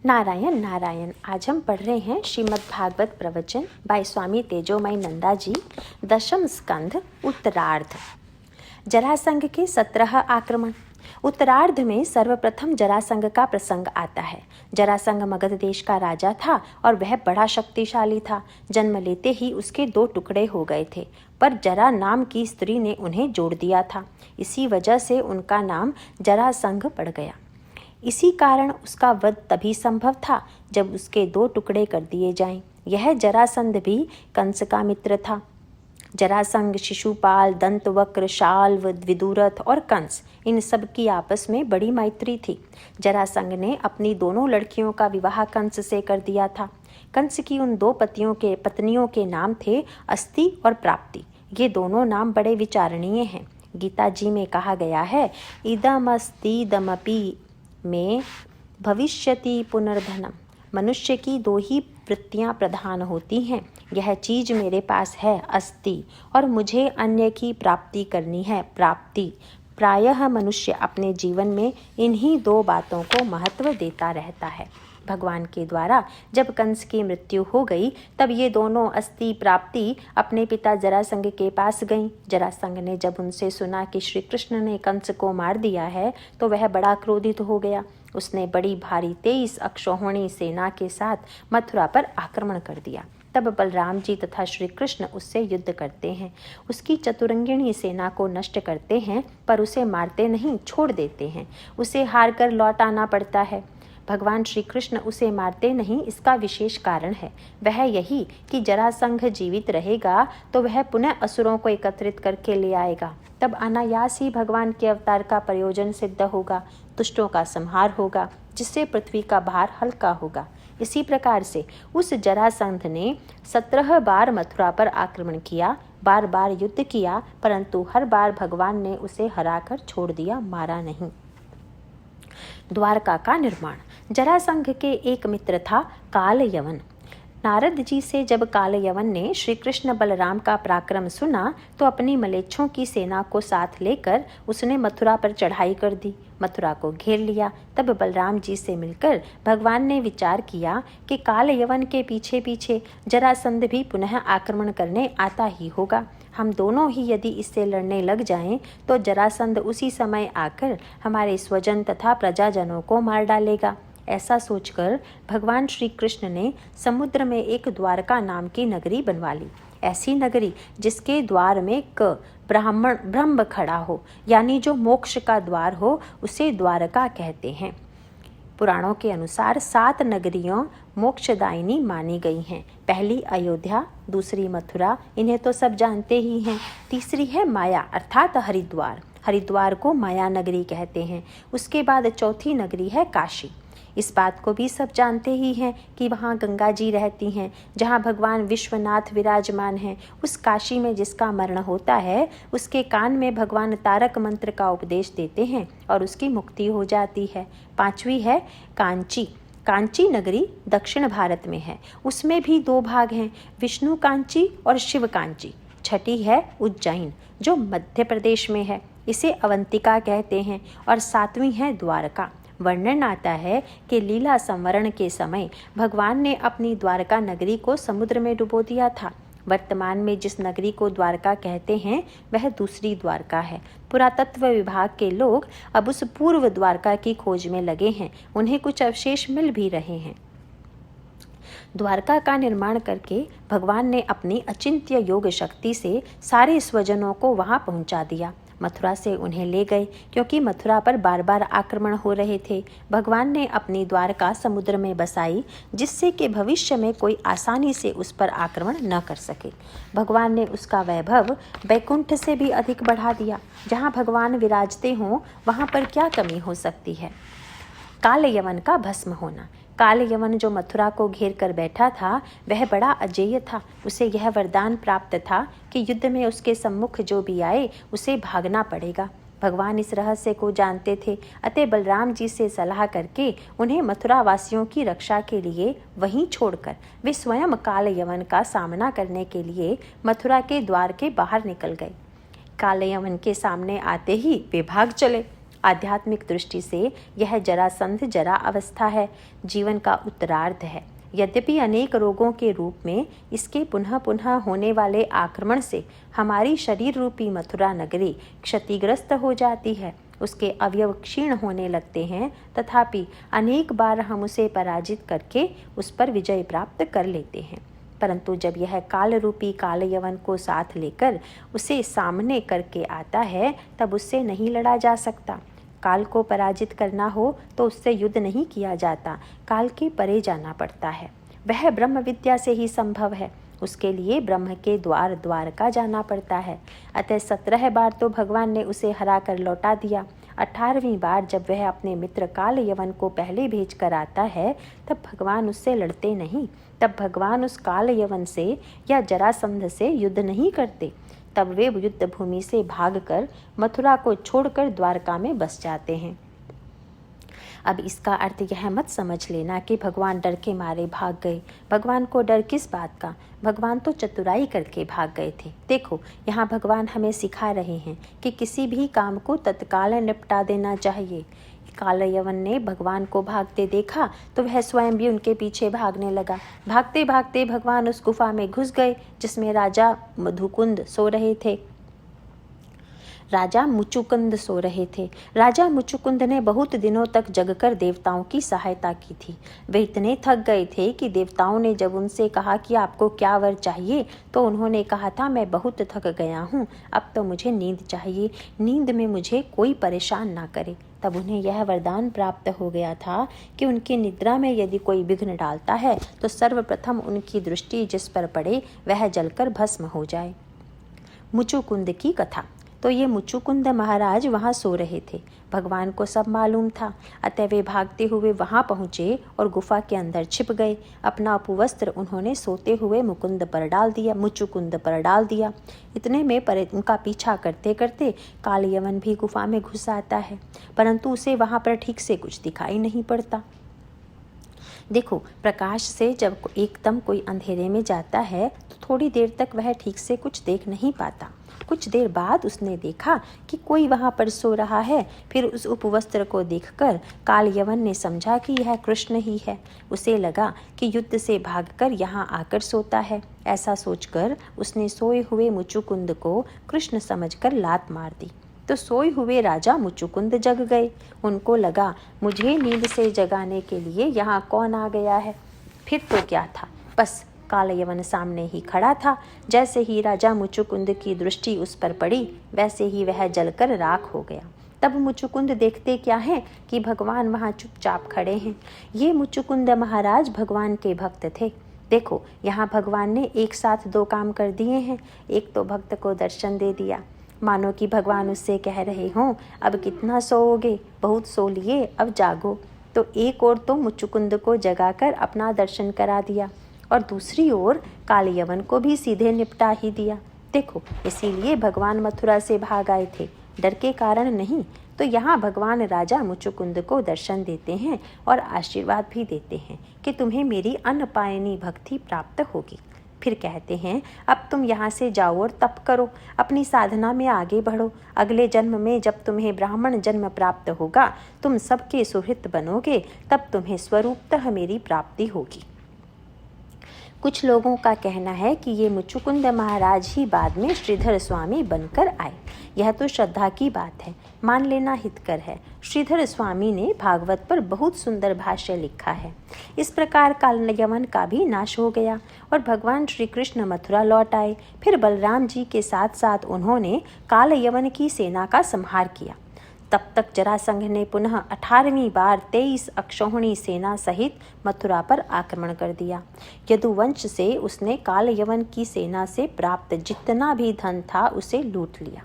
नारायण नारायण। आज हम पढ़ रहे हैं श्रीमद् भागवत प्रवचन बाय स्वामी तेजोमय नंदा जी, दशम स्कंध, उत्तरार्ध। जरासंघ के 17 आक्रमण। उत्तरार्ध में सर्वप्रथम जरासंघ का प्रसंग आता है। जरासंघ मगध देश का राजा था और वह बड़ा शक्तिशाली था। जन्म लेते ही उसके 2 टुकड़े हो गए थे, पर जरा नाम की स्त्री ने उन्हें जोड़ दिया था। इसी वजह से उनका नाम जरासंघ पड़ गया। इसी कारण उसका वध तभी संभव था जब उसके 2 टुकड़े कर दिए जाएं। यह जरासंध भी कंस का मित्र था। जरासंघ, शिशुपाल, दंतवक्र, शाल्व, विदुरथ और कंस, इन सब की आपस में बड़ी मैत्री थी। जरासंघ ने अपनी दोनों लड़कियों का विवाह कंस से कर दिया था। कंस की उन 2 पत्नियों के नाम थे अस्ति और प्राप्ति। ये दोनों नाम बड़े विचारणीय हैं। गीता जी में कहा गया है, इदमस्तीदमपि में भविष्यति पुनर्धनम। मनुष्य की 2 ही वृत्तियां प्रधान होती हैं। यह चीज मेरे पास है, अस्ति, और मुझे अन्य की प्राप्ति करनी है, प्राप्ति। प्रायः मनुष्य अपने जीवन में इन्हीं 2 बातों को महत्व देता रहता है। भगवान के द्वारा जब कंस की मृत्यु हो गई, तब ये दोनों अस्ति, प्राप्ति अपने पिता जरासंघ के पास गईं। जरासंघ ने जब उनसे सुना कि श्री कृष्ण ने कंस को मार दिया है, तो वह बड़ा क्रोधित हो गया। उसने बड़ी भारी 23 अक्षौहिणी सेना के साथ मथुरा पर आक्रमण कर दिया। तब बलराम जी तथा श्री कृष्ण उससे युद्ध करते हैं। उसकी चतुरंगिणी सेना को नष्ट करते हैं, पर उसे मारते नहीं, छोड़ देते हैं। उसे हार कर लौट आना पड़ता है। भगवान श्री कृष्ण उसे मारते नहीं, इसका विशेष कारण है। वह यही कि जरासंघ जीवित रहेगा तो वह पुनः असुरों को एकत्रित करके ले आएगा। तब अनायास ही भगवान के अवतार का प्रयोजन सिद्ध होगा, दुष्टों का संहार होगा, जिससे पृथ्वी का भार हल्का होगा। इसी प्रकार से उस जरासंध ने 17 बार मथुरा पर आक्रमण किया, बार बार युद्ध किया, परंतु हर बार भगवान ने उसे हराकर छोड़ दिया, मारा नहीं। द्वारका का निर्माण। जरासंघ के एक मित्र था कालयवन। नारद जी से जब कालयवन ने श्री कृष्ण बलराम का पराक्रम सुना, तो अपनी मलेच्छों की सेना को साथ लेकर उसने मथुरा पर चढ़ाई कर दी, मथुरा को घेर लिया। तब बलराम जी से मिलकर भगवान ने विचार किया कि कालयवन के पीछे पीछे जरासंध भी पुनः आक्रमण करने आता ही होगा। हम दोनों ही यदि इससे लड़ने लग जाएं, तो जरासंध उसी समय आकर हमारे स्वजन तथा प्रजाजनों को मार डालेगा। ऐसा सोचकर भगवान श्री कृष्ण ने समुद्र में एक द्वारका नाम की नगरी बनवा ली। ऐसी नगरी जिसके द्वार में ब्रह्म खड़ा हो, यानी जो मोक्ष का द्वार हो, उसे द्वारका कहते हैं। पुराणों के अनुसार 7 नगरियों मोक्षदायिनी मानी गई हैं। पहली अयोध्या, दूसरी मथुरा, इन्हें तो सब जानते ही हैं। तीसरी है माया अर्थात हरिद्वार, हरिद्वार को माया नगरी कहते हैं। उसके बाद चौथी नगरी है काशी। इस बात को भी सब जानते ही हैं कि वहाँ गंगा जी रहती हैं, जहाँ भगवान विश्वनाथ विराजमान हैं। उस काशी में जिसका मरण होता है, उसके कान में भगवान तारक मंत्र का उपदेश देते हैं और उसकी मुक्ति हो जाती है। 5वीं है कांची। कांची नगरी दक्षिण भारत में है। उसमें भी 2 भाग हैं, विष्णु कांची और शिव कांची। 6ठी है उज्जैन, जो मध्य प्रदेश में है, इसे अवंतिका कहते हैं। और 7वीं है द्वारका। वर्णन आता है कि लीला संवरण के समय भगवान ने अपनी द्वारका नगरी को समुद्र में डुबो दिया था। वर्तमान में जिस नगरी को द्वारका कहते हैं, वह दूसरी द्वारका है। पुरातत्व विभाग के लोग अब उस पूर्व द्वारका की खोज में लगे हैं। उन्हें कुछ अवशेष मिल भी रहे हैं। द्वारका का निर्माण करके भगवान ने अपनी अचिंत्य योग शक्ति से सारे स्वजनों को वहां पहुंचा दिया। मथुरा से उन्हें ले गए, क्योंकि मथुरा पर बार बार आक्रमण हो रहे थे। भगवान ने अपनी द्वारका समुद्र में बसाई, जिससे कि भविष्य में कोई आसानी से उस पर आक्रमण न कर सके। भगवान ने उसका वैभव बैकुंठ से भी अधिक बढ़ा दिया। जहाँ भगवान विराजते हों, वहाँ पर क्या कमी हो सकती है। कालयवन का भस्म होना। कालयवन जो मथुरा को घेर कर बैठा था, वह बड़ा अजेय था। उसे यह वरदान प्राप्त था कि युद्ध में उसके सम्मुख जो भी आए, उसे भागना पड़ेगा। भगवान इस रहस्य को जानते थे, अतः बलराम जी से सलाह करके उन्हें मथुरा वासियों की रक्षा के लिए वहीं छोड़कर वे स्वयं कालयवन का सामना करने के लिए मथुरा के द्वार के बाहर निकल गए। कालयवन के सामने आते ही वे भाग चले। आध्यात्मिक दृष्टि से यह जरासंध जरा अवस्था है, जीवन का उत्तरार्ध है। यद्यपि अनेक रोगों के रूप में इसके पुनः पुनः होने वाले आक्रमण से हमारी शरीर रूपी मथुरा नगरी क्षतिग्रस्त हो जाती है, उसके अवयव क्षीण होने लगते हैं, तथापि अनेक बार हम उसे पराजित करके उस पर विजय प्राप्त कर लेते हैं। परंतु जब यह काल रूपी काल यवन को साथ लेकर उसे सामने करके आता है, तब उससे नहीं लड़ा जा सकता। काल को पराजित करना हो तो उससे युद्ध नहीं किया जाता, काल के परे जाना पड़ता है। वह ब्रह्म विद्या से ही संभव है, उसके लिए ब्रह्म के द्वार द्वारका जाना पड़ता है। अतः 17 बार तो भगवान ने उसे हरा कर लौटा दिया। 18वीं बार जब वह अपने मित्र काल यवन को पहले भेज कर आता है, तब भगवान उससे लड़ते नहीं, तब भगवान उस काल यवन से या जरासंध से युद्ध नहीं करते। तब वे युद्ध भूमि से भागकर मथुरा को छोड़कर द्वारका में बस जाते हैं। अब इसका अर्थ यह मत समझ लेना कि भगवान डर के मारे भाग गए। भगवान को डर किस बात का? भगवान तो चतुराई करके भाग गए थे। देखो, यहाँ भगवान हमें सिखा रहे हैं कि किसी भी काम को तत्काल निपटा देना चाहिए। काल यवन ने भगवान को भागते देखा तो वह स्वयं भी उनके पीछे भागने लगा। भागते भागते भगवान उस गुफा में घुस गए जिसमें राजा मुचुकुंद सो रहे थे। राजा मुचुकुंद ने बहुत दिनों तक जगकर देवताओं की सहायता की थी। वे इतने थक गए थे कि देवताओं ने जब उनसे कहा कि आपको क्या वर चाहिए, तो उन्होंने कहा था, मैं बहुत थक गया हूँ, अब तो मुझे नींद चाहिए, नींद में मुझे कोई परेशान ना करे। तब उन्हें यह वरदान प्राप्त हो गया था कि उनकी निद्रा में यदि कोई विघ्न डालता है तो सर्वप्रथम उनकी दृष्टि जिस पर पड़े वह जलकर भस्म हो जाए। मुचुकुंद की कथा। तो ये मुचुकुंद महाराज वहाँ सो रहे थे। भगवान को सब मालूम था, अतः वे भागते हुए वहाँ पहुँचे और गुफा के अंदर छिप गए। अपना उपवस्त्र उन्होंने सोते हुए मुचुकुंद पर डाल दिया। इतने में उनका पीछा करते करते काल यवन भी गुफा में घुस आता है, परंतु उसे वहाँ पर ठीक से कुछ दिखाई नहीं पड़ता। देखो, प्रकाश से जब एकदम कोई अंधेरे में जाता है तो थोड़ी देर तक वह ठीक से कुछ देख नहीं पाता। कुछ देर बाद उसने देखा कि कोई वहाँ पर सो रहा है। फिर उस उपवस्त्र को देखकर काल यवन ने समझा कि यह कृष्ण ही है। उसे लगा कि युद्ध से भागकर यहाँ आकर सोता है। ऐसा सोचकर उसने सोए हुए मुचुकुंद को कृष्ण समझकर लात मार दी। तो सोए हुए राजा मुचुकुंद जग गए। उनको लगा, मुझे नींद से जगाने के लिए यहाँ कौन आ गया है। फिर तो क्या था, बस काल यवन सामने ही खड़ा था। जैसे ही राजा मुचुकुंद की दृष्टि उस पर पड़ी, वैसे ही वह जलकर राख हो गया। तब मुचुकुंद देखते क्या है कि भगवान वहाँ चुपचाप खड़े हैं। ये मुचुकुंद महाराज भगवान के भक्त थे। देखो, यहाँ भगवान ने एक साथ दो काम कर दिए हैं। एक तो भक्त को दर्शन दे दिया, मानो कि भगवान उससे कह रहे हों, अब कितना सोओगे, बहुत सो लिए, अब जागो। तो एक और तो मुचुकुंद को जगाकर अपना दर्शन करा दिया और दूसरी ओर काल यवन को भी सीधे निपटा ही दिया। देखो, इसीलिए भगवान मथुरा से भाग आए थे, डर के कारण नहीं। तो यहाँ भगवान राजा मुचुकुंद को दर्शन देते हैं और आशीर्वाद भी देते हैं कि तुम्हें मेरी अनपायनी भक्ति प्राप्त होगी। फिर कहते हैं, अब तुम यहाँ से जाओ और तप करो, अपनी साधना में आगे बढ़ो। अगले जन्म में जब तुम्हें ब्राह्मण जन्म प्राप्त होगा, तुम सबके सुहृत बनोगे, तब तुम्हें स्वरूपतः मेरी प्राप्ति होगी। कुछ लोगों का कहना है कि ये मुचुकुंद महाराज ही बाद में श्रीधर स्वामी बनकर आए। यह तो श्रद्धा की बात है, मान लेना हितकर है। श्रीधर स्वामी ने भागवत पर बहुत सुंदर भाष्य लिखा है। इस प्रकार काल यवन का भी नाश हो गया और भगवान श्री कृष्ण मथुरा लौट आए। फिर बलराम जी के साथ साथ उन्होंने काल यवन की सेना का संहार किया। तब तक जरासंघ ने पुनः 18वीं बार 23 अक्षौहिणी सेना सहित मथुरा पर आक्रमण कर दिया। यदुवंश से उसने काल यवन की सेना से प्राप्त जितना भी धन था उसे लूट लिया।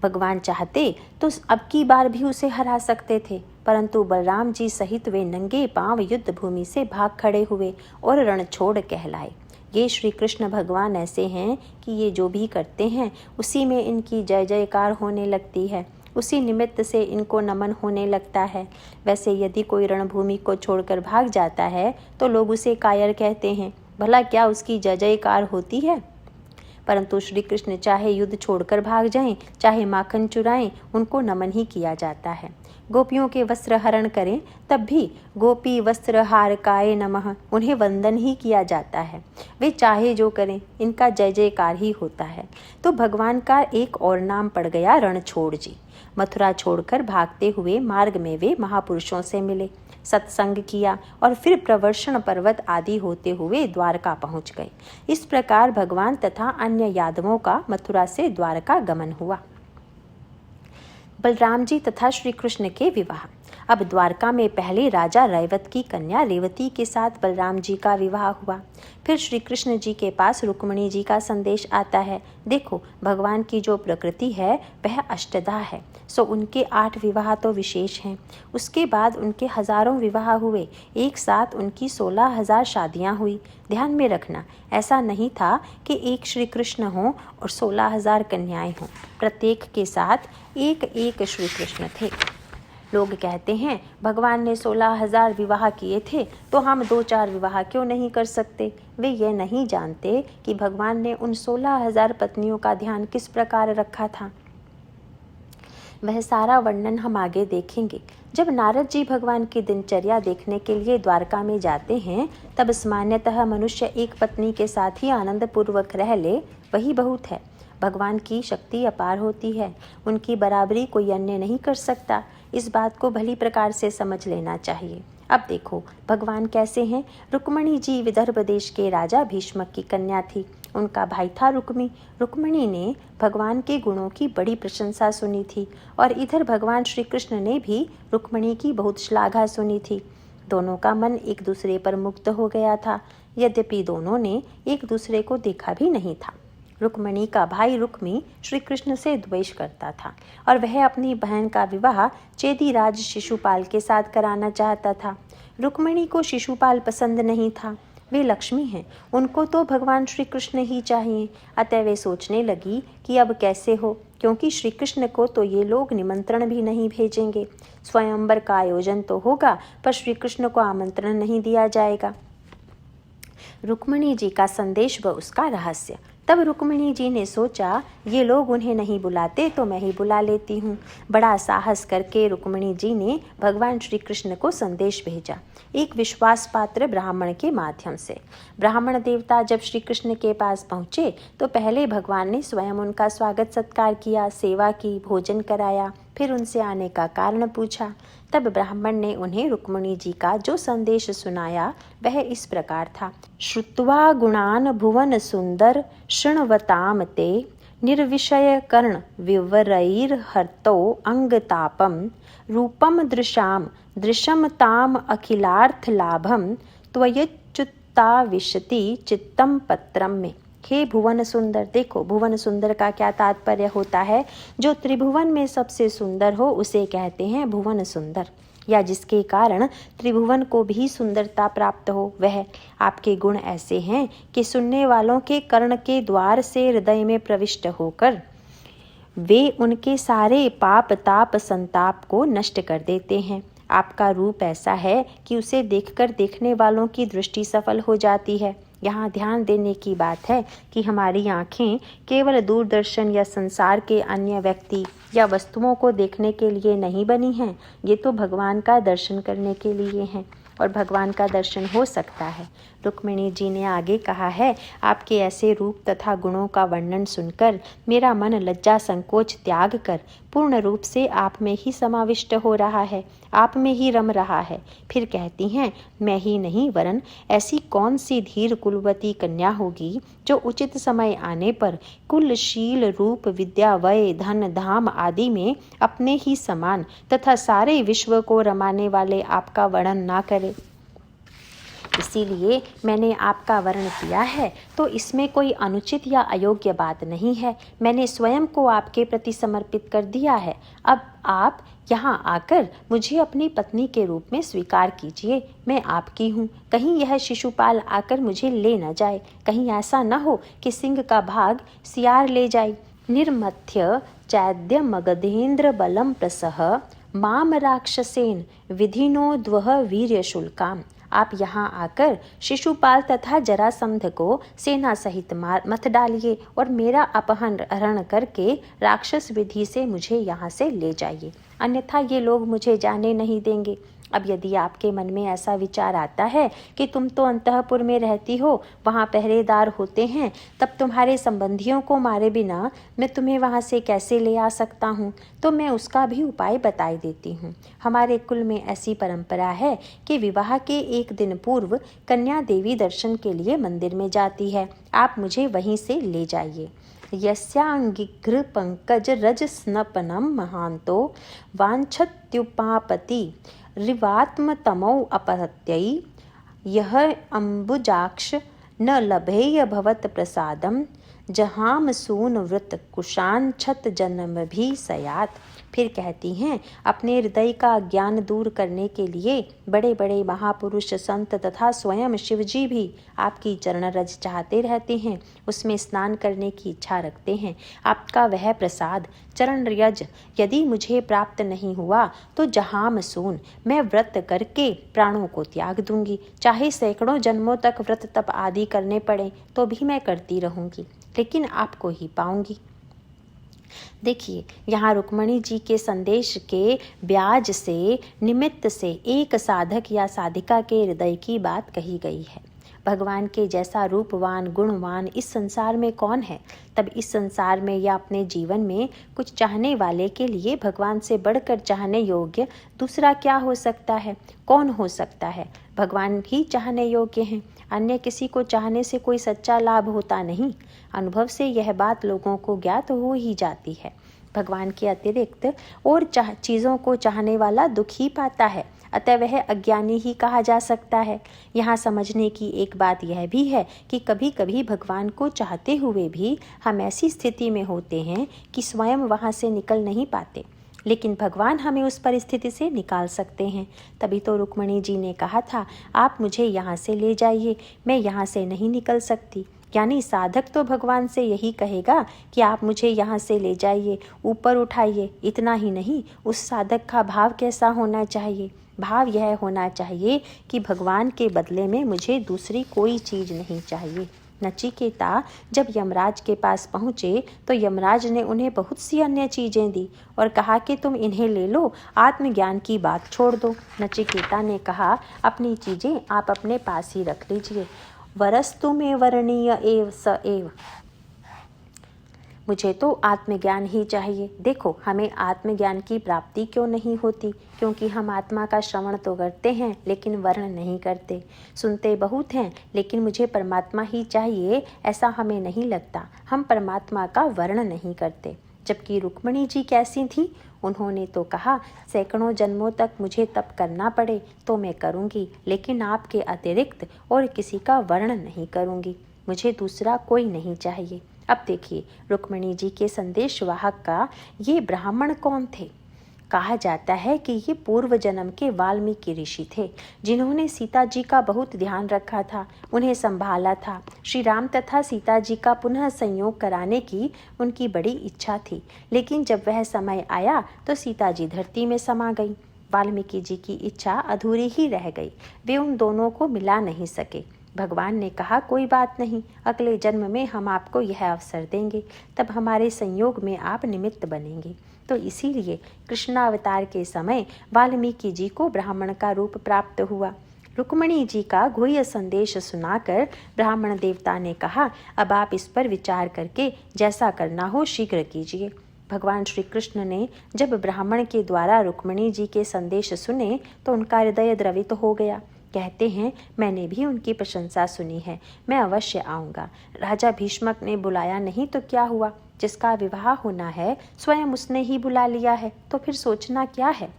भगवान चाहते तो अब की बार भी उसे हरा सकते थे, परंतु बलराम जी सहित वे नंगे पांव युद्ध भूमि से भाग खड़े हुए और रणछोड़ कहलाए। ये श्री कृष्ण भगवान ऐसे हैं कि ये जो भी करते हैं उसी में इनकी जय जयकार होने लगती है, उसी निमित्त से इनको नमन होने लगता है। वैसे यदि कोई रणभूमि को छोड़कर भाग जाता है तो लोग उसे कायर कहते हैं, भला क्या उसकी जय जयकार होती है? परंतु श्री कृष्ण चाहे युद्ध छोड़कर भाग जाएं, चाहे माखन चुराएं, उनको नमन ही किया जाता है। गोपियों के वस्त्र हरण करें तब भी गोपी वस्त्र हारकाय नमः, उन्हें वंदन ही किया जाता है। वे चाहे जो करें, इनका जय जयकार ही होता है। तो भगवान का एक और नाम पड़ गया रणछोड़ जी। मथुरा छोड़कर भागते हुए मार्ग में वे महापुरुषों से मिले, सत्संग किया और फिर प्रवर्षण पर्वत आदि होते हुए द्वारका पहुंच गए। इस प्रकार भगवान तथा अन्य यादवों का मथुरा से द्वारका गमन हुआ। बलराम जी तथा श्री कृष्ण के विवाह। अब द्वारका में पहले राजा रैवत की कन्या रेवती के साथ बलराम जी का विवाह हुआ। फिर श्री कृष्ण जी के पास रुक्मिणी जी का संदेश आता है। देखो, भगवान की जो प्रकृति है वह अष्टधा है, सो उनके 8 विवाह तो विशेष हैं। उसके बाद उनके हजारों विवाह हुए, एक साथ उनकी 16,000 शादियां हुई। ध्यान में रखना, ऐसा नहीं था कि एक श्री कृष्ण हों और 16,000 कन्याएं हों। प्रत्येक के साथ एक एक श्री कृष्ण थे। लोग कहते हैं भगवान ने 16,000 विवाह किए थे तो हम 2-4 विवाह क्यों नहीं कर सकते। वे ये नहीं जानते कि भगवान ने उन 16,000 पत्नियों का ध्यान किस प्रकार रखा था। वह सारा वर्णन हम आगे देखेंगे। जब नारद जी भगवान की दिनचर्या देखने के लिए द्वारका में जाते हैं, तब सामान्यतः मनुष्य एक पत्नी के साथ ही आनंद पूर्वक रह ले, वही बहुत है। भगवान की शक्ति अपार होती है, उनकी बराबरी कोई अन्य नहीं कर सकता। इस बात को भली प्रकार से समझ लेना चाहिए। अब देखो भगवान कैसे हैं। रुक्मिणी जी विदर्भ देश के राजा भीष्मक की कन्या थी। उनका भाई था रुक्मी। रुक्मिणी ने भगवान के गुणों की बड़ी प्रशंसा सुनी थी और इधर भगवान श्री कृष्ण ने भी रुक्मिणी की बहुत श्लाघा सुनी थी। दोनों का मन एक दूसरे पर मुग्ध हो गया था, यद्यपि दोनों ने एक दूसरे को देखा भी नहीं था। रुक्मिणी का भाई रुक्मी श्री कृष्ण से द्वेष करता था और वह अपनी बहन का विवाह चेदीराज शिशुपाल के साथ कराना चाहता था। रुक्मिणी को शिशुपाल पसंद नहीं था। वे लक्ष्मी हैं, उनको तो भगवान श्री कृष्ण ही चाहिए। अतः वे सोचने लगी कि अब कैसे हो, क्योंकि श्री कृष्ण को तो ये लोग निमंत्रण भी नहीं भेजेंगे। स्वयंवर का आयोजन तो होगा पर श्री कृष्ण को आमंत्रण नहीं दिया जाएगा। रुक्मिणी जी का संदेश व उसका रहस्य। तब रुक्मिणी जी ने सोचा, ये लोग उन्हें नहीं बुलाते तो मैं ही बुला लेती हूँ। बड़ा साहस करके रुक्मिणी जी ने भगवान श्री कृष्ण को संदेश भेजा, एक विश्वास पात्र ब्राह्मण के माध्यम से। ब्राह्मण देवता जब श्री कृष्ण के पास पहुँचे तो पहले भगवान ने स्वयं उनका स्वागत सत्कार किया, सेवा की, भोजन कराया, फिर उनसे आने का कारण पूछा। तब ब्राह्मण ने उन्हें रुक्मिणी जी का जो संदेश सुनाया वह इस प्रकार था। श्रुत्वा गुणान भुवन सुंदर शृण्वताम ते निर्विषय कर्ण विवरैर्हर्तो अंगतापम रूपम दृशाम दृशम ताम अखिलार्थ लाभम त्वयच्युत्ता विशति चित्तम पत्रम में। हे भुवन सुंदर। देखो, भुवन सुंदर का क्या तात्पर्य होता है। जो त्रिभुवन में सबसे सुंदर हो उसे कहते हैं भुवन सुंदर, या जिसके कारण त्रिभुवन को भी सुंदरता प्राप्त हो। वह आपके गुण ऐसे हैं कि सुनने वालों के कर्ण के द्वार से हृदय में प्रविष्ट होकर वे उनके सारे पाप ताप संताप को नष्ट कर देते हैं। आपका रूप ऐसा है कि उसे देखकर देखने वालों की दृष्टि सफल हो जाती है। यहाँ ध्यान देने की बात है कि हमारी आँखें केवल दूरदर्शन या संसार के अन्य व्यक्ति या वस्तुओं को देखने के लिए नहीं बनी हैं। ये तो भगवान का दर्शन करने के लिए हैं और भगवान का दर्शन हो सकता है। रुक्मिणी जी ने आगे कहा है, आपके ऐसे रूप तथा गुणों का वर्णन सुनकर मेरा मन लज्जा संकोच त्याग कर पूर्ण रूप से आप में ही समाविष्ट हो रहा है, आप में ही रम रहा है। फिर कहती हैं, मैं ही नहीं वरन ऐसी कौन सी धीर कुलवती कन्या होगी जो उचित समय आने पर कुलशील रूप विद्या वय धन धाम आदि में अपने ही समान तथा सारे विश्व को रमाने वाले आपका वर्णन ना करे। इसीलिए मैंने आपका वर्ण किया है, तो इसमें कोई अनुचित या अयोग्य बात नहीं है। मैंने स्वयं को आपके प्रति समर्पित कर दिया है। अब आप यहाँ आकर मुझे अपनी पत्नी के रूप में स्वीकार कीजिए। मैं आपकी हूँ। कहीं यह शिशुपाल आकर मुझे ले न जाए। कहीं ऐसा न हो कि सिंह का भाग सियार ले जाए। निर्मथ्य चैद्य मगधेन्द्र बलम प्रसह माम राक्षसेन विधिनो द्वह वीर्य शुल्काम। आप यहाँ आकर शिशुपाल तथा जरासंध को सेना सहित मत डालिए और मेरा अपहरण करके राक्षस विधि से मुझे यहाँ से ले जाइए, अन्यथा ये लोग मुझे जाने नहीं देंगे। अब यदि आपके मन में ऐसा विचार आता है कि तुम तो अंतःपुर में रहती हो, वहाँ पहरेदार होते हैं, तब तुम्हारे संबंधियों को मारे बिना मैं तुम्हें वहाँ से कैसे ले आ सकता हूँ, तो मैं उसका भी उपाय बताई देती हूँ। हमारे कुल में ऐसी परंपरा है कि विवाह के एक दिन पूर्व कन्या देवी दर्शन के लिए मंदिर में जाती है। आप मुझे वहीं से ले जाइए। यस्यांगिघ्र पंकज रज स्नपनम महांतो वांछत्युपापति रिवात्मतमौ अपहत्यै यह अम्बुजाक्ष न लभेय भवत प्रसादम जहाम सून व्रत कुशान छत जन्म भी सयात। फिर कहती हैं, अपने हृदय का ज्ञान दूर करने के लिए बड़े बड़े महापुरुष संत तथा स्वयं शिवजी भी आपकी चरण रज चाहते रहते हैं, उसमें स्नान करने की इच्छा रखते हैं। आपका वह प्रसाद चरण रज यदि मुझे प्राप्त नहीं हुआ तो जहाम सून मैं व्रत करके प्राणों को त्याग दूंगी, चाहे सैकड़ों जन्मों तक व्रत तप आदि करने पड़े तो भी मैं करती रहूंगी, लेकिन आपको ही पाऊंगी। देखिए, यहाँ रुक्मणी जी के संदेश के ब्याज से, निमित्त से एक साधक या साधिका के हृदय की बात कही गई है। भगवान के जैसा रूपवान गुणवान इस संसार में कौन है? तब इस संसार में या अपने जीवन में कुछ चाहने वाले के लिए भगवान से बढ़कर चाहने योग्य दूसरा क्या हो सकता है? कौन हो सकता है? भगवान ही चाहने योग्य हैं। अन्य किसी को चाहने से कोई सच्चा लाभ होता नहीं। अनुभव से यह बात लोगों को ज्ञात हो ही जाती है। भगवान के अतिरिक्त और चीज़ों को चाहने वाला दुख ही पाता है, अतः वह अज्ञानी ही कहा जा सकता है। यहाँ समझने की एक बात यह भी है कि कभी कभी भगवान को चाहते हुए भी हम ऐसी स्थिति में होते हैं कि स्वयं वहाँ से निकल नहीं पाते, लेकिन भगवान हमें उस परिस्थिति से निकाल सकते हैं। तभी तो रुक्मणी जी ने कहा था, आप मुझे यहाँ से ले जाइए, मैं यहाँ से नहीं निकल सकती। यानी साधक तो भगवान से यही कहेगा कि आप मुझे यहाँ से ले जाइए, ऊपर उठाइए। इतना ही नहीं, उस साधक का भाव कैसा होना चाहिए? भाव यह होना चाहिए कि भगवान के बदले में मुझे दूसरी कोई चीज़ नहीं चाहिए। नचिकेता जब यमराज के पास पहुँचे तो यमराज ने उन्हें बहुत सी अन्य चीज़ें दी और कहा कि तुम इन्हें ले लो, आत्मज्ञान की बात छोड़ दो। नचिकेता ने कहा, अपनी चीज़ें आप अपने पास ही रख लीजिए। वरस्तु में वर्णीय एव स एव, मुझे तो आत्मज्ञान ही चाहिए। देखो, हमें आत्मज्ञान की प्राप्ति क्यों नहीं होती? क्योंकि हम आत्मा का श्रवण तो करते हैं लेकिन वर्ण नहीं करते। सुनते बहुत हैं लेकिन मुझे परमात्मा ही चाहिए ऐसा हमें नहीं लगता। हम परमात्मा का वर्ण नहीं करते। जबकि रुक्मणी जी कैसी थी? उन्होंने तो कहा, सैकड़ों जन्मों तक मुझे तप करना पड़े तो मैं करूँगी, लेकिन आपके अतिरिक्त और किसी का वर्ण नहीं करूँगी। मुझे दूसरा कोई नहीं चाहिए। अब देखिए, रुक्मणी जी के संदेशवाहक का ये ब्राह्मण कौन थे? कहा जाता है कि ये पूर्व जन्म के वाल्मीकि ऋषि थे, जिन्होंने सीता जी का बहुत ध्यान रखा था, उन्हें संभाला था। श्री राम तथा सीता जी का पुनः संयोग कराने की उनकी बड़ी इच्छा थी, लेकिन जब वह समय आया तो सीता जी धरती में समा गई। वाल्मीकि जी की इच्छा अधूरी ही रह गई, वे उन दोनों को मिला नहीं सके। भगवान ने कहा, कोई बात नहीं, अगले जन्म में हम आपको यह अवसर देंगे, तब हमारे संयोग में आप निमित्त बनेंगे। तो इसीलिए कृष्णावतार के समय वाल्मीकि जी को ब्राह्मण का रूप प्राप्त हुआ। रुक्मणी जी का गुह्य संदेश सुनाकर ब्राह्मण देवता ने कहा, अब आप इस पर विचार करके जैसा करना हो शीघ्र कीजिए। भगवान श्री कृष्ण ने जब ब्राह्मण के द्वारा रुक्मणी जी के संदेश सुने तो उनका हृदय द्रवित हो गया। कहते हैं, मैंने भी उनकी प्रशंसा सुनी है, मैं अवश्य आऊँगा। राजा भीष्मक ने बुलाया नहीं तो क्या हुआ? जिसका विवाह होना है स्वयं उसने ही बुला लिया है, तो फिर सोचना क्या है?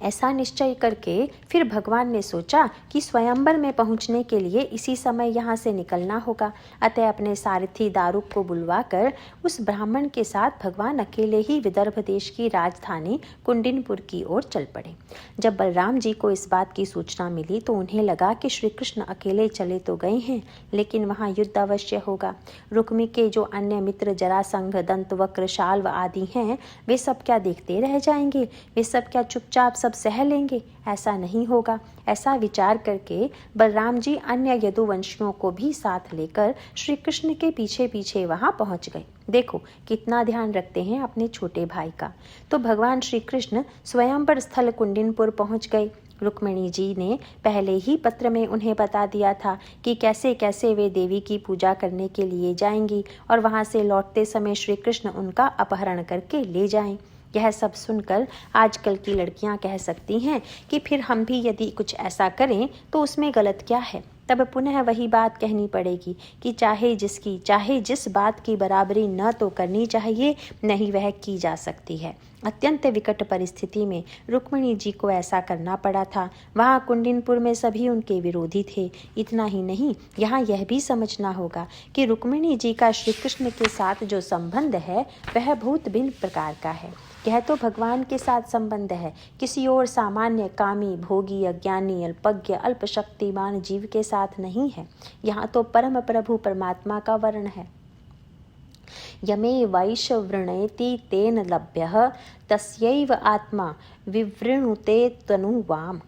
ऐसा निश्चय करके फिर भगवान ने सोचा कि स्वयंवर में पहुंचने के लिए इसी समय यहाँ से निकलना होगा। अतः अपने सारथी दारुक को बुलवाकर उस ब्राह्मण के साथ भगवान अकेले ही विदर्भ देश की राजधानी कुंडिनपुर की ओर चल पड़े। जब बलराम जी को इस बात की सूचना मिली तो उन्हें लगा कि श्री कृष्ण अकेले चले तो गए हैं, लेकिन वहाँ युद्ध अवश्य होगा। रुक्मी के जो अन्य मित्र जरासंघ, दंतवक्र, शाल्व आदि हैं, वे सब क्या देखते रह जाएंगे? वे सब क्या चुपचाप सब सह लेंगे, ऐसा नहीं होगा। ऐसा विचार करके बलराम जी अन्य यदुवंशियों को भी साथ लेकर श्री कृष्ण के पीछे पीछे वहां पहुंच गए। देखो कितना ध्यान रखते हैं अपने छोटे भाई का। तो भगवान श्री कृष्ण स्वयंवर स्थल कुंडिनपुर पहुंच गए। रुक्मिणी जी ने पहले ही पत्र में उन्हें बता दिया था कि कैसे कैसे वे देवी की पूजा करने के लिए जाएंगी और वहां से लौटते समय श्री कृष्ण उनका अपहरण करके ले जाएं। यह सब सुनकर आजकल की लड़कियां कह सकती हैं कि फिर हम भी यदि कुछ ऐसा करें तो उसमें गलत क्या है। तब पुनः वही बात कहनी पड़ेगी कि चाहे जिस बात की बराबरी न तो करनी चाहिए नहीं वह की जा सकती है। अत्यंत विकट परिस्थिति में रुक्मिणी जी को ऐसा करना पड़ा था। वहाँ कुंडिनपुर में सभी उनके विरोधी थे। इतना ही नहीं, यहाँ यह भी समझना होगा कि रुक्मिणी जी का श्री कृष्ण के साथ जो संबंध है वह बहुत भिन्न प्रकार का है। यह तो भगवान के साथ संबंध है, किसी और सामान्य कामी भोगी अज्ञानी अल्पज्ञ अल्पशक्तिमान जीव के साथ नहीं है। यहाँ तो परम प्रभु परमात्मा का वर्ण है। यमे वैश्ववृणेति तेन लभ्यः तस्यैव आत्मा विवृणुते तनुवाम।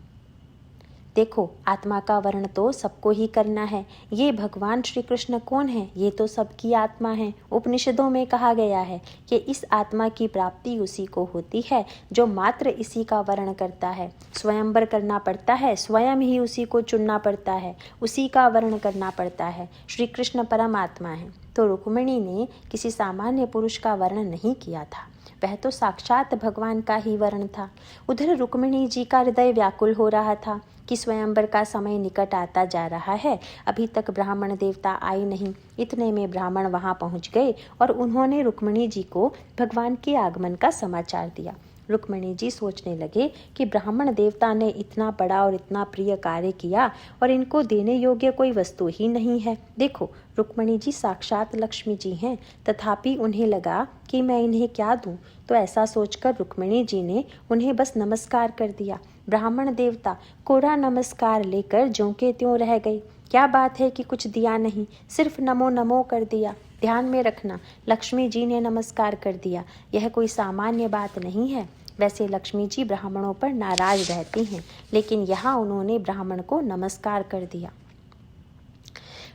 देखो आत्मा का वर्ण तो सबको ही करना है। ये भगवान श्री कृष्ण कौन है? ये तो सबकी आत्मा है। उपनिषदों में कहा गया है कि इस आत्मा की प्राप्ति उसी को होती है जो मात्र इसी का वर्ण करता है। स्वयंवर करना पड़ता है, स्वयं ही उसी को चुनना पड़ता है, उसी का वर्ण करना पड़ता है। श्री कृष्ण परमात्मा है। तो रुक्मिणी ने किसी सामान्य पुरुष का वर्ण नहीं किया था, वह तो साक्षात भगवान का ही वर्ण था। उधर रुक्मिणी जी का हृदय व्याकुल हो रहा था कि स्वयंवर का समय निकट आता जा रहा है। अभी तक ब्राह्मण देवता आए नहीं। इतने में ब्राह्मण वहां पहुंच गए और उन्होंने रुक्मिणी जी को भगवान के आगमन का समाचार दिया। रुक्मिणी जी सोचने लगे कि ब्राह्मण देवता ने इतना बड़ा और इतना प्रिय कार्य किया और इनको देने योग्य कोई वस्तु ही नहीं है। देखो रुक्मिणी जी साक्षात लक्ष्मी जी हैं, तथापि उन्हें लगा कि मैं इन्हें क्या दूं। तो ऐसा सोचकर रुक्मिणी जी ने उन्हें बस नमस्कार कर दिया। ब्राह्मण देवता कोरा नमस्कार लेकर ज्यों के त्यों रह गए। क्या बात है कि कुछ दिया नहीं, सिर्फ नमो नमो कर दिया। ध्यान में रखना, लक्ष्मी जी ने नमस्कार कर दिया, यह कोई सामान्य बात नहीं है। वैसे लक्ष्मी जी ब्राह्मणों पर नाराज रहती हैं, लेकिन यहाँ उन्होंने ब्राह्मण को नमस्कार कर दिया।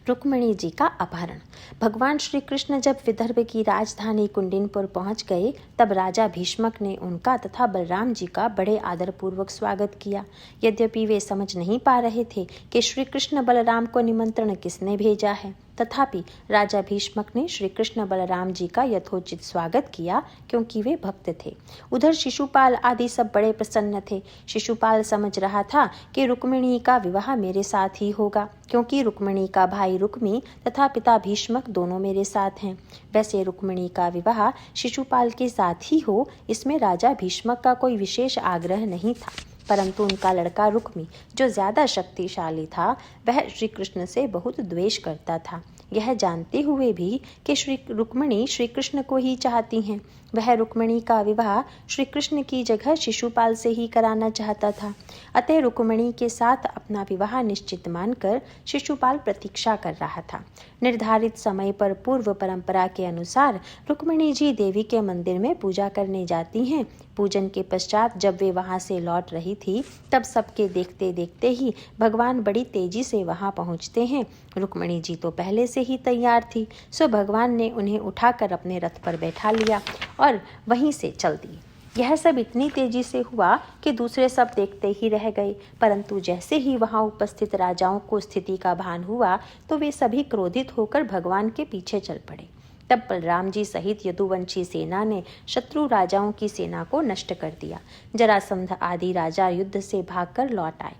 रुक्मिणी जी का अपहरण। भगवान श्री कृष्ण जब विदर्भ की राजधानी कुंडिनपुर पहुंच गए तब राजा भीष्मक ने उनका तथा बलराम जी का बड़े आदरपूर्वक स्वागत किया। यद्यपि वे समझ नहीं पा रहे थे कि श्री कृष्ण बलराम को निमंत्रण किसने भेजा है, तथापि राजा भीष्मक ने श्री कृष्ण बलराम जी का यथोचित स्वागत किया क्योंकि वे भक्त थे। उधर शिशुपाल आदि सब बड़े प्रसन्न थे। शिशुपाल समझ रहा था कि रुक्मिणी का विवाह मेरे साथ ही होगा, क्योंकि रुक्मिणी का भाई रुक्मी तथा पिता भीष्मक दोनों मेरे साथ हैं। वैसे रुक्मिणी का विवाह शिशुपाल के साथ ही हो, इसमें राजा भीष्मक का कोई विशेष आग्रह नहीं था, परंतु उनका लड़का रुक्मी जो ज्यादा शक्तिशाली था वह श्री कृष्ण से बहुत द्वेष करता था। यह जानते हुए भी कि रुक्मिणी श्री कृष्ण को ही चाहती हैं, वह रुक्मिणी का विवाह श्री कृष्ण की जगह शिशुपाल से ही कराना चाहता था। अतः रुक्मिणी के साथ अपना विवाह निश्चित मानकर शिशुपाल प्रतीक्षा कर रहा था। निर्धारित समय पर पूर्व परंपरा के अनुसार रुक्मिणी जी देवी के मंदिर में पूजा करने जाती हैं। पूजन के पश्चात जब वे वहां से लौट रही थी तब सबके देखते देखते ही भगवान बड़ी तेजी से वहां पहुंचते हैं। रुक्मिणी जी तो पहले से ही तैयार थी, सो भगवान ने उन्हें उठाकर अपने रथ पर बैठा लिया और वहीं से चल दिए। यह सब इतनी तेजी से हुआ कि दूसरे सब देखते ही रह गए, परंतु जैसे ही वहां उपस्थित राजाओं को स्थिति का भान हुआ तो वे सभी क्रोधित होकर भगवान के पीछे चल पड़े। तब बलराम जी सहित यदुवंशी सेना ने शत्रु राजाओं की सेना को नष्ट कर दिया। जरासंध आदि राजा युद्ध से भागकर लौट आए।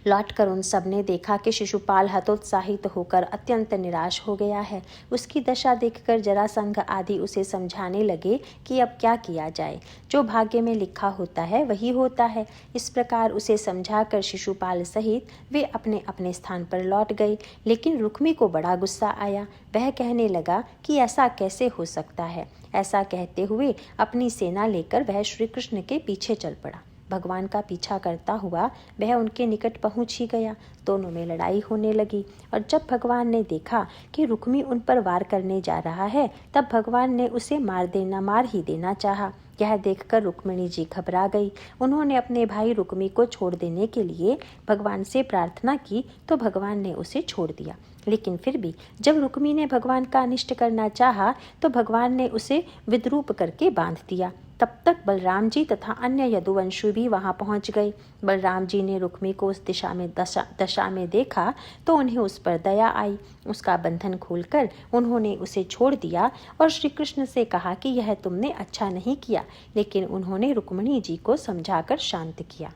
लौटकर उन सब ने देखा कि शिशुपाल हतोत्साहित होकर अत्यंत निराश हो गया है। उसकी दशा देखकर जरासंध आदि उसे समझाने लगे कि अब क्या किया जाए, जो भाग्य में लिखा होता है वही होता है। इस प्रकार उसे समझाकर शिशुपाल सहित वे अपने अपने स्थान पर लौट गए। लेकिन रुक्मी को बड़ा गुस्सा आया। वह कहने लगा कि ऐसा कैसे हो सकता है। ऐसा कहते हुए अपनी सेना लेकर वह श्री कृष्ण के पीछे चल पड़ा। भगवान का पीछा करता हुआ वह उनके निकट पहुंच ही गया। दोनों में लड़ाई होने लगी और जब भगवान ने देखा कि रुक्मी उन पर वार करने जा रहा है तब भगवान ने उसे मार ही देना चाहा। यह देखकर रुक्मिणी जी घबरा गई। उन्होंने अपने भाई रुक्मी को छोड़ देने के लिए भगवान से प्रार्थना की तो भगवान ने उसे छोड़ दिया। लेकिन फिर भी जब रुक्मी ने भगवान का अनिष्ट करना चाहा तो भगवान ने उसे विद्रूप करके बांध दिया। तब तक बलराम जी तथा अन्य यदुवंशी भी वहां पहुंच गए। बलराम जी ने रुक्मी को उस दशा में देखा तो उन्हें उस पर दया आई। उसका बंधन खोलकर उन्होंने उसे छोड़ दिया और श्री कृष्ण से कहा कि यह तुमने अच्छा नहीं किया, लेकिन उन्होंने रुक्मिणी जी को समझाकर शांत किया।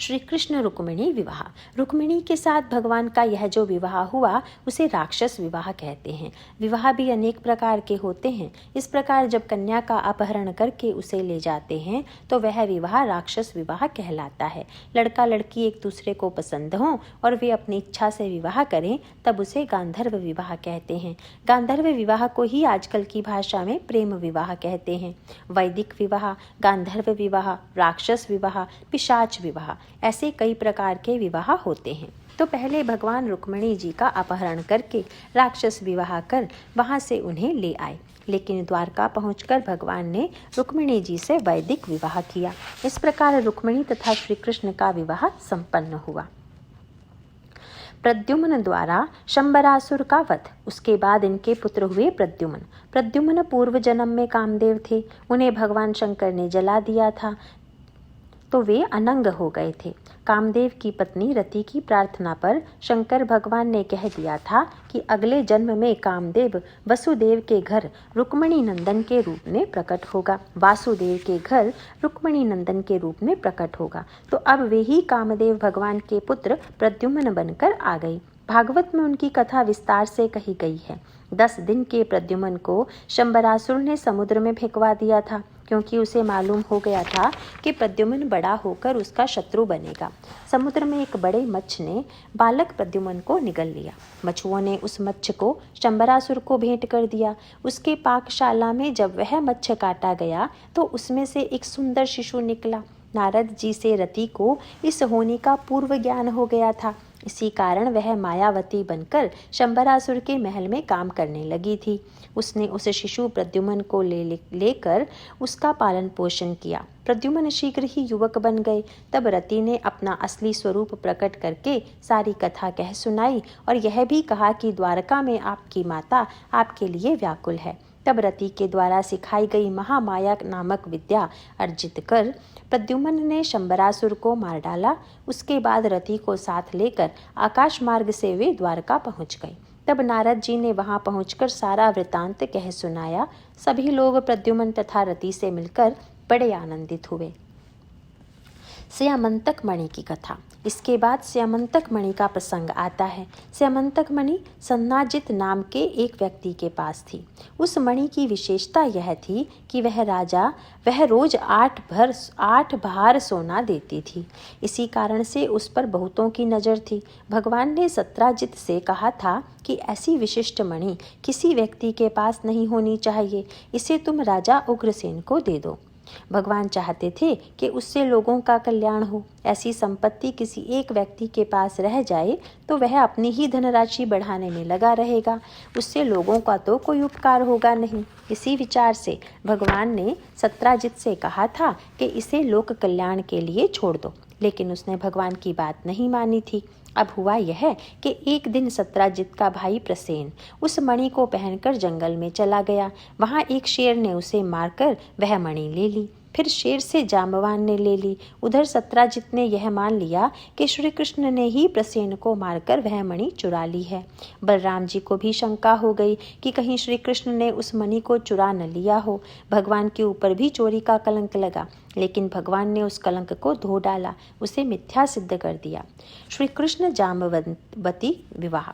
श्री कृष्ण रुक्मिणी विवाह। रुक्मिणी के साथ भगवान का यह जो विवाह हुआ उसे राक्षस विवाह कहते हैं। विवाह भी अनेक प्रकार के होते हैं। इस प्रकार जब कन्या का अपहरण करके उसे ले जाते हैं तो वह विवाह राक्षस विवाह कहलाता है। लड़का लड़की एक दूसरे को पसंद हों और वे अपनी इच्छा से विवाह करें तब उसे गांधर्व विवाह कहते हैं। गांधर्व विवाह को ही आजकल की भाषा में प्रेम विवाह कहते हैं। वैदिक विवाह, गांधर्व विवाह, राक्षस विवाह, पिशाच विवाह, ऐसे कई प्रकार के विवाह होते हैं। तो पहले भगवान रुक्मिणी जी का अपहरण करके राक्षस विवाह कर वहां से उन्हें ले आए, लेकिन द्वारका पहुंचकर भगवान ने रुक्मिणी जी से वैदिक विवाह किया। इस प्रकार रुक्मिणी तथा श्री कृष्ण का विवाह संपन्न हुआ। प्रद्युम्न द्वारा शंबरासुर का वध। उसके बाद इनके पुत्र हुए प्रद्युम्न। प्रद्युम्न पूर्व जन्म में कामदेव थे। उन्हें भगवान शंकर ने जला दिया था तो वे अनंग हो गए थे। कामदेव की पत्नी रति की प्रार्थना पर शंकर भगवान ने कह दिया था कि अगले जन्म में कामदेव वसुदेव के घर रुक्मिणी नंदन के रूप में प्रकट होगा। वासुदेव के घर रुक्मिणी नंदन के रूप में प्रकट होगा। तो अब वे ही कामदेव भगवान के पुत्र प्रद्युम्न बनकर आ गई। भागवत में उनकी कथा विस्तार से कही गई है। 10 दिन के प्रद्युम्न को शंबरासुर ने समुद्र में फेंकवा दिया था, क्योंकि उसे मालूम हो गया था कि प्रद्युम्न बड़ा होकर उसका शत्रु बनेगा। समुद्र में एक बड़े मच्छ ने बालक प्रद्युम्न को निगल लिया। मछुओं ने उस मच्छ को शंबरासुर को भेंट कर दिया। उसके पाकशाला में जब वह मच्छ काटा गया तो उसमें से एक सुंदर शिशु निकला। नारद जी से रति को इस होनी का पूर्व ज्ञान हो गया था। इसी कारण वह मायावती बनकर शंबरासुर के महल में काम करने लगी थी। उसने उस शिशु प्रद्युम्न को लेकर उसका पालन पोषण किया। प्रद्युम्न शीघ्र ही युवक बन गए। तब रति ने अपना असली स्वरूप प्रकट करके सारी कथा कह सुनाई और यह भी कहा कि द्वारका में आपकी माता आपके लिए व्याकुल है। तब रति के द्वारा सिखाई गई महामाया नामक विद्या अर्जित कर प्रद्युम्न ने शंबरासुर को मार डाला। उसके बाद रति को साथ लेकर आकाश मार्ग से वे द्वारका पहुंच गए। तब नारद जी ने वहां पहुंचकर सारा वृतांत कह सुनाया। सभी लोग प्रद्युम्न तथा रति से मिलकर बड़े आनंदित हुए। स्यमंतक मणि की कथा। इसके बाद स्यमंतक मणि का प्रसंग आता है। स्यमंतक मणि सन्नाजित नाम के एक व्यक्ति के पास थी। उस मणि की विशेषता यह थी कि वह रोज 8 भार सोना देती थी। इसी कारण से उस पर बहुतों की नज़र थी। भगवान ने सत्राजित से कहा था कि ऐसी विशिष्ट मणि किसी व्यक्ति के पास नहीं होनी चाहिए, इसे तुम राजा उग्रसेन को दे दो। भगवान चाहते थे कि उससे लोगों का कल्याण हो। ऐसी संपत्ति किसी एक व्यक्ति के पास रह जाए तो वह अपनी ही धनराशि बढ़ाने में लगा रहेगा, उससे लोगों का तो कोई उपकार होगा नहीं। इसी विचार से भगवान ने सत्राजित से कहा था कि इसे लोक कल्याण के लिए छोड़ दो, लेकिन उसने भगवान की बात नहीं मानी थी। अब हुआ यह कि एक दिन सत्राजित का भाई प्रसेन उस मणि को पहनकर जंगल में चला गया। वहां एक शेर ने उसे मारकर वह मणि ले ली। फिर शेर से जांबवान ने ले ली। उधर सत्राजित ने यह मान लिया कि श्री कृष्ण ने ही प्रसेन को मारकर वह मणि चुरा ली है। बलराम जी को भी शंका हो गई कि कहीं श्री कृष्ण ने उस मणि को चुरा न लिया हो। भगवान के ऊपर भी चोरी का कलंक लगा, लेकिन भगवान ने उस कलंक को धो डाला, उसे मिथ्या सिद्ध कर दिया। श्री कृष्ण जांबवती विवाह।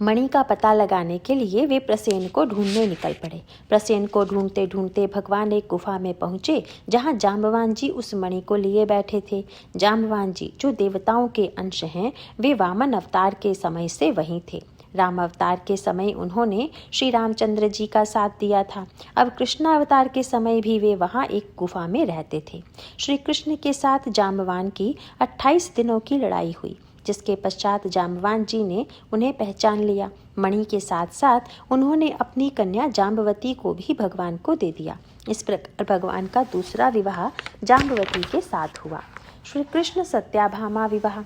मणि का पता लगाने के लिए वे प्रसेन को ढूंढने निकल पड़े। प्रसेन को ढूंढते ढूंढते भगवान एक गुफा में पहुंचे, जहां जांबवान जी उस मणि को लिए बैठे थे। जांबवान जी जो देवताओं के अंश हैं, वे वामन अवतार के समय से वहीं थे। राम अवतार के समय उन्होंने श्री रामचंद्र जी का साथ दिया था। अब कृष्ण अवतार के समय भी वे वहां एक गुफा में रहते थे। श्री कृष्ण के साथ जांबवान की 28 दिनों की लड़ाई हुई। जिसके पश्चात जाम्बवान जी ने उन्हें पहचान लिया। मणि के साथ साथ उन्होंने अपनी कन्या जाम्बवती को भी भगवान को दे दिया। इस प्रकार भगवान का दूसरा विवाह जाम्बवती के साथ हुआ। श्री कृष्ण सत्याभामा विवाह।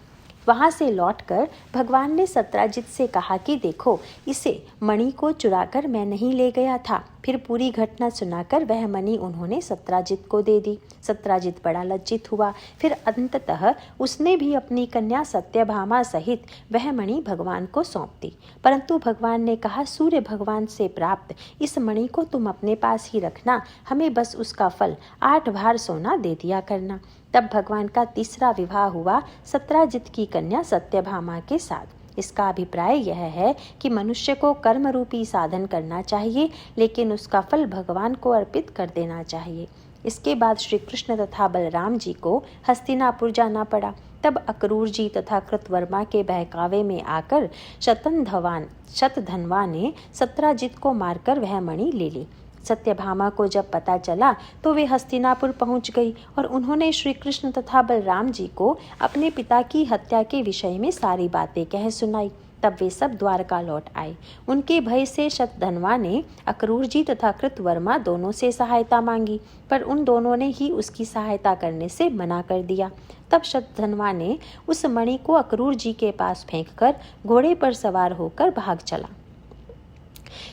वहाँ से लौटकर भगवान ने सत्राजित से कहा कि देखो, इसे मणि को चुराकर मैं नहीं ले गया था। फिर पूरी घटना सुनाकर वह मणि उन्होंने सत्राजित को दे दी। सत्राजित बड़ा लज्जित हुआ। फिर अंततः उसने भी अपनी कन्या सत्यभामा सहित वह मणि भगवान को सौंप दी। परंतु भगवान ने कहा, सूर्य भगवान से प्राप्त इस मणि को तुम अपने पास ही रखना, हमें बस उसका फल 8 भार सोना दे दिया करना। तब भगवान का तीसरा विवाह हुआ सत्राजित की कन्या सत्यभामा के साथ। इसका अभिप्राय यह है कि मनुष्य को कर्म रूपी साधन करना चाहिए, लेकिन उसका फल भगवान को अर्पित कर देना चाहिए। इसके बाद श्री कृष्ण तथा बलराम जी को हस्तिनापुर जाना पड़ा। तब अक्रूर जी तथा कृतवर्मा के बहकावे में आकर शतधन्वा ने सत्राजित को मारकर वह मणि ले ली। सत्यभामा को जब पता चला तो वे हस्तिनापुर पहुंच गई और उन्होंने श्री कृष्ण तथा बलराम जी को अपने पिता की हत्या के विषय में सारी बातें कह सुनाई। तब वे सब द्वारका लौट आए। उनके भय से शतधन्वा ने अक्रूर जी तथा कृतवर्मा दोनों से सहायता मांगी, पर उन दोनों ने ही उसकी सहायता करने से मना कर दिया। तब शतधन्वा ने उस मणि को अक्रूर जी के पास फेंककर घोड़े पर सवार होकर भाग चला।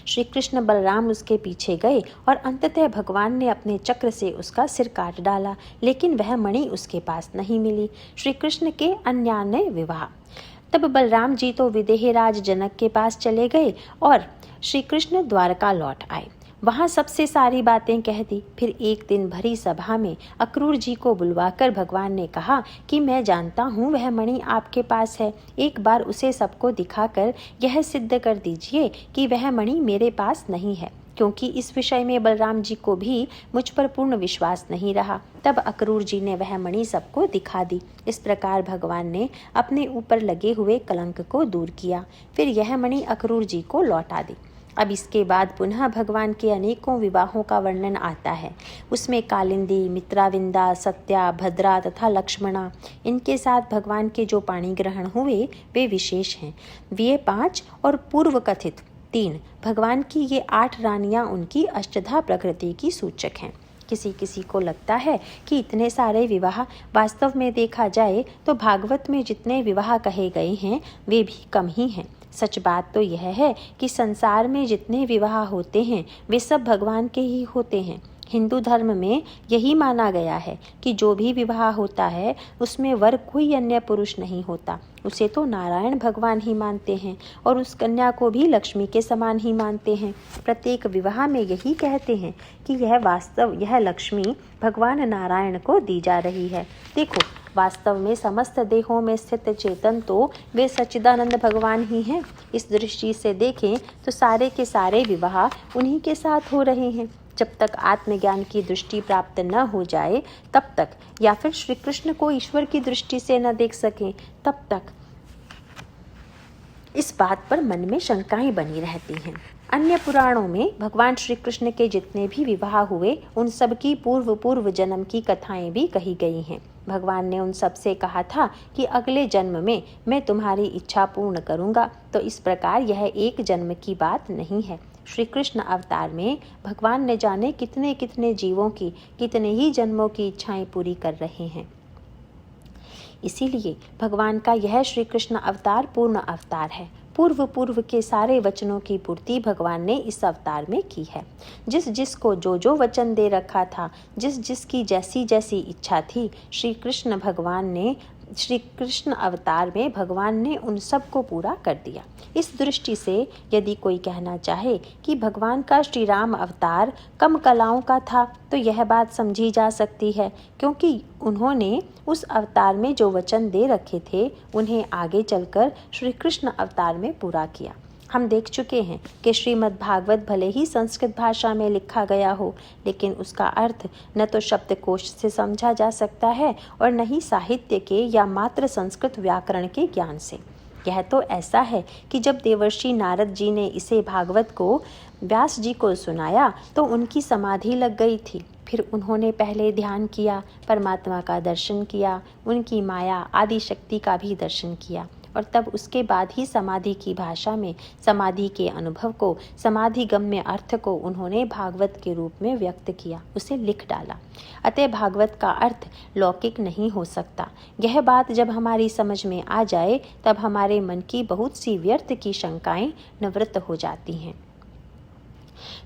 श्री कृष्ण बलराम उसके पीछे गए और अंततः भगवान ने अपने चक्र से उसका सिर काट डाला, लेकिन वह मणि उसके पास नहीं मिली। श्री कृष्ण के अन्यान्य विवाह। तब बलराम जी तो विदेहराज जनक के पास चले गए और श्री कृष्ण द्वारका लौट आए। वहाँ सबसे सारी बातें कह दी। फिर एक दिन भरी सभा में अक्रूर जी को बुलवाकर भगवान ने कहा कि मैं जानता हूँ वह मणि आपके पास है, एक बार उसे सबको दिखाकर यह सिद्ध कर दीजिए कि वह मणि मेरे पास नहीं है, क्योंकि इस विषय में बलराम जी को भी मुझ पर पूर्ण विश्वास नहीं रहा। तब अक्रूर जी ने वह मणि सबको दिखा दी। इस प्रकार भगवान ने अपने ऊपर लगे हुए कलंक को दूर किया। फिर यह मणि अक्रूर जी को लौटा दी। अब इसके बाद पुनः भगवान के अनेकों विवाहों का वर्णन आता है। उसमें कालिंदी, मित्राविंदा, सत्या, भद्रा तथा लक्ष्मणा, इनके साथ भगवान के जो पाणी ग्रहण हुए वे विशेष हैं। वे 5 और पूर्व कथित 3 भगवान की ये 8 रानियां उनकी अष्टधा प्रकृति की सूचक हैं। किसी किसी को लगता है कि इतने सारे विवाह, वास्तव में देखा जाए तो भागवत में जितने विवाह कहे गए हैं वे भी कम ही हैं। सच बात तो यह है कि संसार में जितने विवाह होते हैं वे सब भगवान के ही होते हैं। हिंदू धर्म में यही माना गया है कि जो भी विवाह होता है उसमें वर कोई अन्य पुरुष नहीं होता, उसे तो नारायण भगवान ही मानते हैं और उस कन्या को भी लक्ष्मी के समान ही मानते हैं। प्रत्येक विवाह में यही कहते हैं कि यह लक्ष्मी भगवान नारायण को दी जा रही है। देखो, वास्तव में समस्त देहों में स्थित चेतन तो वे सच्चिदानंद भगवान ही हैं। इस दृष्टि से देखें तो सारे के सारे विवाह उन्हीं के साथ हो रहे हैं। जब तक आत्मज्ञान की दृष्टि प्राप्त न हो जाए तब तक, या फिर श्री कृष्ण को ईश्वर की दृष्टि से न देख सकें तब तक इस बात पर मन में शंकाएं बनी रहती हैं। अन्य पुराणों में भगवान श्री कृष्ण के जितने भी विवाह हुए उन सब की पूर्व जन्म की कथाएं भी कही गई हैं। भगवान ने उन सब से कहा था कि अगले जन्म में मैं तुम्हारी इच्छा पूर्ण करूंगा। तो इस प्रकार यह एक जन्म की बात नहीं है। श्री कृष्ण अवतार में भगवान ने जाने कितने कितने जीवों की, कितने ही जन्मों की इच्छाएं पूरी कर रहे हैं। इसीलिए भगवान का यह श्री कृष्ण अवतार पूर्ण अवतार है। पूर्व के सारे वचनों की पूर्ति भगवान ने इस अवतार में की है। जिस जिसको जो वचन दे रखा था, जिस जिसकी जैसी जैसी इच्छा थी, श्री कृष्ण अवतार में भगवान ने उन सब को पूरा कर दिया। इस दृष्टि से यदि कोई कहना चाहे कि भगवान का श्री राम अवतार कम कलाओं का था तो यह बात समझी जा सकती है, क्योंकि उन्होंने उस अवतार में जो वचन दे रखे थे उन्हें आगे चलकर श्री कृष्ण अवतार में पूरा किया। हम देख चुके हैं कि श्रीमद् भागवत भले ही संस्कृत भाषा में लिखा गया हो, लेकिन उसका अर्थ न तो शब्दकोश से समझा जा सकता है और न ही साहित्य के या मात्र संस्कृत व्याकरण के ज्ञान से। यह तो ऐसा है कि जब देवर्षि नारद जी ने इसे भागवत को व्यास जी को सुनाया तो उनकी समाधि लग गई थी। फिर उन्होंने पहले ध्यान किया, परमात्मा का दर्शन किया, उनकी माया आदि शक्ति का भी दर्शन किया और तब उसके बाद ही समाधि की भाषा में समाधि के अनुभव को, समाधि गम्य अर्थ को उन्होंने भागवत के रूप में व्यक्त किया, उसे लिख डाला। अतः भागवत का अर्थ लौकिक नहीं हो सकता। यह बात जब हमारी समझ में आ जाए तब हमारे मन की बहुत सी व्यर्थ की शंकाएं निवृत्त हो जाती हैं।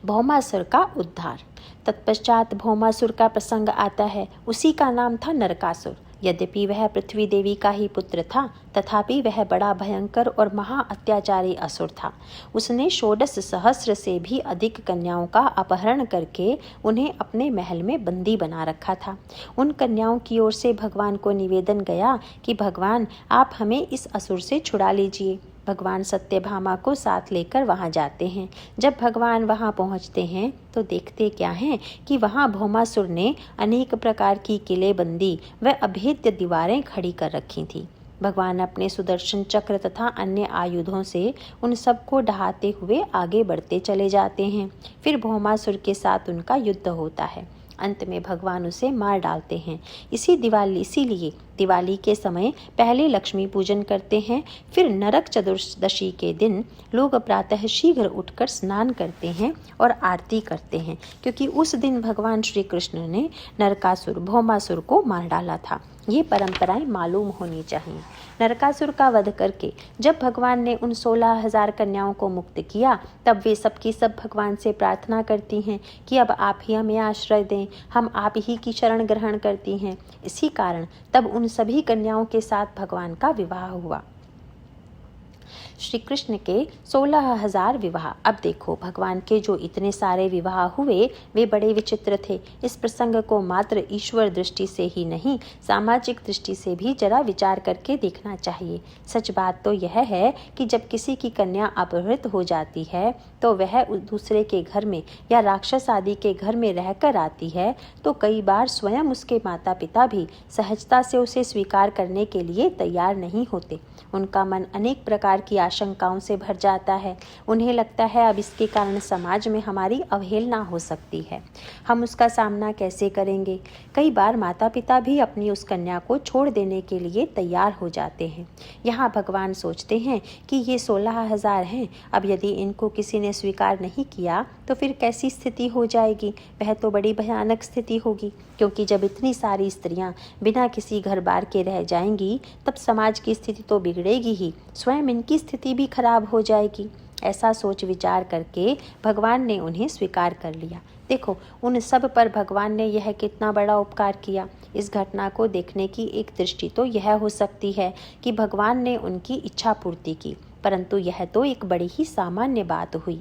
भौमासुर का उद्धार। तत्पश्चात भौमासुर का प्रसंग आता है। उसी का नाम था नरकासुर। यद्यपि वह पृथ्वी देवी का ही पुत्र था, तथापि वह बड़ा भयंकर और महा अत्याचारी असुर था। उसने 16 सहस्र से भी अधिक कन्याओं का अपहरण करके उन्हें अपने महल में बंदी बना रखा था। उन कन्याओं की ओर से भगवान को निवेदन गया कि भगवान, आप हमें इस असुर से छुड़ा लीजिए। भगवान सत्यभामा को साथ लेकर वहां जाते हैं। जब भगवान वहां पहुंचते हैं तो देखते क्या हैं कि वहां भौमासुर ने अनेक प्रकार की किलेबंदी व अभेद्य दीवारें खड़ी कर रखी थी। भगवान अपने सुदर्शन चक्र तथा अन्य आयुधों से उन सबको ढहाते हुए आगे बढ़ते चले जाते हैं। फिर भौमासुर के साथ उनका युद्ध होता है। अंत में भगवान उसे मार डालते हैं। इसीलिए दिवाली के समय पहले लक्ष्मी पूजन करते हैं, फिर नरक चतुर्दशी के दिन लोग प्रातः शीघ्र उठकर स्नान करते हैं और आरती करते हैं, क्योंकि उस दिन भगवान श्री कृष्ण ने नरकासुर भौमासुर को मार डाला था। ये परंपराएं मालूम होनी चाहिए। नरकासुर का वध करके जब भगवान ने उन 16,000 कन्याओं को मुक्त किया, तब वे सबकी सब भगवान से प्रार्थना करती हैं कि अब आप ही हमें आश्रय दें, हम आप ही की शरण ग्रहण करती हैं। इसी कारण तब उन सभी कन्याओं के साथ भगवान का विवाह हुआ। श्री कृष्ण के 16,000 विवाह। अब देखो, भगवान के जो इतने सारे विवाह हुए वे बड़े विचित्र थे। इस प्रसंग को मात्र ईश्वर दृष्टि से ही नहीं, सामाजिक दृष्टि से भी जरा विचार करके देखना चाहिए। सच बात तो यह है कि जब किसी की कन्या अपहृत हो जाती है तो वह दूसरे के घर में या राक्षस आदि के घर में रहकर आती है, तो कई बार स्वयं उसके माता पिता भी सहजता से उसे स्वीकार करने के लिए तैयार नहीं होते। उनका मन अनेक प्रकार की आशंकाओं से भर जाता है। उन्हें लगता है अब इसके कारण समाज में हमारी अवहेलना हो सकती है, हम उसका सामना कैसे करेंगे। कई बार माता पिता भी अपनी उस कन्या को छोड़ देने के लिए तैयार हो जाते हैं। यहाँ भगवान सोचते हैं कि ये 16,000 हैं, अब यदि इनको किसी ने स्वीकार नहीं किया तो फिर कैसी स्थिति हो जाएगी। वह तो बड़ी भयानक स्थिति होगी, क्योंकि जब इतनी सारी स्त्रियां बिना किसी घर बार के रह जाएंगी तब समाज की स्थिति तो बिगड़ेगी ही, स्वयं इनकी स्थिति भी खराब हो जाएगी। ऐसा सोच विचार करके भगवान ने उन्हें स्वीकार कर लिया। देखो, उन सब पर भगवान ने यह कितना बड़ा उपकार किया। इस घटना को देखने की एक दृष्टि तो यह हो सकती है कि भगवान ने उनकी इच्छा पूर्ति की, परंतु यह तो एक बड़ी ही सामान्य बात हुई।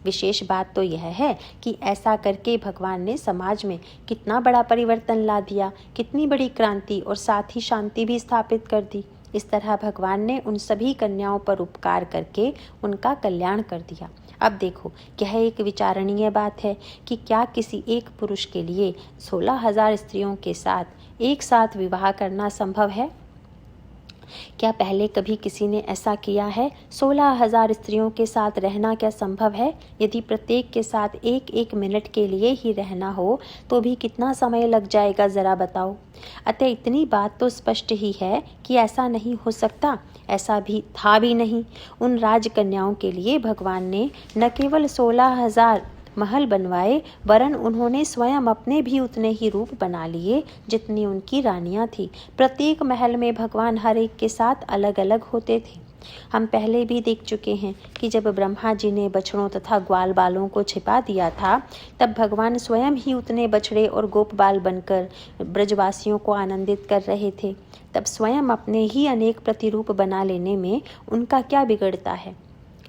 विशेष बात तो यह है कि ऐसा करके भगवान ने समाज में कितना बड़ा परिवर्तन ला दिया, कितनी बड़ी क्रांति और साथ ही शांति भी स्थापित कर दी। इस तरह भगवान ने उन सभी कन्याओं पर उपकार करके उनका कल्याण कर दिया। अब देखो, यह एक विचारणीय बात है कि क्या किसी एक पुरुष के लिए 16,000 स्त्रियों के साथ एक साथ विवाह करना संभव है? क्या पहले कभी किसी ने ऐसा किया है? 16,000 स्त्रियों के साथ रहना क्या संभव है? यदि प्रत्येक के साथ एक एक मिनट के लिए ही रहना हो तो भी कितना समय लग जाएगा, जरा बताओ। अतः इतनी बात तो स्पष्ट ही है कि ऐसा नहीं हो सकता। ऐसा भी था भी नहीं। उन राजकन्याओं के लिए भगवान ने न केवल 16,000 महल बनवाए, वरन उन्होंने स्वयं अपने भी उतने ही रूप बना लिए जितनी उनकी रानियां थी। प्रत्येक महल में भगवान हर एक के साथ अलग अलग होते थे। हम पहले भी देख चुके हैं कि जब ब्रह्मा जी ने बछड़ों तथा ग्वाल बालों को छिपा दिया था, तब भगवान स्वयं ही उतने बछड़े और गोपबाल बनकर ब्रजवासियों को आनंदित कर रहे थे। तब स्वयं अपने ही अनेक प्रतिरूप बना लेने में उनका क्या बिगड़ता है?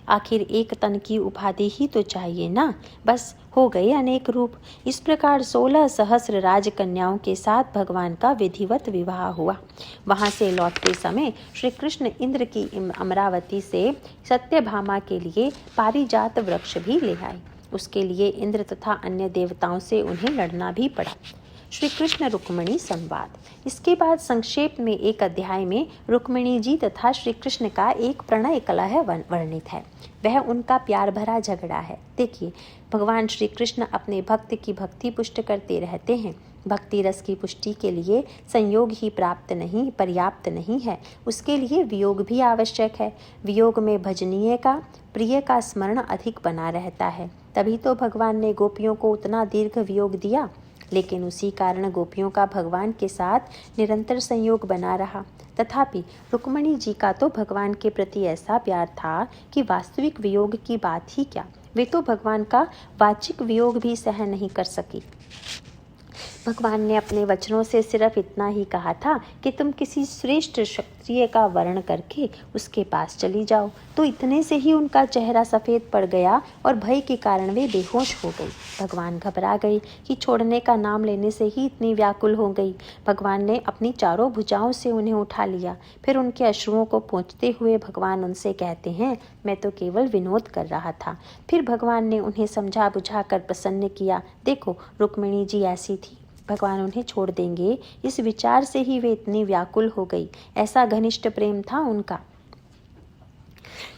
आखिर एक तन की उपाधि ही तो चाहिए ना, बस हो गए अनेक रूप। इस प्रकार 16 सहस्र राजकन्याओं के साथ भगवान का विधिवत विवाह हुआ। वहां से लौटते समय श्री कृष्ण इंद्र की अमरावती से सत्यभामा के लिए पारिजात वृक्ष भी ले आए। उसके लिए इंद्र तथा अन्य देवताओं से उन्हें लड़ना भी पड़ा। श्री कृष्ण रुक्मिणी संवाद। इसके बाद संक्षेप में एक अध्याय में रुक्मिणी जी तथा श्री कृष्ण का एक प्रणय कलह वर्णित है। वह उनका प्यार भरा झगड़ा है। देखिए, भगवान श्री कृष्ण अपने भक्त की भक्ति पुष्ट करते रहते हैं। भक्ति रस की पुष्टि के लिए संयोग ही पर्याप्त नहीं है, उसके लिए वियोग भी आवश्यक है। वियोग में भजनीय का, प्रिय का स्मरण अधिक बना रहता है। तभी तो भगवान ने गोपियों को उतना दीर्घ वियोग दिया, लेकिन उसी कारण गोपियों का भगवान के साथ निरंतर संयोग बना रहा। तथापि रुक्मिणी जी का तो भगवान के प्रति ऐसा प्यार था कि वास्तविक वियोग की बात ही क्या, वे तो भगवान का वाचिक वियोग भी सहन नहीं कर सकी। भगवान ने अपने वचनों से सिर्फ इतना ही कहा था कि तुम किसी श्रेष्ठ क्षत्रिय का वर्ण करके उसके पास चली जाओ, तो इतने से ही उनका चेहरा सफ़ेद पड़ गया और भय के कारण वे बेहोश हो गई। भगवान घबरा गई कि छोड़ने का नाम लेने से ही इतनी व्याकुल हो गई। भगवान ने अपनी चारों भुजाओं से उन्हें उठा लिया। फिर उनके अश्रुओं को पोंछते हुए भगवान उनसे कहते हैं, मैं तो केवल विनोद कर रहा था। फिर भगवान ने उन्हें समझा बुझा कर प्रसन्न किया। देखो, रुक्मिणी जी ऐसी थी, भगवान उन्हें छोड़ देंगे, इस विचार से ही वे इतनी व्याकुल हो गई। ऐसा घनिष्ठ प्रेम था उनका।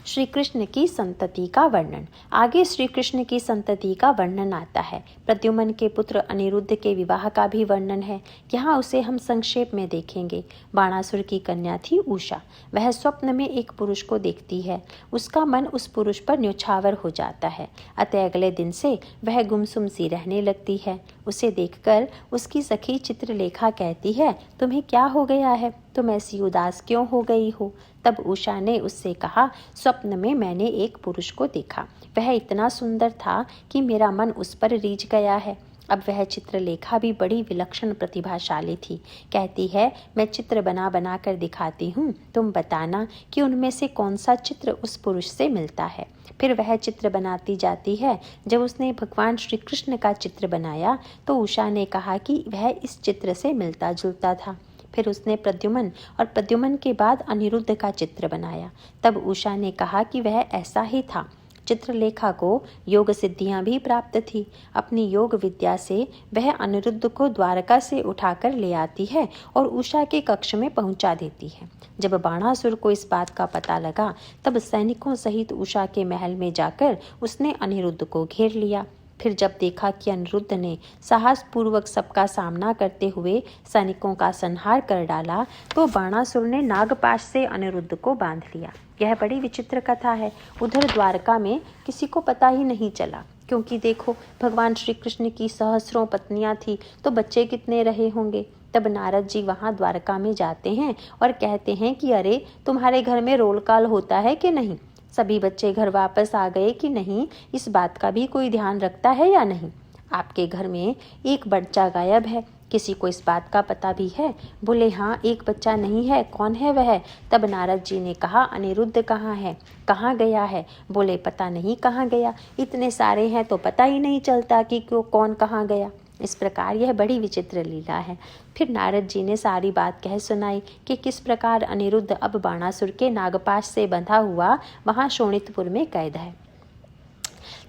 श्री कृष्ण की संतति का वर्णन। आगे श्री कृष्ण की संतति का वर्णन आता है। प्रद्युम्न के पुत्र अनिरुद्ध के विवाह का भी वर्णन है। यहाँ उसे हम संक्षेप में देखेंगे। बाणासुर की कन्या थी उषा। वह स्वप्न में एक पुरुष को देखती है। उसका मन उस पुरुष पर न्योछावर हो जाता है। अतः अगले दिन से वह गुमसुम सी रहने लगती है। उसे देखकर उसकी सखी चित्रलेखा कहती है, तुम्हें क्या हो गया है, तुम ऐसी उदास क्यों हो गई हो। तब उषा ने उससे कहा, स्वप्न में मैंने एक पुरुष को देखा, वह इतना सुंदर था कि मेरा मन उस पर रीझ गया है। अब वह चित्रलेखा भी बड़ी विलक्षण प्रतिभाशाली थी। कहती है, मैं चित्र बना बना कर दिखाती हूँ, तुम बताना कि उनमें से कौन सा चित्र उस पुरुष से मिलता है। फिर वह चित्र बनाती जाती है। जब उसने भगवान श्री कृष्ण का चित्र बनाया तो उषा ने कहा कि वह इस चित्र से मिलता जुलता था। फिर उसने प्रद्युम्न और प्रद्युम्न के बाद अनिरुद्ध का चित्र बनाया। तब उषा ने कहा कि वह ऐसा ही था। चित्रलेखा को योग सिद्धियां भी प्राप्त थी। अपनी योग विद्या से वह अनिरुद्ध को द्वारका से उठाकर ले आती है और उषा के कक्ष में पहुंचा देती है। जब बाणासुर को इस बात का पता लगा तब सैनिकों सहित उषा के महल में जाकर उसने अनिरुद्ध को घेर लिया। फिर जब देखा कि अनिरुद्ध ने साहसपूर्वक सबका सामना करते हुए सैनिकों का संहार कर डाला तो बाणासुर ने नागपाश से अनिरुद्ध को बांध लिया। यह बड़ी विचित्र कथा है। उधर द्वारका में किसी को पता ही नहीं चला, क्योंकि देखो, भगवान श्री कृष्ण की सहस्रों पत्नियां थी तो बच्चे कितने रहे होंगे। तब नारद जी वहां द्वारका में जाते हैं और कहते हैं कि अरे, तुम्हारे घर में रोल काल होता है कि नहीं, सभी बच्चे घर वापस आ गए कि नहीं, इस बात का भी कोई ध्यान रखता है या नहीं। आपके घर में एक बच्चा गायब है, किसी को इस बात का पता भी है। बोले, हाँ, एक बच्चा नहीं है, कौन है वह। तब नारद जी ने कहा, अनिरुद्ध कहाँ है, कहाँ गया है। बोले, पता नहीं कहाँ गया, इतने सारे हैं तो पता ही नहीं चलता कि क्यों कौन कहाँ गया। इस प्रकार यह बड़ी विचित्र लीला है। फिर नारद जी ने सारी बात कह सुनाई कि किस प्रकार अनिरुद्ध अब बाणासुर के नागपाश से बंधा हुआ वहां शोणितपुर में कैद है।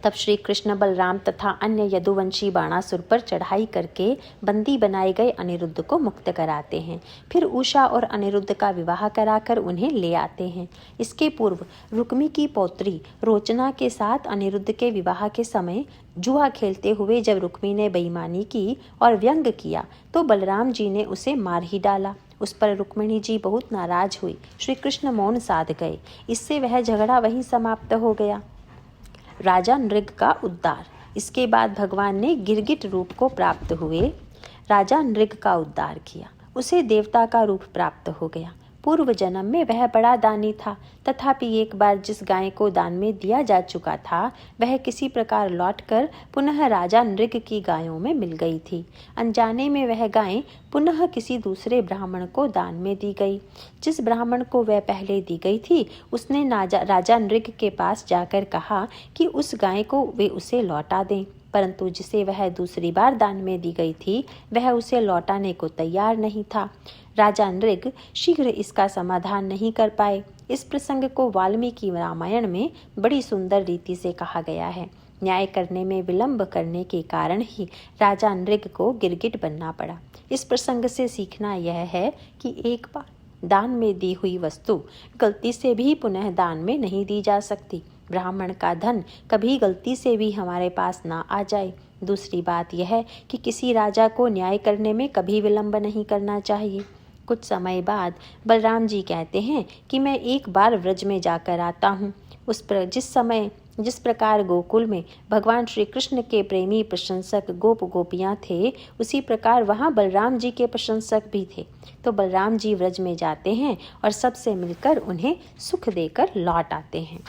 तब श्री कृष्ण बलराम तथा अन्य यदुवंशी बाणासुर पर चढ़ाई करके बंदी बनाए गए अनिरुद्ध को मुक्त कराते हैं। फिर उषा और अनिरुद्ध का विवाह कराकर उन्हें ले आते हैं। इसके पूर्व रुक्मी की पौत्री रोचना के साथ अनिरुद्ध के विवाह के समय जुआ खेलते हुए जब रुक्मी ने बेईमानी की और व्यंग किया तो बलराम जी ने उसे मार ही डाला। उस पर रुक्मिणी जी बहुत नाराज हुई। श्री कृष्ण मौन साध गए। इससे वह झगड़ा वहीं समाप्त हो गया। राजा नृग का उद्धार। इसके बाद भगवान ने गिरगिट रूप को प्राप्त हुए राजा नृग का उद्धार किया। उसे देवता का रूप प्राप्त हो गया। पूर्व जन्म में वह बड़ा दानी था, तथापि एक बार जिस गाय को दान में दिया जा चुका था वह किसी प्रकार लौटकर पुनः राजा नृग की गायों में मिल गई थी। अनजाने में वह गाय पुनः किसी दूसरे ब्राह्मण को दान में दी गई। जिस ब्राह्मण को वह पहले दी गई थी उसने राजा नृग के पास जाकर कहा कि उस गाय को वे उसे लौटा दें, परंतु जिसे वह दूसरी बार दान में दी गई थी वह उसे लौटाने को तैयार नहीं था। राजा नृग शीघ्र इसका समाधान नहीं कर पाए। इस प्रसंग को वाल्मीकि रामायण में बड़ी सुंदर रीति से कहा गया है। न्याय करने में विलंब करने के कारण ही राजा नृग को गिरगिट बनना पड़ा। इस प्रसंग से सीखना यह है कि एक बार दान में दी हुई वस्तु गलती से भी पुनः दान में नहीं दी जा सकती। ब्राह्मण का धन कभी गलती से भी हमारे पास ना आ जाए। दूसरी बात यह है कि किसी राजा को न्याय करने में कभी विलंब नहीं करना चाहिए। कुछ समय बाद बलराम जी कहते हैं कि मैं एक बार व्रज में जाकर आता हूँ। जिस प्रकार गोकुल में भगवान श्री कृष्ण के प्रेमी प्रशंसक गोप गोपियाँ थे, उसी प्रकार वहाँ बलराम जी के प्रशंसक भी थे। तो बलराम जी व्रज में जाते हैं और सबसे मिलकर उन्हें सुख देकर लौट आते हैं।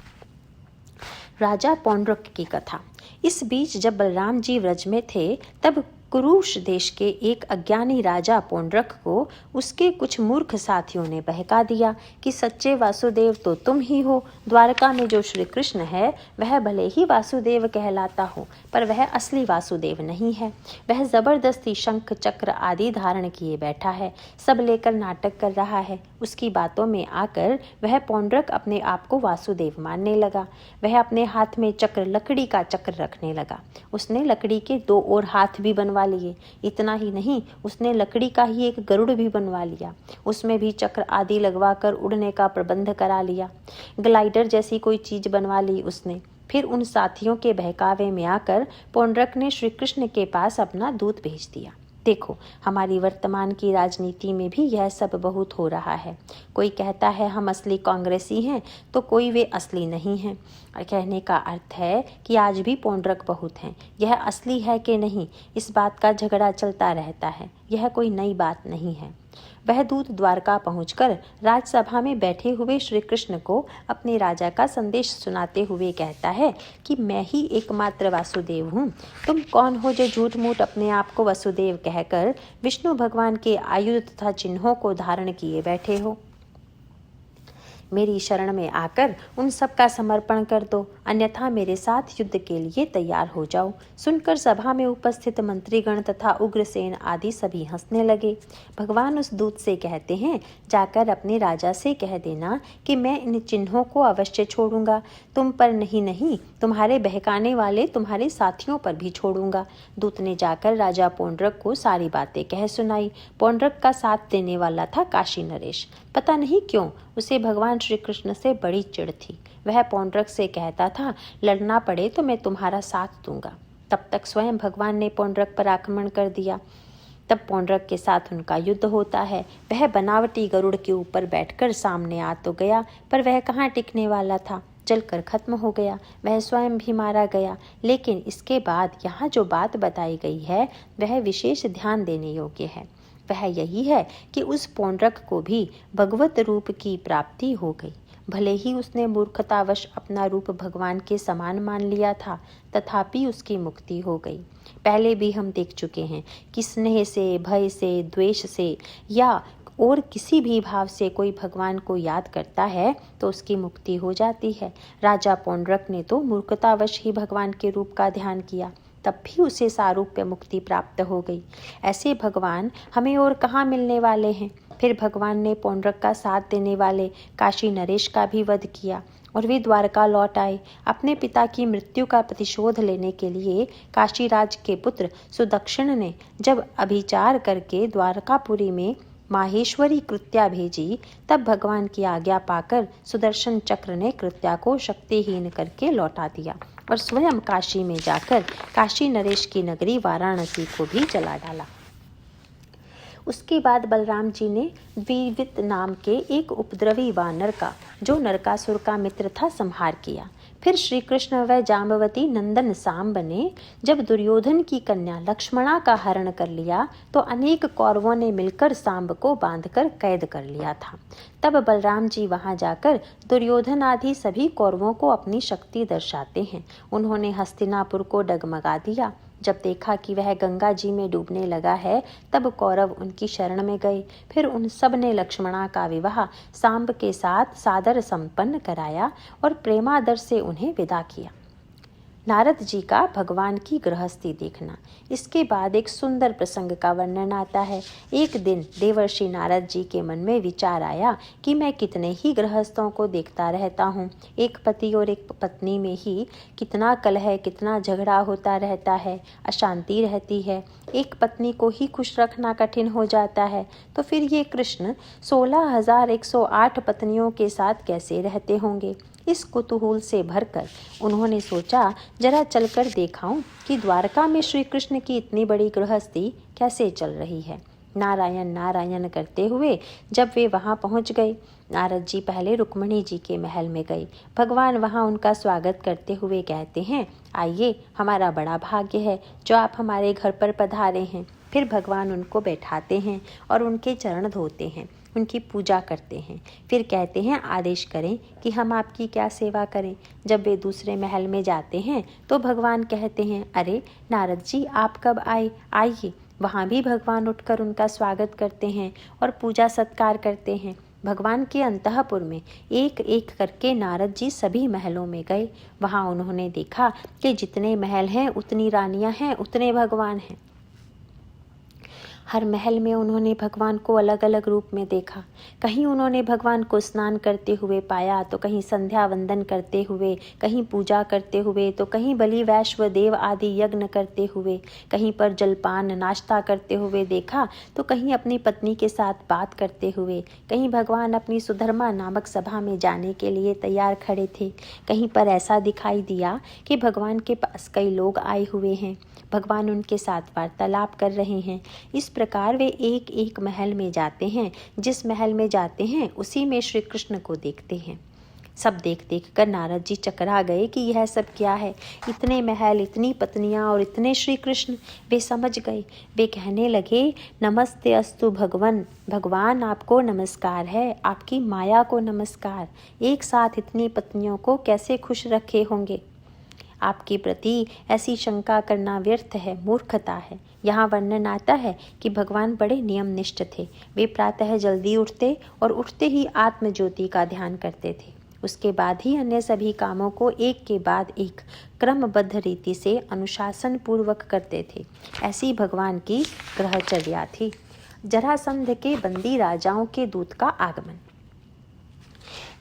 राजा पौंड्रक की कथा। इस बीच जब बलराम जी व्रज में थे, तब कुरुश देश के एक अज्ञानी राजा पौंड्रक को उसके कुछ मूर्ख साथियों ने बहका दिया कि सच्चे वासुदेव तो तुम ही हो। द्वारका में जो श्री कृष्ण है वह भले ही वासुदेव कहलाता हो, पर वह असली वासुदेव नहीं है। वह जबरदस्ती शंख चक्र आदि धारण किए बैठा है, सब लेकर नाटक कर रहा है। उसकी बातों में आकर वह पौंड्रक अपने आप को वासुदेव मानने लगा। वह अपने हाथ में चक्र, लकड़ी का चक्र रखने लगा। उसने लकड़ी के 2 और हाथ भी बनवा लिए। इतना ही नहीं, उसने लकड़ी का ही एक गरुड़ भी बनवा लिया। उसमें भी चक्र आदि लगवाकर उड़ने का प्रबंध करा लिया। ग्लाइडर जैसी कोई चीज बनवा ली उसने। फिर उन साथियों के बहकावे में आकर पौंड्रक ने श्री कृष्ण के पास अपना दूत भेज दिया। देखो, हमारी वर्तमान की राजनीति में भी यह सब बहुत हो रहा है। कोई कहता है हम असली कांग्रेसी हैं, तो कोई वे असली नहीं हैं। कहने का अर्थ है कि आज भी पौंड्रक बहुत हैं। यह असली है कि नहीं, इस बात का झगड़ा चलता रहता है। यह कोई नई बात नहीं है। वह दूत द्वारका पहुंचकर राजसभा में बैठे हुए श्री कृष्ण को अपने राजा का संदेश सुनाते हुए कहता है कि मैं ही एकमात्र वासुदेव हूँ। तुम कौन हो जो झूठ मूठ अपने आप को वसुदेव कहकर विष्णु भगवान के आयुध तथा चिन्हों को धारण किए बैठे हो। मेरी शरण में आकर उन सब का समर्पण कर दो, अन्यथा मेरे साथ युद्ध के लिए तैयार हो जाओ। सुनकर सभा में उपस्थित मंत्रीगण तथा उग्रसेन आदि सभी हंसने लगे। भगवान उस दूत से कहते हैं, जाकर अपने राजा से कह देना कि मैं इन चिन्हों को अवश्य छोड़ूंगा। तुम पर नहीं, तुम्हारे बहकाने वाले तुम्हारे साथियों पर भी छोड़ूंगा। दूत ने जाकर राजा पौंड्रक को सारी बातें कह सुनाई। पौंड्रक का साथ देने वाला था काशी नरेश। पता नहीं क्यों उसे भगवान श्री कृष्ण से बड़ी चिढ़ थी। वह पौंड्रक से कहता था, लड़ना पड़े तो मैं तुम्हारा साथ दूंगा। तब तक स्वयं भगवान ने पौंड्रक पर आक्रमण कर दिया। तब पौंड्रक के साथ उनका युद्ध होता है। वह बनावटी गरुड़ के ऊपर बैठकर सामने आ तो गया, पर वह कहाँ टिकने वाला था, जलकर खत्म हो गया। वह स्वयं भी मारा गया। लेकिन इसके बाद यहाँ जो बात बताई गई है वह विशेष ध्यान देने योग्य है। वह यही है कि उस पौंड्रक को भी भगवत रूप की प्राप्ति हो गई। भले ही उसने मूर्खतावश अपना रूप भगवान के समान मान लिया था, तथापि उसकी मुक्ति हो गई। पहले भी हम देख चुके हैं कि स्नेह से, भय से, द्वेष से या और किसी भी भाव से कोई भगवान को याद करता है तो उसकी मुक्ति हो जाती है। राजा पौंड्रक ने तो मूर्खतावश ही भगवान के रूप का ध्यान किया, तब भी उसे सारूप्य मुक्ति प्राप्त हो गई। ऐसे भगवान हमें और कहाँ मिलने वाले हैं। फिर भगवान ने पौंड्रक का साथ देने वाले काशी नरेश का भी वध किया और वे द्वारका लौट आए। अपने पिता की मृत्यु का प्रतिशोध लेने के लिए काशीराज के पुत्र सुदक्षिण ने जब अभिचार करके द्वारकापुरी में माहेश्वरी कृत्या भेजी, तब भगवान की आज्ञा पाकर सुदर्शन चक्र ने कृत्या को शक्तिहीन करके लौटा दिया और स्वयं काशी में जाकर काशी नरेश की नगरी वाराणसी को भी जला डाला। उसके बाद बलराम जी ने द्विवित नाम के एक उपद्रवी वानर का, जो नरकासुर का मित्र था, संहार किया। फिर श्री कृष्ण व जाम्बवती नंदन सांब ने जब दुर्योधन की कन्या लक्ष्मणा का हरण कर लिया तो अनेक कौरवों ने मिलकर सांब को बांधकर कैद कर लिया था। तब बलराम जी वहां जाकर दुर्योधन आदि सभी कौरवों को अपनी शक्ति दर्शाते हैं। उन्होंने हस्तिनापुर को डगमगा दिया। जब देखा कि वह गंगा जी में डूबने लगा है, तब कौरव उनकी शरण में गए। फिर उन सब ने लक्ष्मणा का विवाह सांब के साथ सादर संपन्न कराया और प्रेमादर से उन्हें विदा किया। नारद जी का भगवान की गृहस्थी देखना। इसके बाद एक सुंदर प्रसंग का वर्णन आता है। एक दिन देवर्षि नारद जी के मन में विचार आया कि मैं कितने ही गृहस्थों को देखता रहता हूँ। एक पति और एक पत्नी में ही कितना कलह, कितना झगड़ा होता रहता है, अशांति रहती है। एक पत्नी को ही खुश रखना कठिन हो जाता है, तो फिर ये कृष्ण 16,108 पत्नियों के साथ कैसे रहते होंगे। इस कुतूहल से भरकर उन्होंने सोचा, जरा चलकर देखाऊं कि द्वारका में श्री कृष्ण की इतनी बड़ी गृहस्थी कैसे चल रही है। नारायण नारायण करते हुए जब वे वहां पहुंच गए, नारद जी पहले रुक्मिणी जी के महल में गए। भगवान वहां उनका स्वागत करते हुए कहते हैं, आइए, हमारा बड़ा भाग्य है जो आप हमारे घर पर पधारे हैं। फिर भगवान उनको बैठाते हैं और उनके चरण धोते हैं, उनकी पूजा करते हैं। फिर कहते हैं, आदेश करें कि हम आपकी क्या सेवा करें। जब वे दूसरे महल में जाते हैं तो भगवान कहते हैं, अरे नारद जी, आप कब आए, आइए। वहाँ भी भगवान उठकर उनका स्वागत करते हैं और पूजा सत्कार करते हैं। भगवान के अंतःपुर में एक एक करके नारद जी सभी महलों में गए। वहाँ उन्होंने देखा कि जितने महल हैं उतनी रानियां हैं, उतने भगवान हैं। हर महल में उन्होंने भगवान को अलग अलग रूप में देखा। कहीं उन्होंने भगवान को स्नान करते हुए पाया, तो कहीं संध्या वंदन करते हुए, कहीं पूजा करते हुए, तो कहीं बलि वैश्व देव आदि यज्ञ करते हुए, कहीं पर जलपान नाश्ता करते हुए देखा, तो कहीं अपनी पत्नी के साथ बात करते हुए, कहीं भगवान अपनी सुधर्मा नामक सभा में जाने के लिए तैयार खड़े थे। कहीं पर ऐसा दिखाई दिया कि भगवान के पास कई लोग आए हुए हैं, भगवान उनके साथ वार्तालाप कर रहे हैं। इस प्रकार वे एक एक महल में जाते हैं। जिस महल में जाते हैं उसी में श्री कृष्ण को देखते हैं। सब देख देख कर नारद जी चकरा गए कि यह सब क्या है। इतने महल, इतनी पत्नियां और इतने श्री कृष्ण। वे समझ गए। वे कहने लगे, नमस्ते अस्तु भगवन, भगवान आपको नमस्कार है, आपकी माया को नमस्कार। एक साथ इतनी पत्नियों को कैसे खुश रखे होंगे। आपके प्रति ऐसी शंका करना व्यर्थ है, मूर्खता है। यहाँ वर्णन आता है कि भगवान बड़े नियमनिष्ठ थे। वे प्रातः जल्दी उठते और उठते ही आत्म ज्योति का ध्यान करते थे। उसके बाद ही अन्य सभी कामों को एक के बाद एक क्रमबद्ध रीति से अनुशासन पूर्वक करते थे। ऐसी भगवान की ग्रहचर्या थी। जरासंध के बंदी राजाओं के दूत का आगमन।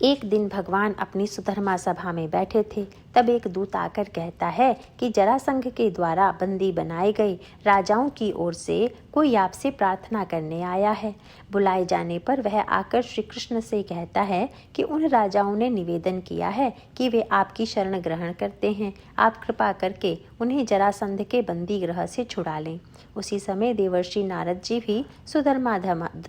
एक दिन भगवान अपनी सुधर्मा सभा में बैठे थे। तब एक दूत आकर कहता है कि जरासंध के द्वारा बंदी बनाए गए राजाओं की ओर से कोई आपसे प्रार्थना करने आया है। बुलाए जाने पर वह आकर श्री कृष्ण से कहता है कि उन राजाओं ने निवेदन किया है कि वे आपकी शरण ग्रहण करते हैं। आप कृपा करके उन्हें जरासंध के बंदी गृह से छुड़ा लें। उसी समय देवर्षि नारद जी भी सुधर्मा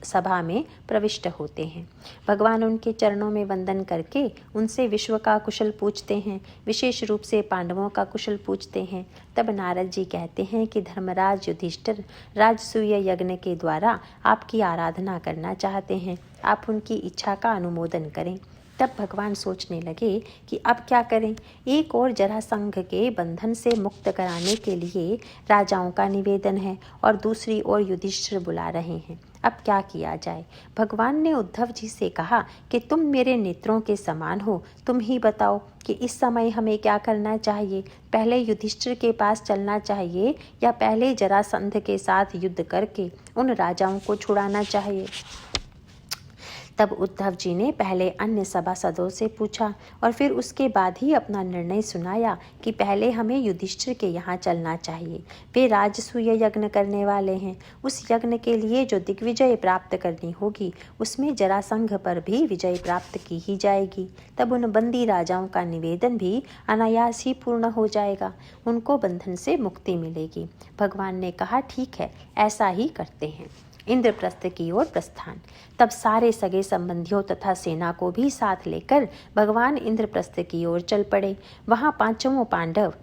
सभा में प्रविष्ट होते हैं। भगवान उनके चरणों में वंदन करके उनसे विश्व का कुशल पूछते हैं, विशेष रूप से पांडवों का कुशल पूछते हैं। तब नारद जी कहते हैं कि धर्मराज युधिष्ठिर राजसूय यज्ञ के द्वारा आपकी आराधना करना चाहते हैं, आप उनकी इच्छा का अनुमोदन करें। तब भगवान सोचने लगे कि अब क्या करें। एक और जरासंध के बंधन से मुक्त कराने के लिए राजाओं का निवेदन है और दूसरी ओर युधिष्ठिर बुला रहे हैं। अब क्या किया जाए। भगवान ने उद्धव जी से कहा कि तुम मेरे नेत्रों के समान हो, तुम ही बताओ कि इस समय हमें क्या करना चाहिए। पहले युधिष्ठिर के पास चलना चाहिए या पहले जरासंध के साथ युद्ध करके उन राजाओं को छुड़ाना चाहिए। तब उद्धव जी ने पहले अन्य सभासदों से पूछा और फिर उसके बाद ही अपना निर्णय सुनाया कि पहले हमें युधिष्ठिर के यहाँ चलना चाहिए। वे राजसूय यज्ञ करने वाले हैं। उस यज्ञ के लिए जो दिग्विजय प्राप्त करनी होगी उसमें जरासंध पर भी विजय प्राप्त की ही जाएगी। तब उन बंदी राजाओं का निवेदन भी अनायास ही पूर्ण हो जाएगा, उनको बंधन से मुक्ति मिलेगी। भगवान ने कहा, ठीक है, ऐसा ही करते हैं। इंद्रप्रस्थ की ओर प्रस्थान। तब सारे सगे संबंधियों तथा सेना को भी साथ लेकर भगवान इंद्रप्रस्थ की ओर चल पड़े। वहां पांचों पांडव,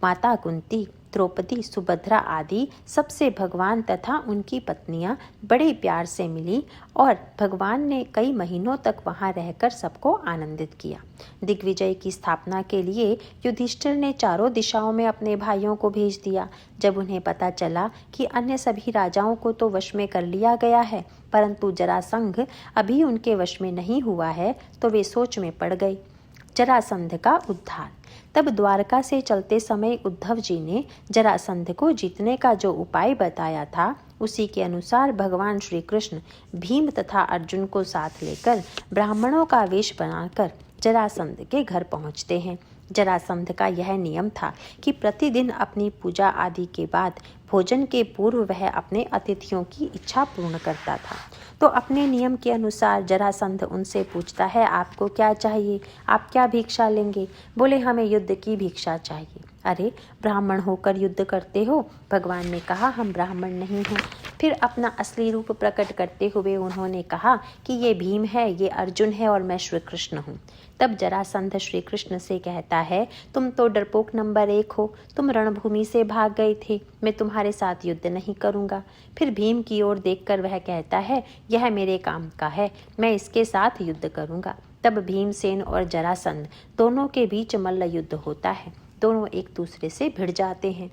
माता कुंती, द्रौपदी, सुभद्रा आदि सबसे भगवान तथा उनकी पत्नियां बड़े प्यार से मिली और भगवान ने कई महीनों तक वहां रहकर सबको आनंदित किया। दिग्विजय की स्थापना के लिए युधिष्ठिर ने चारों दिशाओं में अपने भाइयों को भेज दिया। जब उन्हें पता चला कि अन्य सभी राजाओं को तो वश में कर लिया गया है परंतु जरासंध अभी उनके वश में नहीं हुआ है, तो वे सोच में पड़ गए। जरासंध का उद्धार। तब द्वारका से चलते समय उद्धव जी ने जरासंध को जीतने का जो उपाय बताया था उसी के अनुसार भगवान श्री कृष्ण भीम तथा अर्जुन को साथ लेकर ब्राह्मणों का वेश बनाकर जरासंध के घर पहुंचते हैं। जरासंध का यह नियम था कि प्रतिदिन अपनी पूजा आदि के बाद भोजन के पूर्व वह अपने अतिथियों की इच्छा पूर्ण करता था। तो अपने नियम के अनुसार जरासंध उनसे पूछता है, आपको क्या चाहिए? आप क्या भिक्षा लेंगे? बोले, हमें युद्ध की भिक्षा चाहिए। अरे, ब्राह्मण होकर युद्ध करते हो? भगवान ने कहा, हम ब्राह्मण नहीं हैं। फिर अपना असली रूप प्रकट करते हुए उन्होंने कहा कि ये भीम है, ये अर्जुन है और मैं श्री कृष्ण हूँ। तब जरासंध श्री कृष्ण से कहता है, तुम तो डरपोक नंबर 1 हो, तुम रणभूमि से भाग गए थे, मैं तुम्हारे साथ युद्ध नहीं करूँगा। फिर भीम की ओर देखकर वह कहता है, यह मेरे काम का है, मैं इसके साथ युद्ध करूँगा। तब भीमसेन और जरासंध दोनों के बीच मल्ल युद्ध होता है। दोनों एक दूसरे से भिड़ जाते हैं।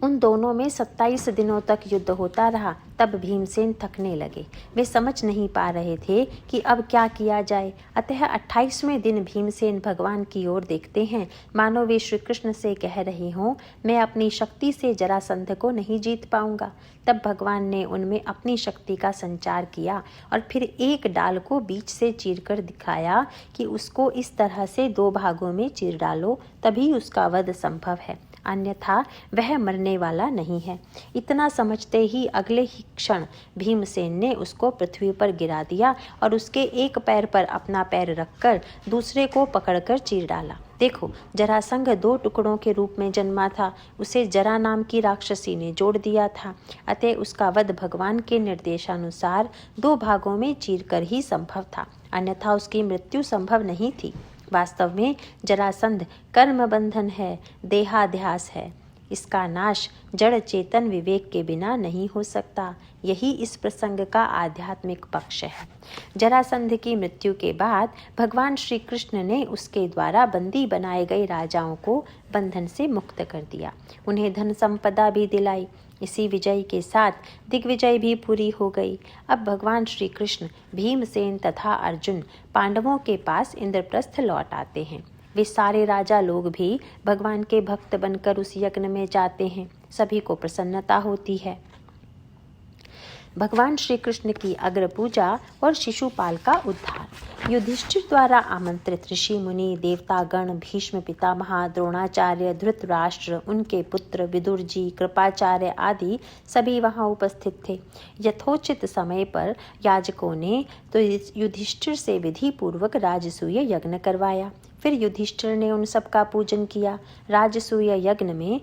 उन दोनों में 27 दिनों तक युद्ध होता रहा। तब भीमसेन थकने लगे। वे समझ नहीं पा रहे थे कि अब क्या किया जाए। अतः 28वें दिन भीमसेन भगवान की ओर देखते हैं, मानो वे श्री कृष्ण से कह रहे हों, मैं अपनी शक्ति से जरासंध को नहीं जीत पाऊंगा। तब भगवान ने उनमें अपनी शक्ति का संचार किया और फिर एक डाल को बीच से चीरकर दिखाया कि उसको इस तरह से 2 भागों में चीर डालो, तभी उसका वध संभव है, अन्यथा वह मरने वाला नहीं है। इतना समझते ही अगले ही क्षण भीमसेन ने उसको पृथ्वी पर गिरा दिया और उसके एक पैर पर अपना पैर रखकर दूसरे को पकड़कर चीर डाला। देखो, जरासंध 2 टुकड़ों के रूप में जन्मा था, उसे जरा नाम की राक्षसी ने जोड़ दिया था। अतः उसका वध भगवान के निर्देशानुसार 2 भागों में चीरकर ही संभव था, अन्यथा उसकी मृत्यु संभव नहीं थी। वास्तव में जरासंध कर्म बंधन है, देहाध्यास है। इसका नाश जड़ चेतन विवेक के बिना नहीं हो सकता। यही इस प्रसंग का आध्यात्मिक पक्ष है। जरासंध की मृत्यु के बाद भगवान श्री कृष्ण ने उसके द्वारा बंदी बनाए गए राजाओं को बंधन से मुक्त कर दिया, उन्हें धन संपदा भी दिलाई। इसी विजय के साथ दिग्विजय भी पूरी हो गई। अब भगवान श्री कृष्ण, भीमसेन तथा अर्जुन पांडवों के पास इंद्रप्रस्थ लौट आते हैं। वे सारे राजा लोग भी भगवान के भक्त बनकर उस यज्ञ में जाते हैं। सभी को प्रसन्नता होती है। भगवान श्री कृष्ण की अग्र पूजा और शिशुपाल का उद्धार। युधिष्ठिर द्वारा आमंत्रित ऋषि मुनि, देवतागण, भीष्म पितामह, द्रोणाचार्य, धृतराष्ट्र, उनके पुत्र विदुर जी, कृपाचार्य आदि सभी वहां उपस्थित थे। यथोचित समय पर याजकों ने तो युधिष्ठिर से विधि पूर्वक राजसूय यज्ञ करवाया। फिर युधिष्ठिर ने उन सबका पूजन किया। राजसूय यज्ञ में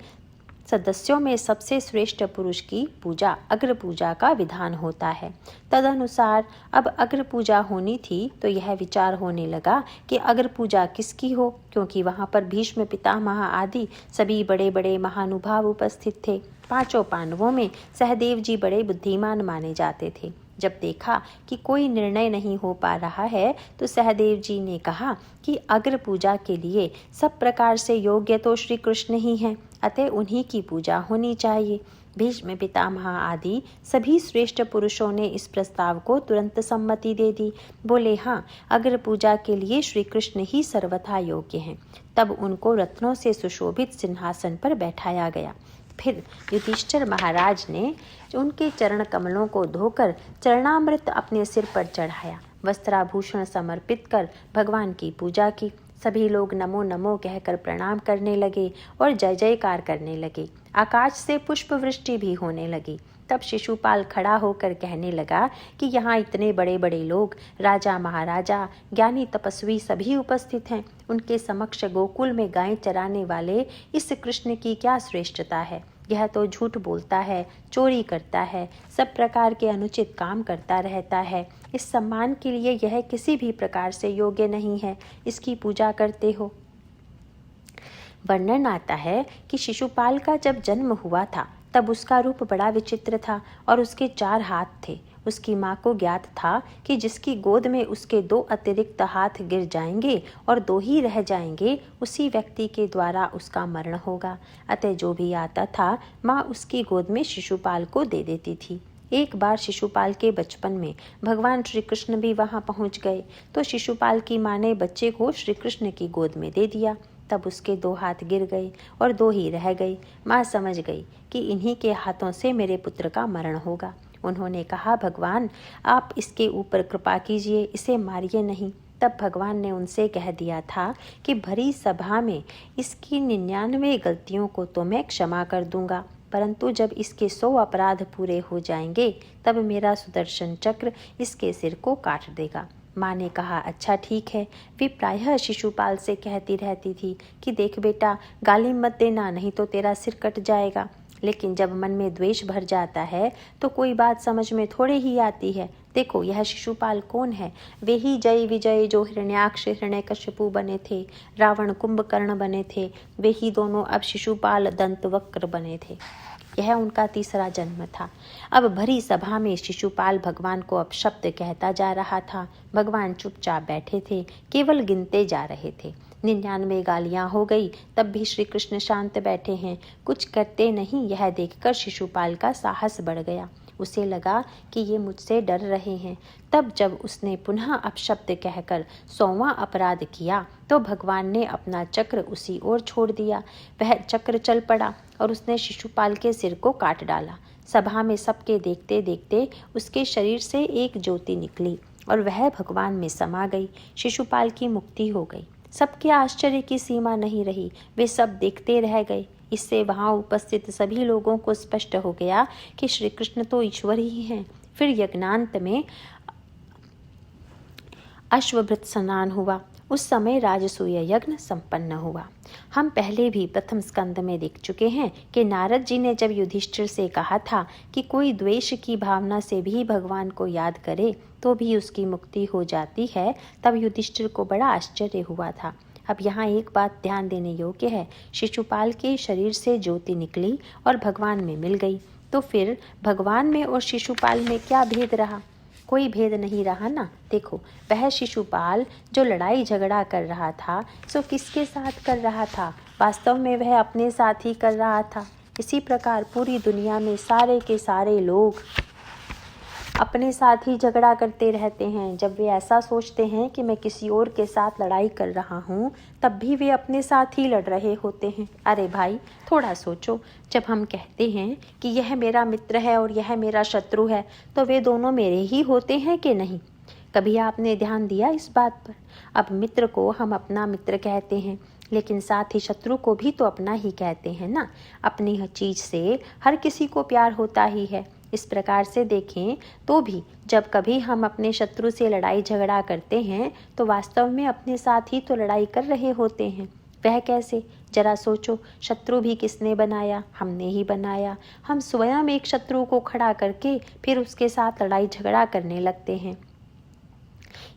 सदस्यों में सबसे श्रेष्ठ पुरुष की पूजा अग्र पूजा का विधान होता है। तदनुसार अब अग्र पूजा होनी थी तो यह विचार होने लगा कि अग्र पूजा किसकी हो, क्योंकि वहां पर भीष्म पितामह आदि सभी बड़े बड़े महानुभाव उपस्थित थे। 5 पांडवों में सहदेव जी बड़े बुद्धिमान माने जाते थे। जब देखा कि कोई निर्णय नहीं हो पा रहा है तो सहदेव जी ने कहा कि अग्र पूजा के लिए सब प्रकार से योग्य तो श्री कृष्ण ही हैं, अतः उन्हीं की पूजा होनी चाहिए। भीष्म पितामह आदि सभी श्रेष्ठ पुरुषों ने इस प्रस्ताव को तुरंत सम्मति दे दी। बोले, हाँ, अग्र पूजा के लिए श्री कृष्ण ही सर्वथा योग्य हैं। तब उनको रत्नों से सुशोभित सिंहासन पर बैठाया गया। फिर युधिष्ठिर महाराज ने उनके चरण कमलों को धोकर चरणामृत अपने सिर पर चढ़ाया, वस्त्राभूषण समर्पित कर भगवान की पूजा की। सभी लोग नमो नमो कहकर प्रणाम करने लगे और जय जयकार करने लगे। आकाश से पुष्प वृष्टि भी होने लगी। तब शिशुपाल खड़ा होकर कहने लगा कि यहाँ इतने बड़े बड़े लोग, राजा महाराजा, ज्ञानी तपस्वी सभी उपस्थित हैं। उनके समक्ष गोकुल में गायें चराने वाले इस कृष्ण की क्या श्रेष्ठता है। यह तो झूठ बोलता है, चोरी करता है, सब प्रकार के अनुचित काम करता रहता है। इस सम्मान के लिए यह किसी भी प्रकार से योग्य नहीं है। इसकी पूजा करते हो। वर्णन आता है कि शिशुपाल का जब जन्म हुआ था तब उसका रूप बड़ा विचित्र था और उसके 4 हाथ थे। उसकी माँ को ज्ञात था कि जिसकी गोद में उसके 2 अतिरिक्त हाथ गिर जाएंगे और 2 ही रह जाएंगे, उसी व्यक्ति के द्वारा उसका मरण होगा। अतः जो भी आता था माँ उसकी गोद में शिशुपाल को दे देती थी। एक बार शिशुपाल के बचपन में भगवान श्री कृष्ण भी वहां पहुंच गए तो शिशुपाल की माँ ने बच्चे को श्री कृष्ण की गोद में दे दिया। तब उसके 2 हाथ गिर गए और 2 ही रह गई। माँ समझ गई कि इन्हीं के हाथों से मेरे पुत्र का मरण होगा। उन्होंने कहा, भगवान आप इसके ऊपर कृपा कीजिए, इसे मारिए नहीं। तब भगवान ने उनसे कह दिया था कि भरी सभा में इसकी 99 गलतियों को तो मैं क्षमा कर दूंगा, परंतु जब इसके 100 अपराध पूरे हो जाएंगे तब मेरा सुदर्शन चक्र इसके सिर को काट देगा। माँ ने कहा, अच्छा ठीक है। वे प्रायः शिशुपाल से कहती रहती थी कि देख बेटा, गाली मत देना, नहीं तो तेरा सिर कट जाएगा। लेकिन जब मन में द्वेष भर जाता है तो कोई बात समझ में थोड़े ही आती है। देखो, यह शिशुपाल कौन है? वे ही जय विजय जो हिरण्याक्ष हिरण्यकश्यपु बने थे, रावण कुंभकर्ण बने थे, वे ही दोनों अब शिशुपाल दंतवक्र बने थे। यह उनका तीसरा जन्म था। अब भरी सभा में शिशुपाल भगवान को अपशब्द कहता जा रहा था। भगवान चुपचाप बैठे थे, केवल गिनते जा रहे थे। 99 गालियां हो गई, तब भी श्री कृष्ण शांत बैठे हैं, कुछ करते नहीं। यह देखकर शिशुपाल का साहस बढ़ गया। उसे लगा कि ये मुझसे डर रहे हैं। तब जब उसने पुनः अपशब्द कहकर 100वां अपराध किया तो भगवान ने अपना चक्र उसी ओर छोड़ दिया। वह चक्र चल पड़ा और उसने शिशुपाल के सिर को काट डाला। सभा में सबके देखते देखते उसके शरीर से एक ज्योति निकली और वह भगवान में समा गई। शिशुपाल की मुक्ति हो गई। सबके आश्चर्य की सीमा नहीं रही। वे सब देखते रह गए। इससे वहां उपस्थित सभी लोगों को स्पष्ट हो गया कि श्री कृष्ण तो ईश्वर ही हैं। फिर यज्ञांत में अश्वभृत स्नान हुआ। उस समय राजसूय यज्ञ संपन्न हुआ। हम पहले भी प्रथम स्कंद में देख चुके हैं कि नारद जी ने जब युधिष्ठिर से कहा था कि कोई द्वेष की भावना से भी भगवान को याद करे तो भी उसकी मुक्ति हो जाती है, तब युधिष्ठिर को बड़ा आश्चर्य हुआ था। अब यहाँ एक बात ध्यान देने योग्य है। शिशुपाल के शरीर से ज्योति निकली और भगवान में मिल गई, तो फिर भगवान में और शिशुपाल में क्या भेद रहा? कोई भेद नहीं रहा ना। देखो, वह शिशुपाल जो लड़ाई झगड़ा कर रहा था सो किसके साथ कर रहा था? वास्तव में वह अपने साथ ही कर रहा था। इसी प्रकार पूरी दुनिया में सारे के सारे लोग अपने साथ ही झगड़ा करते रहते हैं। जब वे ऐसा सोचते हैं कि मैं किसी और के साथ लड़ाई कर रहा हूँ, तब भी वे अपने साथ ही लड़ रहे होते हैं। अरे भाई, थोड़ा सोचो। जब हम कहते हैं कि यह मेरा मित्र है और यह मेरा शत्रु है, तो वे दोनों मेरे ही होते हैं कि नहीं? कभी आपने ध्यान दिया इस बात पर? अब मित्र को हम अपना मित्र कहते हैं, लेकिन साथ ही शत्रु को भी तो अपना ही कहते हैं ना। अपनी हर चीज से हर किसी को प्यार होता ही है। इस प्रकार से देखें तो भी जब कभी हम अपने शत्रु से लड़ाई झगड़ा करते हैं तो वास्तव में अपने साथ ही तो लड़ाई कर रहे होते हैं। वह कैसे? जरा सोचो। शत्रु भी किसने बनाया? हमने ही बनाया। हम स्वयं एक शत्रु को खड़ा करके फिर उसके साथ लड़ाई झगड़ा करने लगते हैं।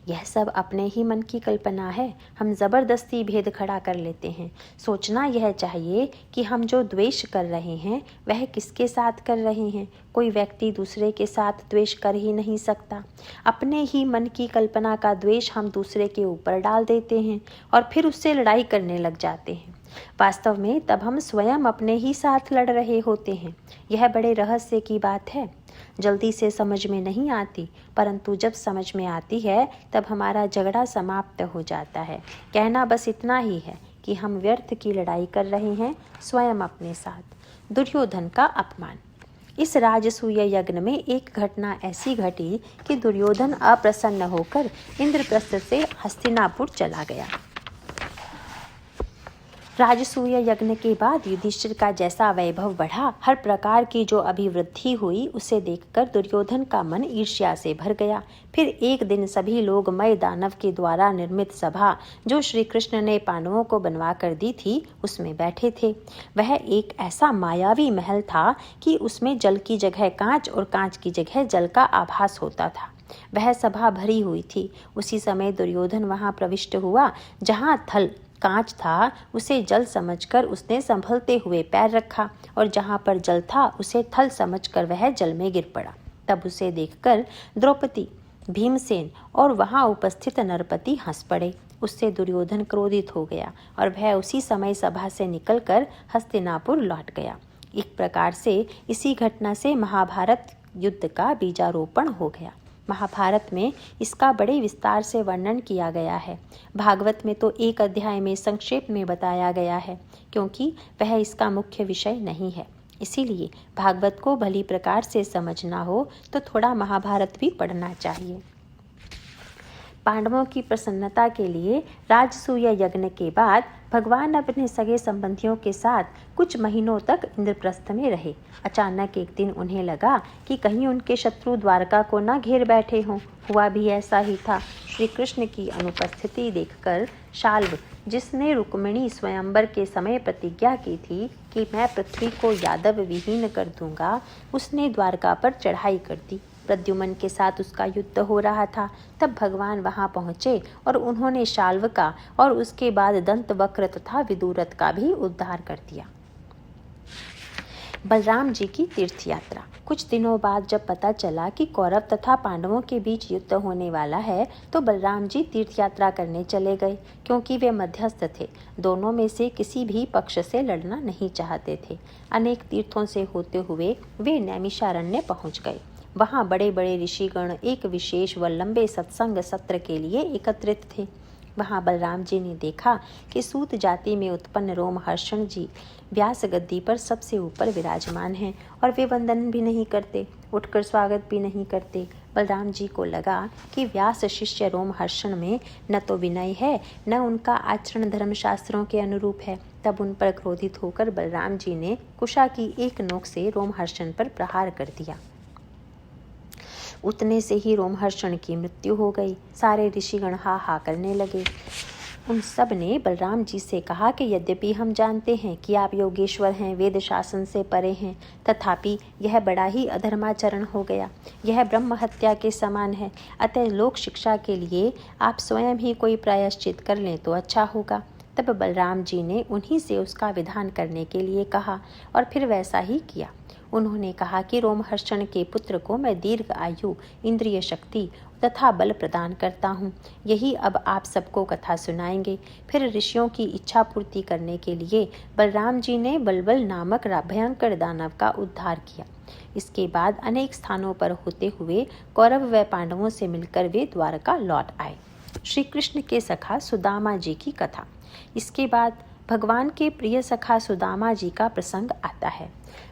यह सब अपने ही मन की कल्पना है। हम जबरदस्ती भेद खड़ा कर लेते हैं। सोचना यह चाहिए कि हम जो द्वेष कर रहे हैं वह किसके साथ कर रहे हैं। कोई व्यक्ति दूसरे के साथ द्वेष कर ही नहीं सकता। अपने ही मन की कल्पना का द्वेष हम दूसरे के ऊपर डाल देते हैं और फिर उससे लड़ाई करने लग जाते हैं। वास्तव में तब हम स्वयं अपने ही साथ लड़ रहे होते हैं। यह बड़े रहस्य की बात है। जल्दी से समझ में नहीं आती, परंतु जब समझ में आती है तब हमारा झगड़ा समाप्त हो जाता है। कहना बस इतना ही है कि हम व्यर्थ की लड़ाई कर रहे हैं स्वयं अपने साथ। दुर्योधन का अपमान। इस राजसूय यज्ञ में एक घटना ऐसी घटी कि दुर्योधन अप्रसन्न होकर इंद्रप्रस्थ से हस्तिनापुर चला गया। राजसूय यज्ञ के बाद युधिष्ठिर का जैसा वैभव बढ़ा, हर प्रकार की जो अभिवृद्धि हुई, उसे देखकर दुर्योधन का मन ईर्ष्या से भर गया। फिर एक दिन सभी लोग मय दानव के द्वारा निर्मित सभा जो श्री कृष्ण ने पांडवों को बनवा कर दी थी उसमें बैठे थे। वह एक ऐसा मायावी महल था कि उसमें जल की जगह कांच और कांच की जगह जल का आभास होता था। वह सभा भरी हुई थी। उसी समय दुर्योधन वहां प्रविष्ट हुआ। जहां थल कांच था उसे जल समझकर उसने संभलते हुए पैर रखा और जहां पर जल था उसे थल समझकर वह जल में गिर पड़ा। तब उसे देखकर द्रौपदी, भीमसेन और वहां उपस्थित नरपति हंस पड़े। उससे दुर्योधन क्रोधित हो गया और वह उसी समय सभा से निकलकर हस्तिनापुर लौट गया। एक प्रकार से इसी घटना से महाभारत युद्ध का बीजारोपण हो गया। महाभारत में इसका बड़े विस्तार से वर्णन किया गया है। भागवत में तो एक अध्याय में संक्षेप में बताया गया है, क्योंकि वह इसका मुख्य विषय नहीं है। इसीलिए भागवत को भली प्रकार से समझना हो तो थोड़ा महाभारत भी पढ़ना चाहिए। पांडवों की प्रसन्नता के लिए राजसूय यज्ञ के बाद भगवान अपने सगे संबंधियों के साथ कुछ महीनों तक इंद्रप्रस्थ में रहे। अचानक एक दिन उन्हें लगा कि कहीं उनके शत्रु द्वारका को न घेर बैठे हों। हुआ भी ऐसा ही था। श्री कृष्ण की अनुपस्थिति देखकर शाल्व, जिसने रुक्मिणी स्वयंवर के समय प्रतिज्ञा की थी कि मैं पृथ्वी को यादव विहीन कर दूंगा, उसने द्वारका पर चढ़ाई कर दी। प्रद्युम्न के साथ उसका युद्ध हो रहा था। तब भगवान वहां पहुंचे और उन्होंने शाल्व का और उसके बाद दंतवक्र तथा विदुरथ का भी उद्धार कर दिया। बलराम जी की तीर्थ यात्रा। कुछ दिनों बाद जब पता चला कि कौरव तथा पांडवों के बीच युद्ध होने वाला है, तो बलराम जी तीर्थ यात्रा करने चले गए। क्योंकि वे मध्यस्थ थे, दोनों में से किसी भी पक्ष से लड़ना नहीं चाहते थे। अनेक तीर्थों से होते हुए वे नैमिषारण्य पहुंच गए। वहां बड़े बड़े ऋषिगण एक विशेष व लंबे सत्संग सत्र के लिए एकत्रित थे। वहां बलराम जी ने देखा कि सूत जाति में उत्पन्न रोमहर्षण जी व्यास गद्दी पर सबसे ऊपर विराजमान हैं और वे वंदन भी नहीं करते, उठकर स्वागत भी नहीं करते। बलराम जी को लगा कि व्यास शिष्य रोमहर्षण में न तो विनय है, न उनका आचरण धर्मशास्त्रों के अनुरूप है। तब उन पर क्रोधित होकर बलराम जी ने कुशा की एक नोक से रोमहर्षण पर प्रहार कर दिया। उतने से ही रोमहर्षण की मृत्यु हो गई। सारे ऋषिगण हा हा करने लगे। उन सब ने बलराम जी से कहा कि यद्यपि हम जानते हैं कि आप योगेश्वर हैं, वेद शासन से परे हैं, तथापि यह बड़ा ही अधर्माचरण हो गया। यह ब्रह्म हत्या के समान है। अतः लोक शिक्षा के लिए आप स्वयं ही कोई प्रायश्चित कर लें तो अच्छा होगा। तब बलराम जी ने उन्हीं से उसका विधान करने के लिए कहा और फिर वैसा ही किया। उन्होंने कहा कि रोमहर्षण के पुत्र को मैं दीर्घ आयु, इंद्रिय शक्ति तथा बल प्रदान करता हूँ। यही अब आप सबको कथा सुनाएंगे। फिर ऋषियों की इच्छा पूर्ति करने के लिए बलराम जी ने बलबल नामक भयंकर दानव का उद्धार किया। इसके बाद अनेक स्थानों पर होते हुए कौरव व पांडवों से मिलकर वे द्वारका लौट आए। श्री कृष्ण के सखा सुदामा जी की कथा। इसके बाद भगवान के प्रिय सखा सुदामा जी का प्रसंग आता है।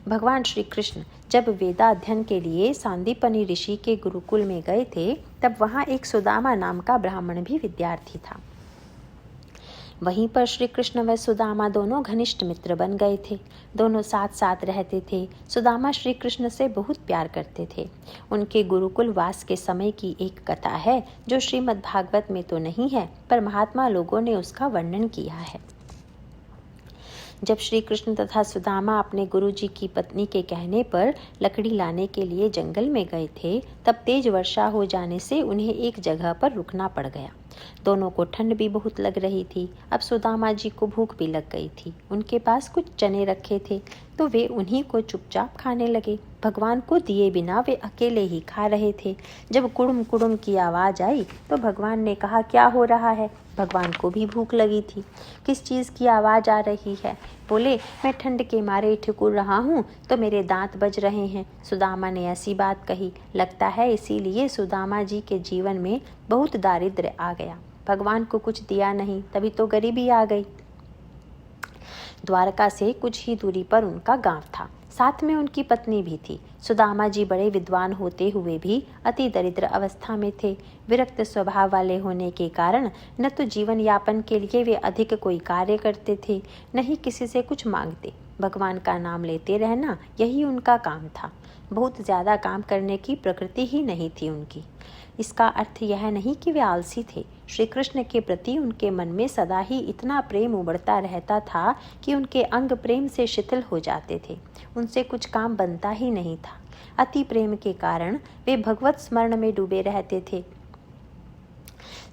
भगवान श्री कृष्ण जब वेदाध्ययन के लिए सांदीपनि ऋषि के गुरुकुल में गए थे, तब वहां एक सुदामा नाम का ब्राह्मण भी विद्यार्थी था। वहीं पर श्री कृष्ण व सुदामा दोनों घनिष्ठ मित्र बन गए थे। दोनों साथ साथ रहते थे। सुदामा श्री कृष्ण से बहुत प्यार करते थे। उनके गुरुकुल वास के समय की एक कथा है जो श्रीमद् भागवत में तो नहीं है, पर महात्मा लोगों ने उसका वर्णन किया है। जब श्री कृष्ण तथा सुदामा अपने गुरुजी की पत्नी के कहने पर लकड़ी लाने के लिए जंगल में गए थे, तब तेज वर्षा हो जाने से उन्हें एक जगह पर रुकना पड़ गया। दोनों को ठंड भी बहुत लग रही थी। अब सुदामा जी को भूख भी लग गई थी। उनके पास कुछ चने रखे थे, तो वे उन्हीं को चुपचाप खाने लगे। भगवान को दिए बिना वे अकेले ही खा रहे थे। जब कुड़ुम कुड़ुम की आवाज़ आई तो भगवान ने कहा, क्या हो रहा है? भगवान को भी भूख लगी थी। किस चीज़ की आवाज़ आ रही है? बोले, मैं ठंड के मारे ठिकुर रहा हूँ तो मेरे दांत बज रहे हैं। सुदामा ने ऐसी बात कही। लगता है इसीलिए सुदामा जी के जीवन में बहुत दारिद्र्य आ गया। भगवान को कुछ दिया नहीं, तभी तो गरीबी आ गई। द्वारका से कुछ ही दूरी पर उनका गांव था। साथ में उनकी पत्नी भी थी। सुदामा जी बड़े विद्वान होते हुए भी अति दरिद्र अवस्था में थे। विरक्त स्वभाव वाले होने के कारण न तो जीवन यापन के लिए वे अधिक कोई कार्य करते थे, न ही किसी से कुछ मांगते। भगवान का नाम लेते रहना यही उनका काम था। बहुत ज़्यादा काम करने की प्रकृति ही नहीं थी उनकी। इसका अर्थ यह नहीं कि वे आलसी थे। श्री कृष्ण के प्रति उनके मन में सदा ही इतना प्रेम उमड़ता रहता था कि उनके अंग प्रेम से शिथिल हो जाते थे। उनसे कुछ काम बनता ही नहीं था। अति प्रेम के कारण वे भगवत स्मरण में डूबे रहते थे।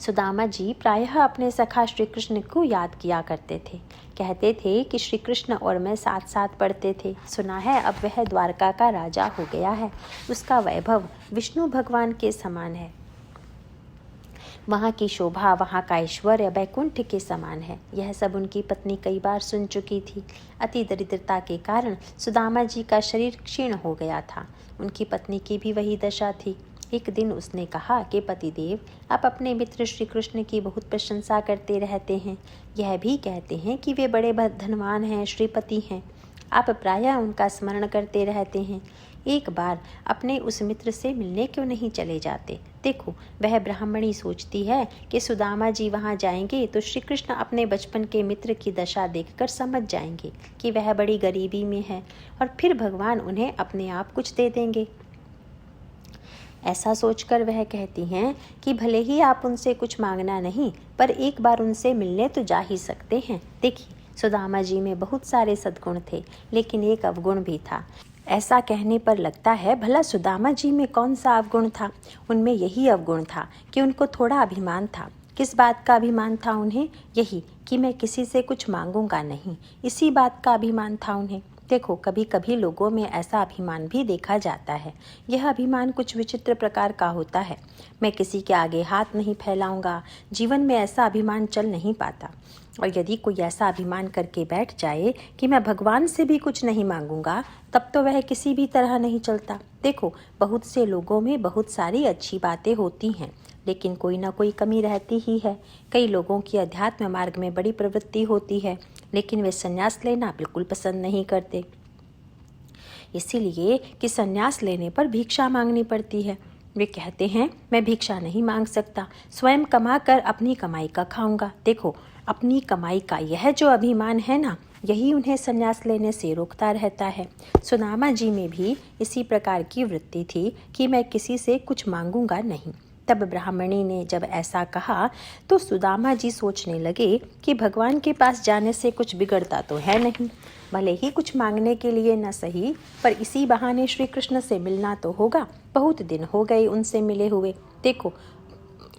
सुदामा जी प्रायः अपने सखा श्री कृष्ण को याद किया करते थे। कहते थे कि श्री कृष्ण और मैं साथ साथ पढ़ते थे। सुना है अब वह द्वारका का राजा हो गया है। उसका वैभव विष्णु भगवान के समान है। वहाँ की शोभा, वहाँ का ऐश्वर्य बैकुंठ के समान है। यह सब उनकी पत्नी कई बार सुन चुकी थी। अति दरिद्रता के कारण सुदामा जी का शरीर क्षीण हो गया था। उनकी पत्नी की भी वही दशा थी। एक दिन उसने कहा कि पतिदेव, आप अपने मित्र श्री कृष्ण की बहुत प्रशंसा करते रहते हैं। यह भी कहते हैं कि वे बड़े धनवान हैं, श्रीपति हैं। आप प्रायः उनका स्मरण करते रहते हैं। एक बार अपने उस मित्र से मिलने क्यों नहीं चले जाते? देखो, वह ब्राह्मणी सोचती है कि सुदामा जी वहाँ जाएंगे तो श्री कृष्ण अपने बचपन के मित्र की दशा देखकर समझ जाएंगे कि वह बड़ी गरीबी में है और फिर भगवान उन्हें अपने आप कुछ दे देंगे। ऐसा सोचकर वह कहती हैं कि भले ही आप उनसे कुछ मांगना नहीं, पर एक बार उनसे मिलने तो जा ही सकते हैं। देखिए, सुदामा जी में बहुत सारे सद्गुण थे, लेकिन एक अवगुण भी था। ऐसा कहने पर लगता है भला सुदामा जी में कौन सा अवगुण था? उनमें यही अवगुण था कि उनको थोड़ा अभिमान था। किस बात का अभिमान था उन्हें? यही कि मैं किसी से कुछ मांगूंगा नहीं, इसी बात का अभिमान था उन्हें। देखो, कभी कभी लोगों में ऐसा अभिमान भी देखा जाता है। यह अभिमान कुछ विचित्र प्रकार का होता है। मैं किसी के आगे हाथ नहीं फैलाऊंगा, जीवन में ऐसा अभिमान चल नहीं पाता। और यदि कोई ऐसा अभिमान करके बैठ जाए कि मैं भगवान से भी कुछ नहीं मांगूंगा, तब तो वह किसी भी तरह नहीं चलता। देखो, बहुत से लोगों में बहुत सारी अच्छी बातें होती हैं, लेकिन कोई ना कोई कमी रहती ही है। कई लोगों की अध्यात्म मार्ग में बड़ी प्रवृत्ति होती है, लेकिन वे संन्यास लेना बिल्कुल पसंद नहीं करते, इसीलिए कि संन्यास लेने पर भिक्षा मांगनी पड़ती है। वे कहते हैं मैं भिक्षा नहीं मांग सकता, स्वयं कमा कर अपनी कमाई का खाऊंगा। देखो, अपनी कमाई का यह जो अभिमान है ना, यही उन्हें संन्यास लेने से रोकता रहता है। सुदामा जी में भी इसी प्रकार की वृत्ति थी कि मैं किसी से कुछ मांगूंगा नहीं। तब ब्राह्मणी ने जब ऐसा कहा तो सुदामा जी सोचने लगे कि भगवान के पास जाने से कुछ बिगड़ता तो है नहीं, भले ही कुछ मांगने के लिए न सही, पर इसी बहाने श्री कृष्ण से मिलना तो होगा। बहुत दिन हो गए उनसे मिले हुए। देखो,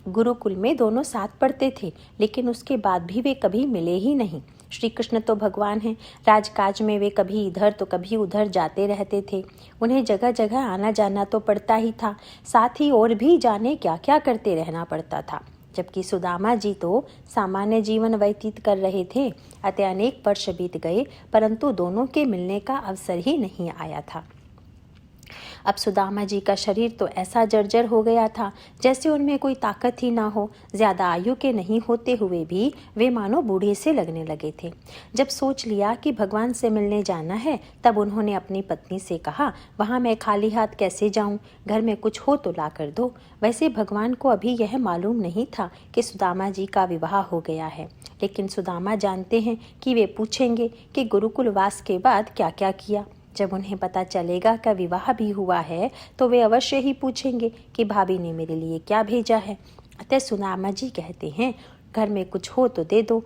गुरुकुल में दोनों साथ पढ़ते थे, लेकिन उसके बाद भी वे कभी मिले ही नहीं। श्री कृष्ण तो भगवान हैं, राजकाज में वे कभी इधर तो कभी उधर जाते रहते थे। उन्हें जगह जगह आना जाना तो पड़ता ही था, साथ ही और भी जाने क्या क्या करते रहना पड़ता था। जबकि सुदामा जी तो सामान्य जीवन व्यतीत कर रहे थे। अतः अनेक वर्ष बीत गए, परंतु दोनों के मिलने का अवसर ही नहीं आया था। अब सुदामा जी का शरीर तो ऐसा जर्जर हो गया था जैसे उनमें कोई ताकत ही ना हो। ज्यादा आयु के नहीं होते हुए भी वे मानो बूढ़े से लगने लगे थे। जब सोच लिया कि भगवान से मिलने जाना है, तब उन्होंने अपनी पत्नी से कहा, वहाँ मैं खाली हाथ कैसे जाऊँ? घर में कुछ हो तो ला कर दो। वैसे भगवान को अभी यह मालूम नहीं था कि सुदामा जी का विवाह हो गया है, लेकिन सुदामा जानते हैं कि वे पूछेंगे कि गुरुकुलवास के बाद क्या क्या किया। जब उन्हें पता चलेगा कि विवाह भी हुआ है, तो वे अवश्य ही पूछेंगे कि भाभी ने मेरे लिए क्या भेजा है। अतः सुदामा जी कहते हैं, घर में कुछ हो तो दे दो।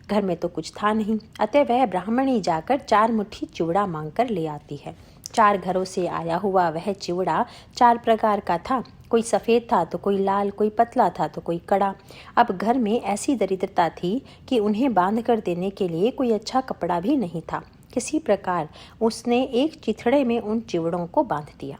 घर में तो कुछ था नहीं, अतः वह ब्राह्मणी जाकर 4 मुट्ठी चिवड़ा मांग कर ले आती है। 4 घरों से आया हुआ वह चिवड़ा 4 प्रकार का था। कोई सफ़ेद था तो कोई लाल, कोई पतला था तो कोई कड़ा। अब घर में ऐसी दरिद्रता थी कि उन्हें बांध कर देने के लिए कोई अच्छा कपड़ा भी नहीं था। किसी प्रकार उसने एक चिथड़े में उन चिवड़ों को बांध दिया।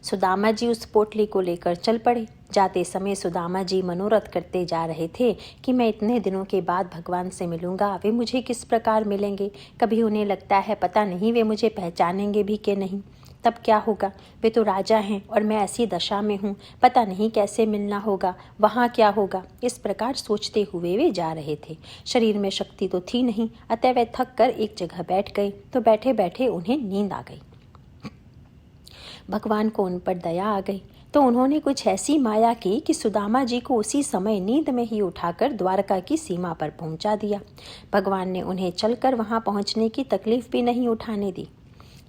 सुदामा जी उस पोटली को लेकर चल पड़े। जाते समय सुदामा जी मनोरथ करते जा रहे थे कि मैं इतने दिनों के बाद भगवान से मिलूंगा, वे मुझे किस प्रकार मिलेंगे। कभी उन्हें लगता है पता नहीं वे मुझे पहचानेंगे भी कि नहीं, तब क्या होगा। वे तो राजा हैं और मैं ऐसी दशा में हूँ, पता नहीं कैसे मिलना होगा, वहाँ क्या होगा। इस प्रकार सोचते हुए वे जा रहे थे। शरीर में शक्ति तो थी नहीं, अतः वे थक कर एक जगह बैठ गए तो बैठे बैठे उन्हें नींद आ गई। भगवान को उन पर दया आ गई तो उन्होंने कुछ ऐसी माया की कि सुदामा जी को उसी समय नींद में ही उठाकर द्वारका की सीमा पर पहुंचा दिया। भगवान ने उन्हें चलकर वहां पहुंचने की तकलीफ भी नहीं उठाने दी।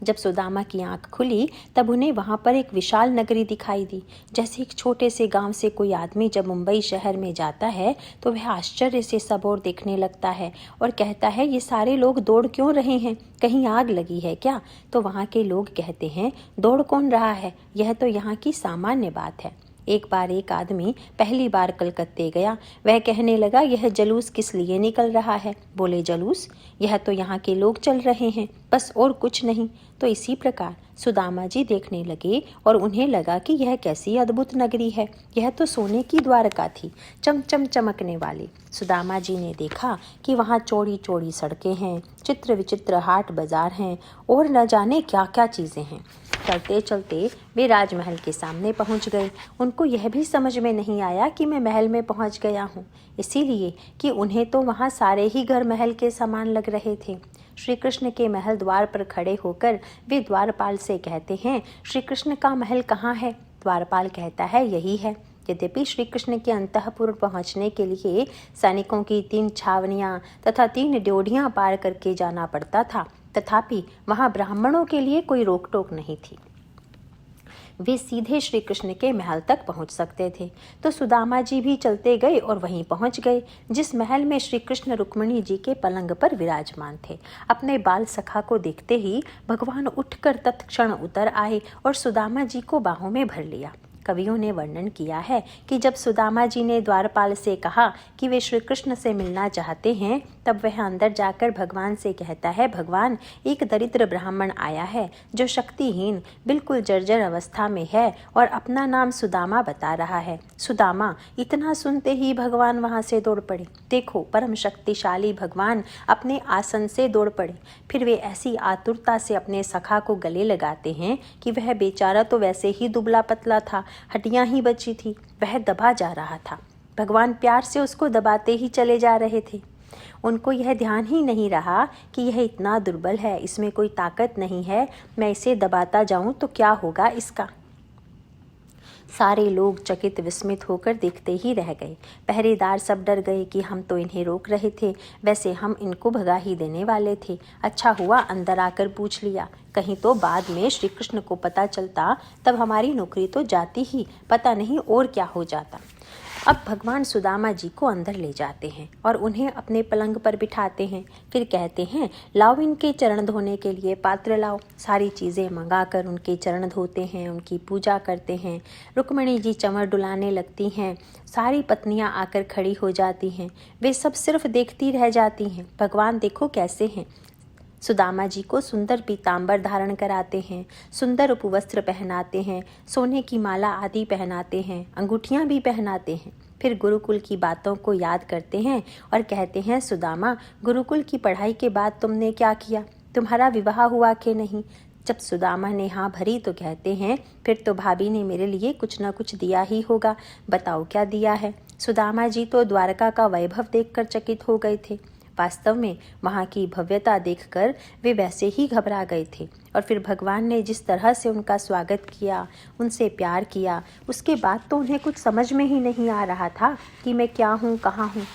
जब सुदामा की आंख खुली तब उन्हें वहां पर एक विशाल नगरी दिखाई दी। जैसे एक छोटे से गांव से कोई आदमी जब मुंबई शहर में जाता है तो वह आश्चर्य से सब ओर देखने लगता है और कहता है, ये सारे लोग दौड़ क्यों रहे हैं, कहीं आग लगी है क्या? तो वहां के लोग कहते हैं, दौड़ कौन रहा है, यह तो यहाँ की सामान्य बात है। एक बार एक आदमी पहली बार कलकत्ते गया। वह कहने लगा, यह जलूस किस लिए निकल रहा है? बोले, जलूस? यह तो यहाँ के लोग चल रहे हैं, बस और कुछ नहीं। तो इसी प्रकार सुदामा जी देखने लगे और उन्हें लगा कि यह कैसी अद्भुत नगरी है। यह तो सोने की द्वारका थी, चमचम चमकने वाली। सुदामा जी ने देखा कि वहाँ चौड़ी चौड़ी सड़कें हैं, चित्र विचित्र हाट बाजार हैं और न जाने क्या क्या चीज़ें हैं। चलते चलते वे राजमहल के सामने पहुंच गए। उनको यह भी समझ में नहीं आया कि मैं महल में पहुंच गया हूं, इसीलिए कि उन्हें तो वहां सारे ही घर महल के समान लग रहे थे। श्री कृष्ण के महल द्वार पर खड़े होकर वे द्वारपाल से कहते हैं, श्री कृष्ण का महल कहाँ है? द्वारपाल कहता है, यही है। यद्यपि श्री कृष्ण के अंतःपुर पहुंचने के लिए सैनिकों की 3 छावनियां तथा 3 ड्योढ़ियां पार करके जाना पड़ता था, तथापि वहां ब्राह्मणों के लिए कोई रोक टोक नहीं थी। वे सीधे श्री कृष्ण के महल तक पहुंच सकते थे। तो सुदामा जी भी चलते गए और वहीं पहुंच गए, जिस महल में श्री कृष्ण रुक्मिणी जी के पलंग पर विराजमान थे। अपने बाल सखा को देखते ही भगवान उठकर तत्क्षण उतर आए और सुदामा जी को बाहों में भर लिया। कवियों ने वर्णन किया है कि जब सुदामा जी ने द्वारपाल से कहा कि वे श्री कृष्ण से मिलना चाहते हैं, तब वह अंदर जाकर भगवान से कहता है, भगवान, एक दरिद्र ब्राह्मण आया है जो शक्तिहीन, बिल्कुल जर्जर अवस्था में है और अपना नाम सुदामा बता रहा है। सुदामा। इतना सुनते ही भगवान वहां से दौड़ पड़े। देखो, परम शक्तिशाली भगवान अपने आसन से दौड़ पड़े। फिर वे ऐसी आतुरता से अपने सखा को गले लगाते हैं कि वह बेचारा तो वैसे ही दुबला पतला था, हड्डियां ही बची थी, वह दबा जा रहा था। भगवान प्यार से उसको दबाते ही चले जा रहे थे। उनको यह ध्यान ही नहीं रहा कि यह इतना दुर्बल है, इसमें कोई ताकत नहीं है, मैं इसे दबाता जाऊं तो क्या होगा इसका। सारे लोग चकित विस्मित होकर देखते ही रह गए। पहरेदार सब डर गए कि हम तो इन्हें रोक रहे थे, वैसे हम इनको भगा ही देने वाले थे। अच्छा हुआ अंदर आकर पूछ लिया, कहीं तो बाद में श्री कृष्ण को पता चलता, तब हमारी नौकरी तो जाती ही, पता नहीं और क्या हो जाता। अब भगवान सुदामा जी को अंदर ले जाते हैं और उन्हें अपने पलंग पर बिठाते हैं। फिर कहते हैं, लाओ इनके चरण धोने के लिए पात्र लाओ। सारी चीज़ें मंगाकर उनके चरण धोते हैं, उनकी पूजा करते हैं। रुक्मिणी जी चंवर डुलाने लगती हैं। सारी पत्नियां आकर खड़ी हो जाती हैं। वे सब सिर्फ देखती रह जाती हैं, भगवान देखो कैसे हैं। सुदामा जी को सुंदर पीतांबर धारण कराते हैं, सुंदर उपवस्त्र पहनाते हैं, सोने की माला आदि पहनाते हैं, अंगूठियां भी पहनाते हैं। फिर गुरुकुल की बातों को याद करते हैं और कहते हैं, सुदामा, गुरुकुल की पढ़ाई के बाद तुमने क्या किया? तुम्हारा विवाह हुआ कि नहीं? जब सुदामा ने हाँ भरी तो कहते हैं, फिर तो भाभी ने मेरे लिए कुछ न कुछ दिया ही होगा, बताओ क्या दिया है। सुदामा जी तो द्वारका का वैभव देखकर चकित हो गए थे। वास्तव में वहाँ की भव्यता देखकर वे वैसे ही घबरा गए थे। और फिर भगवान ने जिस तरह से उनका स्वागत किया, उनसे प्यार किया, उसके बाद तो उन्हें कुछ समझ में ही नहीं आ रहा था कि मैं क्या हूँ, कहाँ हूँ।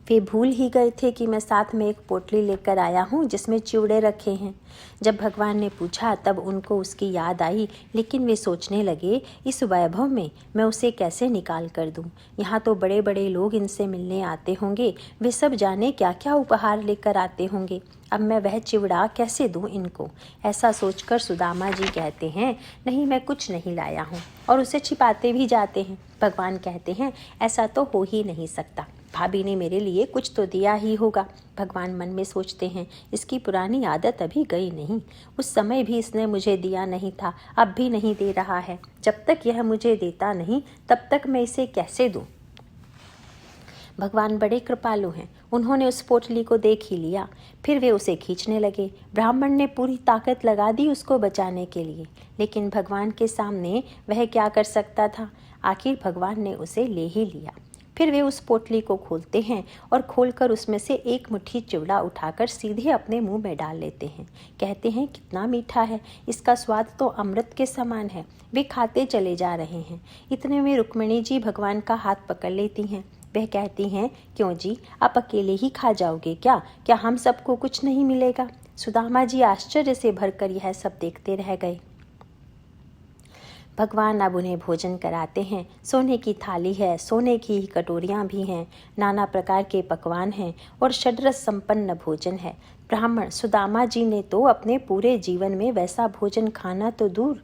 वे भूल ही गए थे कि मैं साथ में एक पोटली लेकर आया हूँ जिसमें चिवड़े रखे हैं। जब भगवान ने पूछा तब उनको उसकी याद आई, लेकिन वे सोचने लगे, इस वैभव में मैं उसे कैसे निकाल कर दूँ। यहाँ तो बड़े बड़े लोग इनसे मिलने आते होंगे, वे सब जाने क्या क्या उपहार लेकर आते होंगे। अब मैं वह चिवड़ा कैसे दूँ इनको। ऐसा सोचकर सुदामा जी कहते हैं, नहीं, मैं कुछ नहीं लाया हूँ, और उसे छिपाते भी जाते हैं। भगवान कहते हैं, ऐसा तो हो ही नहीं सकता, भाभी ने मेरे लिए कुछ तो दिया ही होगा। भगवान मन में सोचते हैं, इसकी पुरानी आदत अभी गई नहीं, उस समय भी इसने मुझे दिया नहीं था, अब भी नहीं दे रहा है। जब तक यह मुझे देता नहीं तब तक मैं इसे कैसे दूं। भगवान बड़े कृपालु हैं, उन्होंने उस पोटली को देख ही लिया। फिर वे उसे खींचने लगे। ब्राह्मण ने पूरी ताकत लगा दी उसको बचाने के लिए, लेकिन भगवान के सामने वह क्या कर सकता था। आखिर भगवान ने उसे ले ही लिया। फिर वे उस पोटली को खोलते हैं और खोलकर उसमें से एक मुट्ठी चिवड़ा उठाकर सीधे अपने मुंह में डाल लेते हैं। कहते हैं, कितना मीठा है, इसका स्वाद तो अमृत के समान है। वे खाते चले जा रहे हैं। इतने में रुक्मिणी जी भगवान का हाथ पकड़ लेती हैं। वह कहती हैं, क्यों जी, आप अकेले ही खा जाओगे क्या हम सबको कुछ नहीं मिलेगा। सुदामा जी आश्चर्य से भरकर यह सब देखते रह गए। भगवान अब उन्हें भोजन कराते हैं। सोने की थाली है, सोने की ही कटोरियाँ भी हैं, नाना प्रकार के पकवान हैं और षड्रस संपन्न भोजन है। ब्राह्मण सुदामा जी ने तो अपने पूरे जीवन में वैसा भोजन खाना तो दूर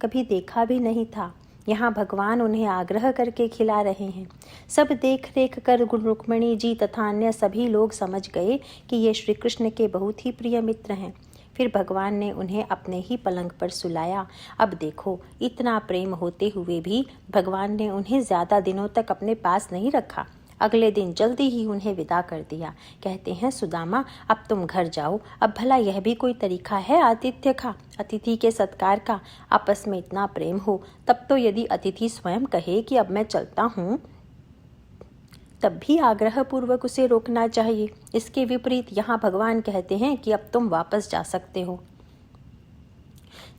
कभी देखा भी नहीं था। यहाँ भगवान उन्हें आग्रह करके खिला रहे हैं। सब देख रेख कर रुक्मिणी जी तथा अन्य सभी लोग समझ गए कि ये श्री कृष्ण के बहुत ही प्रिय मित्र हैं। फिर भगवान ने उन्हें अपने ही पलंग पर सुलाया। अब देखो, इतना प्रेम होते हुए भी भगवान ने उन्हें ज़्यादा दिनों तक अपने पास नहीं रखा। अगले दिन जल्दी ही उन्हें विदा कर दिया। कहते हैं, सुदामा, अब तुम घर जाओ। अब भला यह भी कोई तरीका है आतिथ्य का, अतिथि के सत्कार का। आपस में इतना प्रेम हो तब तो यदि अतिथि स्वयं कहे कि अब मैं चलता हूँ तब भी आग्रह पूर्वक उसे रोकना चाहिए। इसके विपरीत यहाँ भगवान कहते हैं कि अब तुम वापस जा सकते हो।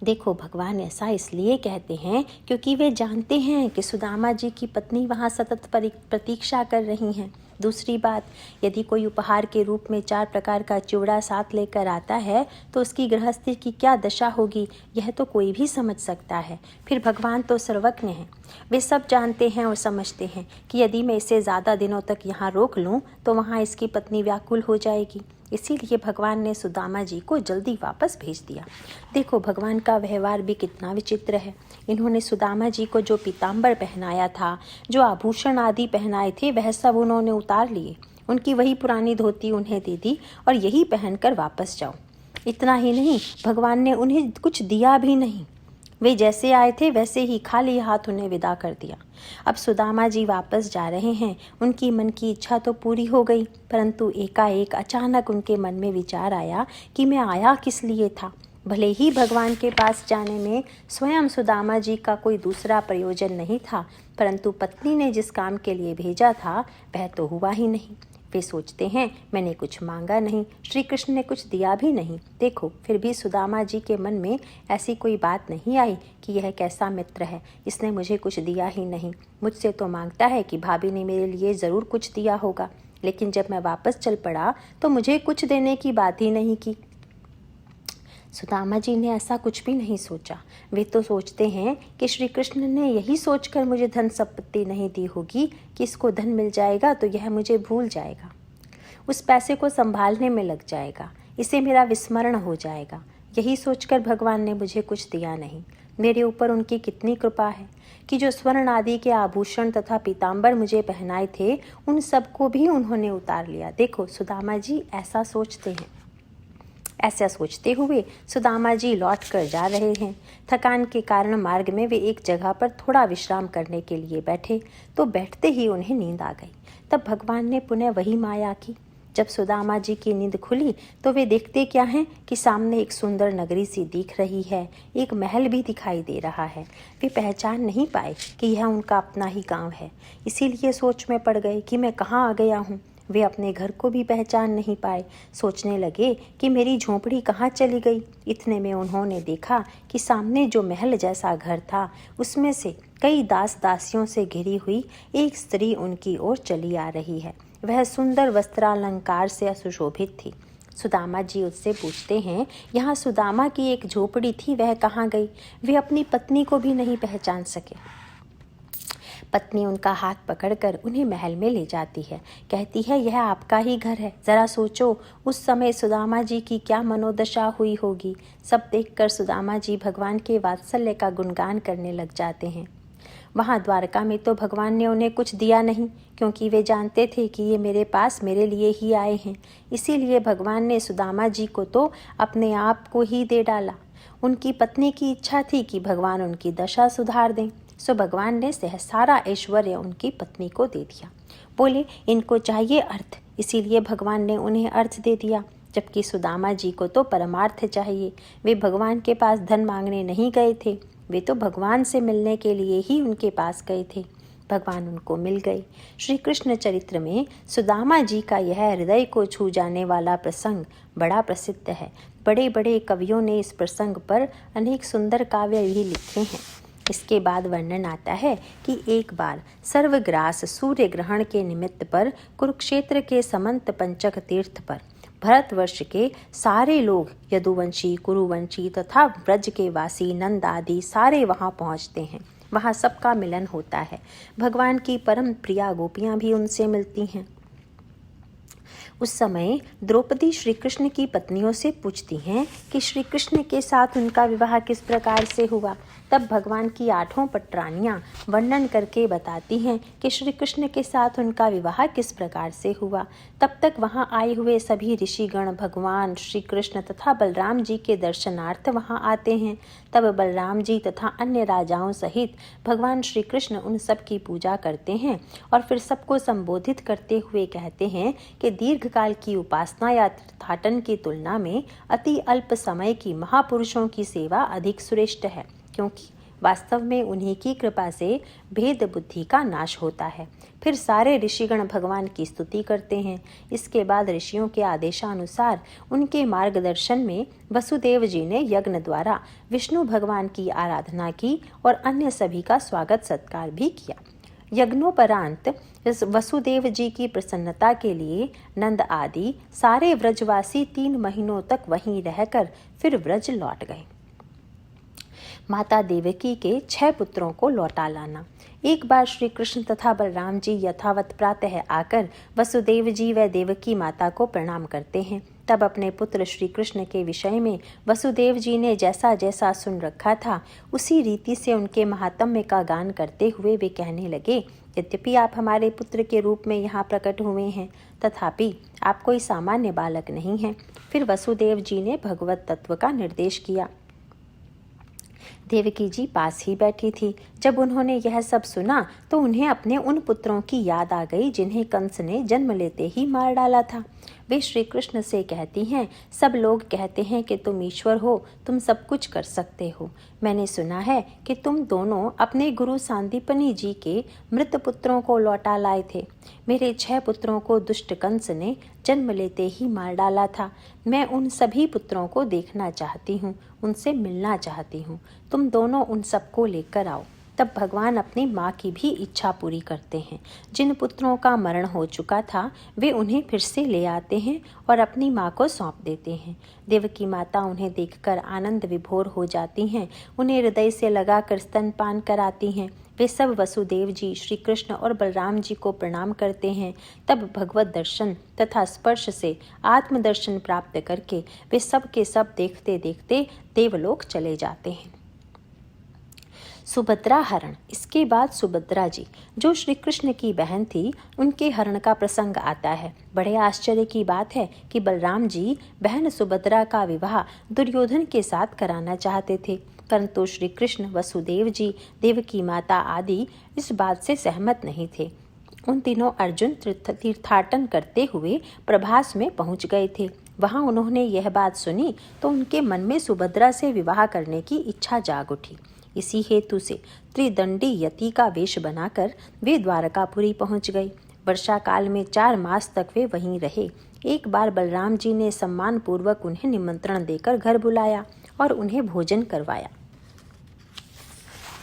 देखो, भगवान ऐसा इसलिए कहते हैं क्योंकि वे जानते हैं कि सुदामा जी की पत्नी वहाँ सतत प्रतीक्षा कर रही हैं। दूसरी बात, यदि कोई उपहार के रूप में 4 प्रकार का चिवड़ा साथ लेकर आता है तो उसकी गृहस्थी की क्या दशा होगी, यह तो कोई भी समझ सकता है। फिर भगवान तो सर्वज्ञ हैं, वे सब जानते हैं और समझते हैं कि यदि मैं इसे ज़्यादा दिनों तक यहाँ रोक लूँ तो वहाँ इसकी पत्नी व्याकुल हो जाएगी। इसीलिए भगवान ने सुदामा जी को जल्दी वापस भेज दिया। देखो, भगवान का व्यवहार भी कितना विचित्र है। इन्होंने सुदामा जी को जो पीताम्बर पहनाया था, जो आभूषण आदि पहनाए थे, वह सब उन्होंने उतार लिए। उनकी वही पुरानी धोती उन्हें दे दी और यही पहनकर वापस जाओ। इतना ही नहीं, भगवान ने उन्हें कुछ दिया भी नहीं। वे जैसे आए थे वैसे ही खाली हाथ उन्हें विदा कर दिया। अब सुदामा जी वापस जा रहे हैं। उनकी मन की इच्छा तो पूरी हो गई, परंतु एकाएक अचानक उनके मन में विचार आया कि मैं आया किस लिए था। भले ही भगवान के पास जाने में स्वयं सुदामा जी का कोई दूसरा प्रयोजन नहीं था, परंतु पत्नी ने जिस काम के लिए भेजा था वह तो हुआ ही नहीं। वे सोचते हैं, मैंने कुछ मांगा नहीं, श्री कृष्ण ने कुछ दिया भी नहीं। देखो, फिर भी सुदामा जी के मन में ऐसी कोई बात नहीं आई कि यह कैसा मित्र है, इसने मुझे कुछ दिया ही नहीं। मुझसे तो मांगता है कि भाभी ने मेरे लिए ज़रूर कुछ दिया होगा, लेकिन जब मैं वापस चल पड़ा तो मुझे कुछ देने की बात ही नहीं की। सुदामा जी ने ऐसा कुछ भी नहीं सोचा। वे तो सोचते हैं कि श्री कृष्ण ने यही सोचकर मुझे धन संपत्ति नहीं दी होगी कि इसको धन मिल जाएगा तो यह मुझे भूल जाएगा, उस पैसे को संभालने में लग जाएगा, इसे मेरा विस्मरण हो जाएगा। यही सोचकर भगवान ने मुझे कुछ दिया नहीं। मेरे ऊपर उनकी कितनी कृपा है कि जो स्वर्ण आदि के आभूषण तथा पीताम्बर मुझे पहनाए थे उन सबको भी उन्होंने उतार लिया। देखो, सुदामा जी ऐसा सोचते हैं। ऐसा सोचते हुए सुदामा जी लौट कर जा रहे हैं। थकान के कारण मार्ग में वे एक जगह पर थोड़ा विश्राम करने के लिए बैठे तो बैठते ही उन्हें नींद आ गई। तब भगवान ने पुनः वही माया की। जब सुदामा जी की नींद खुली तो वे देखते क्या हैं कि सामने एक सुंदर नगरी सी दिख रही है, एक महल भी दिखाई दे रहा है। वे पहचान नहीं पाए कि यह उनका अपना ही गांव है, इसीलिए सोच में पड़ गए कि मैं कहाँ आ गया हूँ। वे अपने घर को भी पहचान नहीं पाए, सोचने लगे कि मेरी झोंपड़ी कहाँ चली गई। इतने में उन्होंने देखा कि सामने जो महल जैसा घर था उसमें से कई दास दासियों से घिरी हुई एक स्त्री उनकी ओर चली आ रही है। वह सुंदर वस्त्रालंकार से सुशोभित थी। सुदामा जी उससे पूछते हैं, यहाँ सुदामा की एक झोपड़ी थी, वह कहाँ गई? वे अपनी पत्नी को भी नहीं पहचान सके। पत्नी उनका हाथ पकड़कर उन्हें महल में ले जाती है, कहती है, यह आपका ही घर है। जरा सोचो उस समय सुदामा जी की क्या मनोदशा हुई होगी। सब देखकर सुदामा जी भगवान के वात्सल्य का गुणगान करने लग जाते हैं। वहाँ द्वारका में तो भगवान ने उन्हें कुछ दिया नहीं, क्योंकि वे जानते थे कि ये मेरे पास मेरे लिए ही आए हैं। इसीलिए भगवान ने सुदामा जी को तो अपने आप को ही दे डाला। उनकी पत्नी की इच्छा थी कि भगवान उनकी दशा सुधार दें, सो भगवान ने सारा ऐश्वर्य उनकी पत्नी को दे दिया। बोले, इनको चाहिए अर्थ, इसीलिए भगवान ने उन्हें अर्थ दे दिया। जबकि सुदामा जी को तो परमार्थ चाहिए। वे भगवान के पास धन मांगने नहीं गए थे, वे तो भगवान से मिलने के लिए ही उनके पास गए थे। भगवान उनको मिल गए। श्री कृष्ण चरित्र में सुदामा जी का यह हृदय को छू जाने वाला प्रसंग बड़ा प्रसिद्ध है। बड़े बड़े कवियों ने इस प्रसंग पर अनेक सुंदर काव्य भी लिखे हैं। इसके बाद वर्णन आता है कि एक बार सर्वग्रास सूर्य ग्रहण के निमित्त पर कुरुक्षेत्र के समंत पंचक तीर्थ पर भरतवर्ष के सारे लोग, यदुवंशी, कुरुवंशी तथा ब्रज के वासी नंद आदि सारे वहाँ पहुँचते हैं। वहाँ सबका मिलन होता है। भगवान की परम प्रिया गोपियाँ भी उनसे मिलती हैं। उस समय द्रौपदी श्री कृष्ण की पत्नियों से पूछती हैं कि श्री कृष्ण के साथ उनका विवाह किस प्रकार से हुआ। तब भगवान की 8 पटरानियाँ वर्णन करके बताती हैं कि श्री कृष्ण के साथ उनका विवाह किस प्रकार से हुआ। तब तक वहाँ आए हुए सभी ऋषिगण भगवान श्री कृष्ण तथा बलराम जी के दर्शनार्थ वहाँ आते हैं। तब बलराम जी तथा अन्य राजाओं सहित भगवान श्री कृष्ण उन सब की पूजा करते हैं और फिर सबको संबोधित करते हुए कहते हैं कि दीर्घकाल की उपासना या तीर्थाटन की तुलना में अति अल्प समय की महापुरुषों की सेवा अधिक श्रेष्ठ है, क्योंकि वास्तव में उन्हीं की कृपा से भेद बुद्धि का नाश होता है। फिर सारे ऋषिगण भगवान की स्तुति करते हैं। इसके बाद ऋषियों के आदेशानुसार उनके मार्गदर्शन में वसुदेव जी ने यज्ञ द्वारा विष्णु भगवान की आराधना की और अन्य सभी का स्वागत सत्कार भी किया। यज्ञोपरांत वसुदेव जी की प्रसन्नता के लिए नंद आदि सारे व्रजवासी 3 महीनों तक वहीं रहकर फिर व्रज लौट गए। माता देवकी के 6 पुत्रों को लौटा लाना। एक बार श्री कृष्ण तथा बलराम जी यथावत प्रातः आकर वसुदेव जी व देवकी माता को प्रणाम करते हैं। तब अपने पुत्र श्री कृष्ण के विषय में वसुदेव जी ने जैसा जैसा सुन रखा था उसी रीति से उनके महात्म्य का गान करते हुए वे कहने लगे, यद्यपि आप हमारे पुत्र के रूप में यहाँ प्रकट हुए हैं, तथापि आप कोई सामान्य बालक नहीं हैं। फिर वसुदेव जी ने भगवत तत्व का निर्देश किया। देवकी जी पास ही बैठी थी। जब उन्होंने यह सब सुना तो उन्हें अपने उन पुत्रों की याद आ गई जिन्हें कंस ने जन्म लेते ही मार डाला था। वे श्री कृष्ण से कहती हैं, सब लोग कहते हैं कि तुम ईश्वर हो, तुम सब कुछ कर सकते हो। मैंने सुना है कि तुम दोनों अपने गुरु सांदीपनी जी के मृत पुत्रों को लौटा लाए थे। मेरे 6 पुत्रों को दुष्ट कंस ने जन्म लेते ही मार डाला था। मैं उन सभी पुत्रों को देखना चाहती हूँ, उनसे मिलना चाहती हूँ। तुम दोनों उन सबको लेकर आओ। तब भगवान अपनी माँ की भी इच्छा पूरी करते हैं। जिन पुत्रों का मरण हो चुका था वे उन्हें फिर से ले आते हैं और अपनी माँ को सौंप देते हैं। देवकी माता उन्हें देखकर आनंद विभोर हो जाती हैं, उन्हें हृदय से लगाकर स्तनपान कराती हैं। वे सब वसुदेव जी, श्री कृष्ण और बलराम जी को प्रणाम करते हैं। तब भगवत दर्शन तथा स्पर्श से आत्मदर्शन प्राप्त करके वे सब के सब देखते देखते देवलोक चले जाते हैं। सुभद्रा हरण। इसके बाद सुभद्रा जी, जो श्री कृष्ण की बहन थी, उनके हरण का प्रसंग आता है। बड़े आश्चर्य की बात है कि बलराम जी बहन सुभद्रा का विवाह दुर्योधन के साथ कराना चाहते थे, परंतु श्री कृष्ण, वसुदेव जी, देवकी माता आदि इस बात से सहमत नहीं थे। उन दिनों अर्जुन तीर्थाटन करते हुए प्रभास में पहुंच गए थे। वहां उन्होंने यह बात सुनी तो उनके मन में सुभद्रा से विवाह करने की इच्छा जाग उठी। इसी हेतु से त्रिदंडी यति का वेश बनाकर वे द्वारकापुरी पहुंच गए। वर्षा काल में 4 मास तक वे वहीं रहे। एक बार बलराम जी ने सम्मान पूर्वक उन्हें निमंत्रण देकर घर बुलाया और उन्हें भोजन करवाया।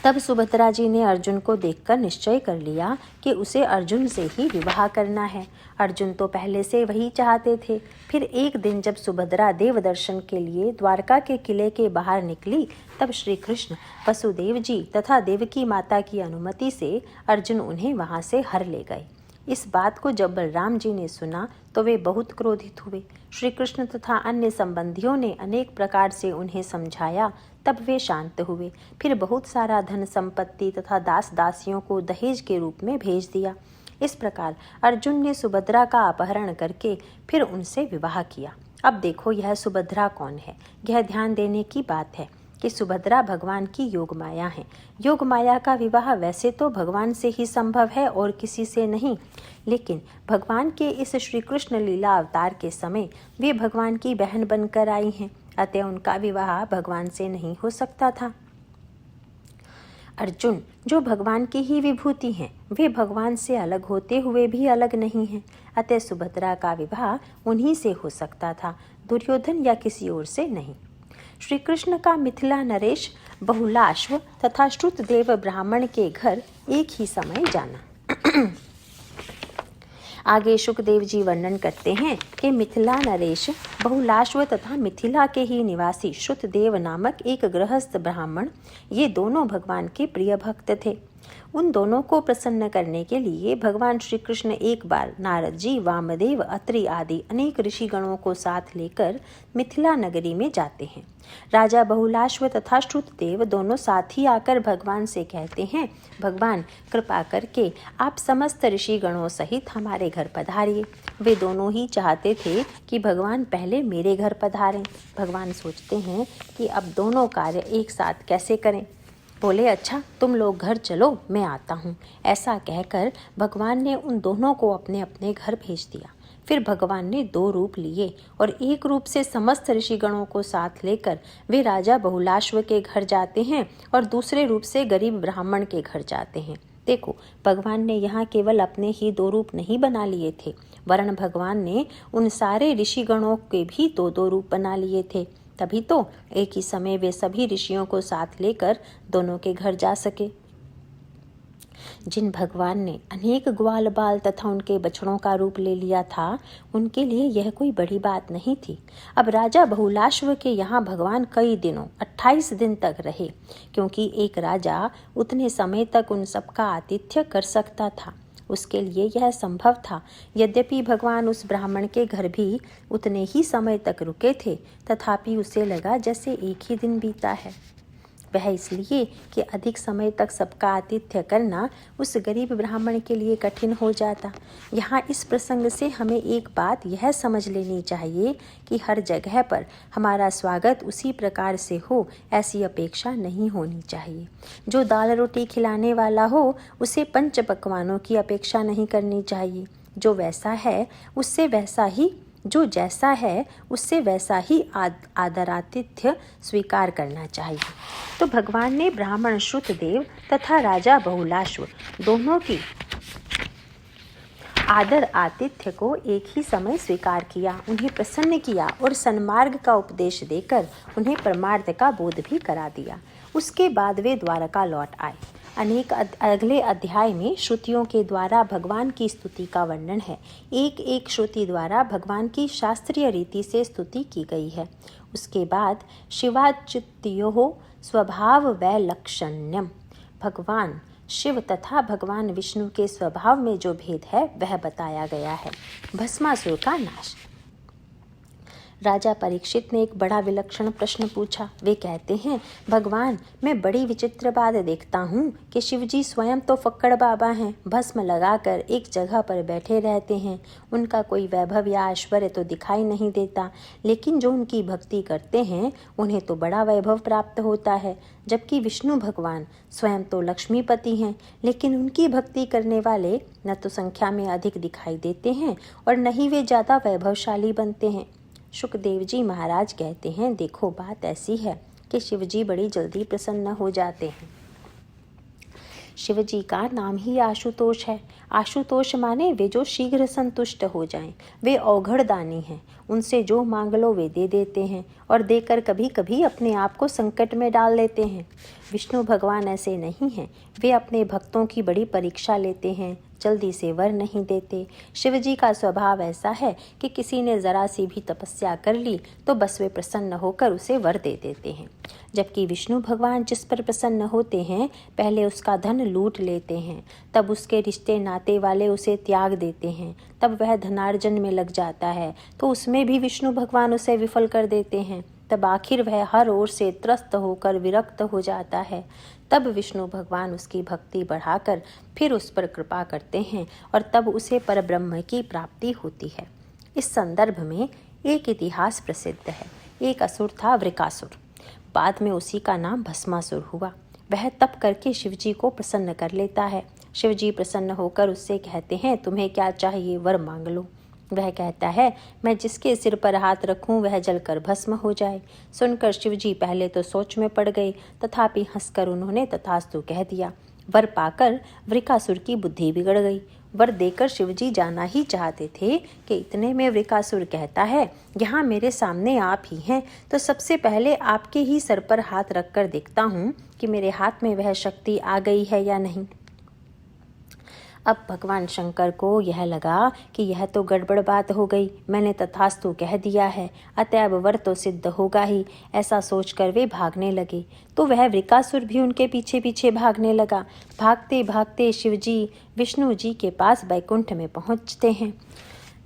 तब सुभद्रा जी ने अर्जुन को देखकर निश्चय कर लिया कि उसे अर्जुन से ही विवाह करना है। अर्जुन तो पहले से वही चाहते थे। फिर एक दिन जब सुभद्रा देव दर्शन के लिए द्वारका के किले के बाहर निकली, तब श्री कृष्ण, वसुदेव जी तथा देवकी माता की अनुमति से अर्जुन उन्हें वहां से हर ले गए। इस बात को जब बलराम जी ने सुना तो वे बहुत क्रोधित हुए। श्री कृष्ण तथा अन्य संबंधियों ने अनेक प्रकार से उन्हें समझाया, तब वे शांत हुए। फिर बहुत सारा धन संपत्ति तथा दास दासियों को दहेज के रूप में भेज दिया। इस प्रकार अर्जुन ने सुभद्रा का अपहरण करके फिर उनसे विवाह किया। अब देखो यह सुभद्रा कौन है। यह ध्यान देने की बात है कि सुभद्रा भगवान की योग माया है। योग माया का विवाह वैसे तो भगवान से ही संभव है और किसी से नहीं, लेकिन भगवान के इस श्री कृष्ण लीला अवतार के समय वे भगवान की बहन बनकर आई हैं, अतः उनका विवाह भगवान से नहीं हो सकता था। अर्जुन, जो भगवान की ही विभूति हैं, वे भगवान से अलग होते हुए भी अलग नहीं हैं, अतः सुभद्रा का विवाह उन्हीं से हो सकता था, दुर्योधन या किसी और से नहीं। श्री कृष्ण का मिथिला नरेश बहुलाश्व तथा श्रुतदेव ब्राह्मण के घर एक ही समय जाना। आगे शुकदेव जी वर्णन करते हैं कि मिथिला नरेश बहुलाश्व तथा मिथिला के ही निवासी श्रुतदेव नामक एक गृहस्थ ब्राह्मण, ये दोनों भगवान के प्रिय भक्त थे। उन दोनों को प्रसन्न करने के लिए भगवान श्री कृष्ण एक बार नारद जी, वामदेव, अत्रि आदि अनेक ऋषिगणों को साथ लेकर मिथिला नगरी में जाते हैं। राजा बहुलाश्व तथा श्रुतदेव दोनों साथ ही आकर भगवान से कहते हैं, भगवान कृपा करके आप समस्त ऋषिगणों सहित हमारे घर पधारिए। वे दोनों ही चाहते थे कि भगवान पहले मेरे घर पधारें। भगवान सोचते हैं कि अब दोनों कार्य एक साथ कैसे करें। बोले, अच्छा तुम लोग घर चलो, मैं आता हूँ। ऐसा कहकर भगवान ने उन दोनों को अपने अपने घर भेज दिया। फिर भगवान ने 2 रूप लिए और एक रूप से समस्त ऋषिगणों को साथ लेकर वे राजा बहुलाश्व के घर जाते हैं और दूसरे रूप से गरीब ब्राह्मण के घर जाते हैं। देखो, भगवान ने यहाँ केवल अपने ही 2 रूप नहीं बना लिए थे, वरन भगवान ने उन सारे ऋषिगणों के भी 2-2 रूप बना लिए थे। तभी तो एक ही समय वे सभी ऋषियों को साथ लेकर दोनों के घर जा सके। जिन भगवान ने अनेक ग्वाल बाल तथा उनके बछड़ों का रूप ले लिया था, उनके लिए यह कोई बड़ी बात नहीं थी। अब राजा बहुलाश्व के यहाँ भगवान कई दिनों 28 दिन तक रहे, क्योंकि एक राजा उतने समय तक उन सबका आतिथ्य कर सकता था। उसके लिए यह संभव था। यद्यपि भगवान उस ब्राह्मण के घर भी उतने ही समय तक रुके थे, तथापि उसे लगा जैसे एक ही दिन बीता है। वह इसलिए कि अधिक समय तक सबका आतिथ्य करना उस गरीब ब्राह्मण के लिए कठिन हो जाता। यहाँ इस प्रसंग से हमें एक बात यह समझ लेनी चाहिए कि हर जगह पर हमारा स्वागत उसी प्रकार से हो, ऐसी अपेक्षा नहीं होनी चाहिए। जो दाल रोटी खिलाने वाला हो, उसे पंच पकवानों की अपेक्षा नहीं करनी चाहिए। जो वैसा है उससे वैसा ही जो जैसा है उससे वैसा ही आदरातिथ्य स्वीकार करना चाहिए। तो भगवान ने ब्राह्मण श्रुतदेव तथा राजा बहुलाश्व दोनों की आदर आतिथ्य को एक ही समय स्वीकार किया, उन्हें प्रसन्न किया और सन्मार्ग का उपदेश देकर उन्हें परमार्थ का बोध भी करा दिया। उसके बाद वे द्वारका लौट आए। अगले अध्याय में श्रुतियों के द्वारा भगवान की स्तुति का वर्णन है। एक एक श्रुति द्वारा भगवान की शास्त्रीय रीति से स्तुति की गई है। उसके बाद शिवाच्युत्योः स्वभाव वैलक्षण्यम, भगवान शिव तथा भगवान विष्णु के स्वभाव में जो भेद है वह बताया गया है। भस्मासुर का नाश। राजा परीक्षित ने एक बड़ा विलक्षण प्रश्न पूछा। वे कहते हैं, भगवान, मैं बड़ी विचित्र बात देखता हूँ कि शिवजी स्वयं तो फक्कड़ बाबा हैं, भस्म लगाकर एक जगह पर बैठे रहते हैं। उनका कोई वैभव या ऐश्वर्य तो दिखाई नहीं देता, लेकिन जो उनकी भक्ति करते हैं उन्हें तो बड़ा वैभव प्राप्त होता है। जबकि विष्णु भगवान स्वयं तो लक्ष्मीपति हैं, लेकिन उनकी भक्ति करने वाले न तो संख्या में अधिक दिखाई देते हैं और न ही वे ज़्यादा वैभवशाली बनते हैं। शुकदेव जी महाराज कहते हैं, देखो, बात ऐसी है कि शिवजी बड़ी जल्दी प्रसन्न हो जाते हैं। शिवजी का नाम ही आशुतोष है। आशुतोष माने वे जो शीघ्र संतुष्ट हो जाएं। वे औघड़दानी हैं, उनसे जो मांग लो वे दे देते हैं और देकर कभी कभी अपने आप को संकट में डाल लेते हैं। विष्णु भगवान ऐसे नहीं हैं। वे अपने भक्तों की बड़ी परीक्षा लेते हैं, जल्दी से वर नहीं देते। शिवजी का स्वभाव ऐसा है कि किसी ने जरा सी भी तपस्या कर ली तो बस वे प्रसन्न होकर उसे वर दे देते हैं। जबकि विष्णु भगवान जिस पर प्रसन्न होते हैं पहले उसका धन लूट लेते हैं, तब उसके रिश्ते नाते वाले उसे त्याग देते हैं, तब वह धनार्जन में लग जाता है तो उसमें भी विष्णु भगवान उसे विफल कर देते हैं। तब आखिर वह हर ओर से त्रस्त होकर विरक्त हो जाता है। तब विष्णु भगवान उसकी भक्ति बढ़ाकर फिर उस पर कृपा करते हैं और तब उसे परब्रह्म की प्राप्ति होती है। इस संदर्भ में एक इतिहास प्रसिद्ध है। एक असुर था वृकासुर, बाद में उसी का नाम भस्मासुर हुआ। वह तप करके शिवजी को प्रसन्न कर लेता है। शिवजी प्रसन्न होकर उससे कहते हैं, तुम्हें क्या चाहिए, वर मांग लो। वह कहता है, मैं जिसके सिर पर हाथ रखूं वह जलकर भस्म हो जाए। सुनकर शिवजी पहले तो सोच में पड़ गए, तथापि हंसकर उन्होंने तथास्तु कह दिया। वर पाकर वृकासुर की बुद्धि बिगड़ गई। वर देकर शिवजी जाना ही चाहते थे कि इतने में वृकासुर कहता है, यहाँ मेरे सामने आप ही हैं, तो सबसे पहले आपके ही सर पर हाथ रखकर देखता हूँ कि मेरे हाथ में वह शक्ति आ गई है या नहीं। अब भगवान शंकर को यह लगा कि यह तो गड़बड़ बात हो गई, मैंने तथास्तु कह दिया है, अतएव वर तो सिद्ध होगा ही। ऐसा सोचकर वे भागने लगे तो वह वृकासुर भी उनके पीछे पीछे भागने लगा। भागते भागते शिवजी विष्णु जी के पास बैकुंठ में पहुँचते हैं।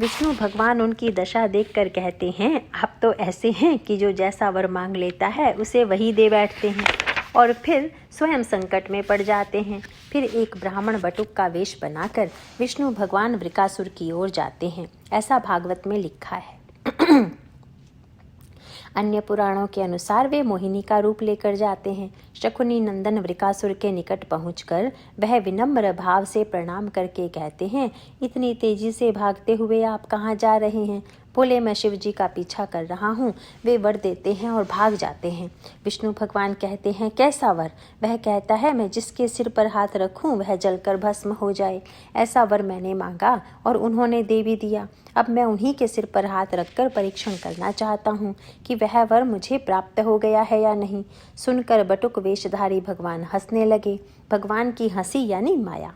विष्णु भगवान उनकी दशा देखकर कहते हैं, आप तो ऐसे हैं कि जो जैसा वर मांग लेता है उसे वही दे बैठते हैं और फिर स्वयं संकट में पड़ जाते हैं। फिर एक ब्राह्मण बटुक का वेश बनाकर विष्णु भगवान वृकासुर की ओर जाते हैं। ऐसा भागवत में लिखा है। अन्य पुराणों के अनुसार वे मोहिनी का रूप लेकर जाते हैं। शकुनी नंदन वृकासुर के निकट पहुंचकर वह विनम्र भाव से प्रणाम करके कहते हैं, इतनी तेजी से भागते हुए आप कहाँ जा रहे हैं? बोले, मैं शिव जी का पीछा कर रहा हूँ। वे वर देते हैं और भाग जाते हैं। विष्णु भगवान कहते हैं, कैसा वर? वह कहता है, मैं जिसके सिर पर हाथ रखूं वह जलकर भस्म हो जाए। ऐसा वर मैंने मांगा और उन्होंने दे भी दिया। अब मैं उन्हीं के सिर पर हाथ रखकर परीक्षण करना चाहता हूँ कि वह वर मुझे प्राप्त हो गया है या नहीं। सुनकर बटुक वेशधारी भगवान हंसने लगे। भगवान की हंसी यानी माया।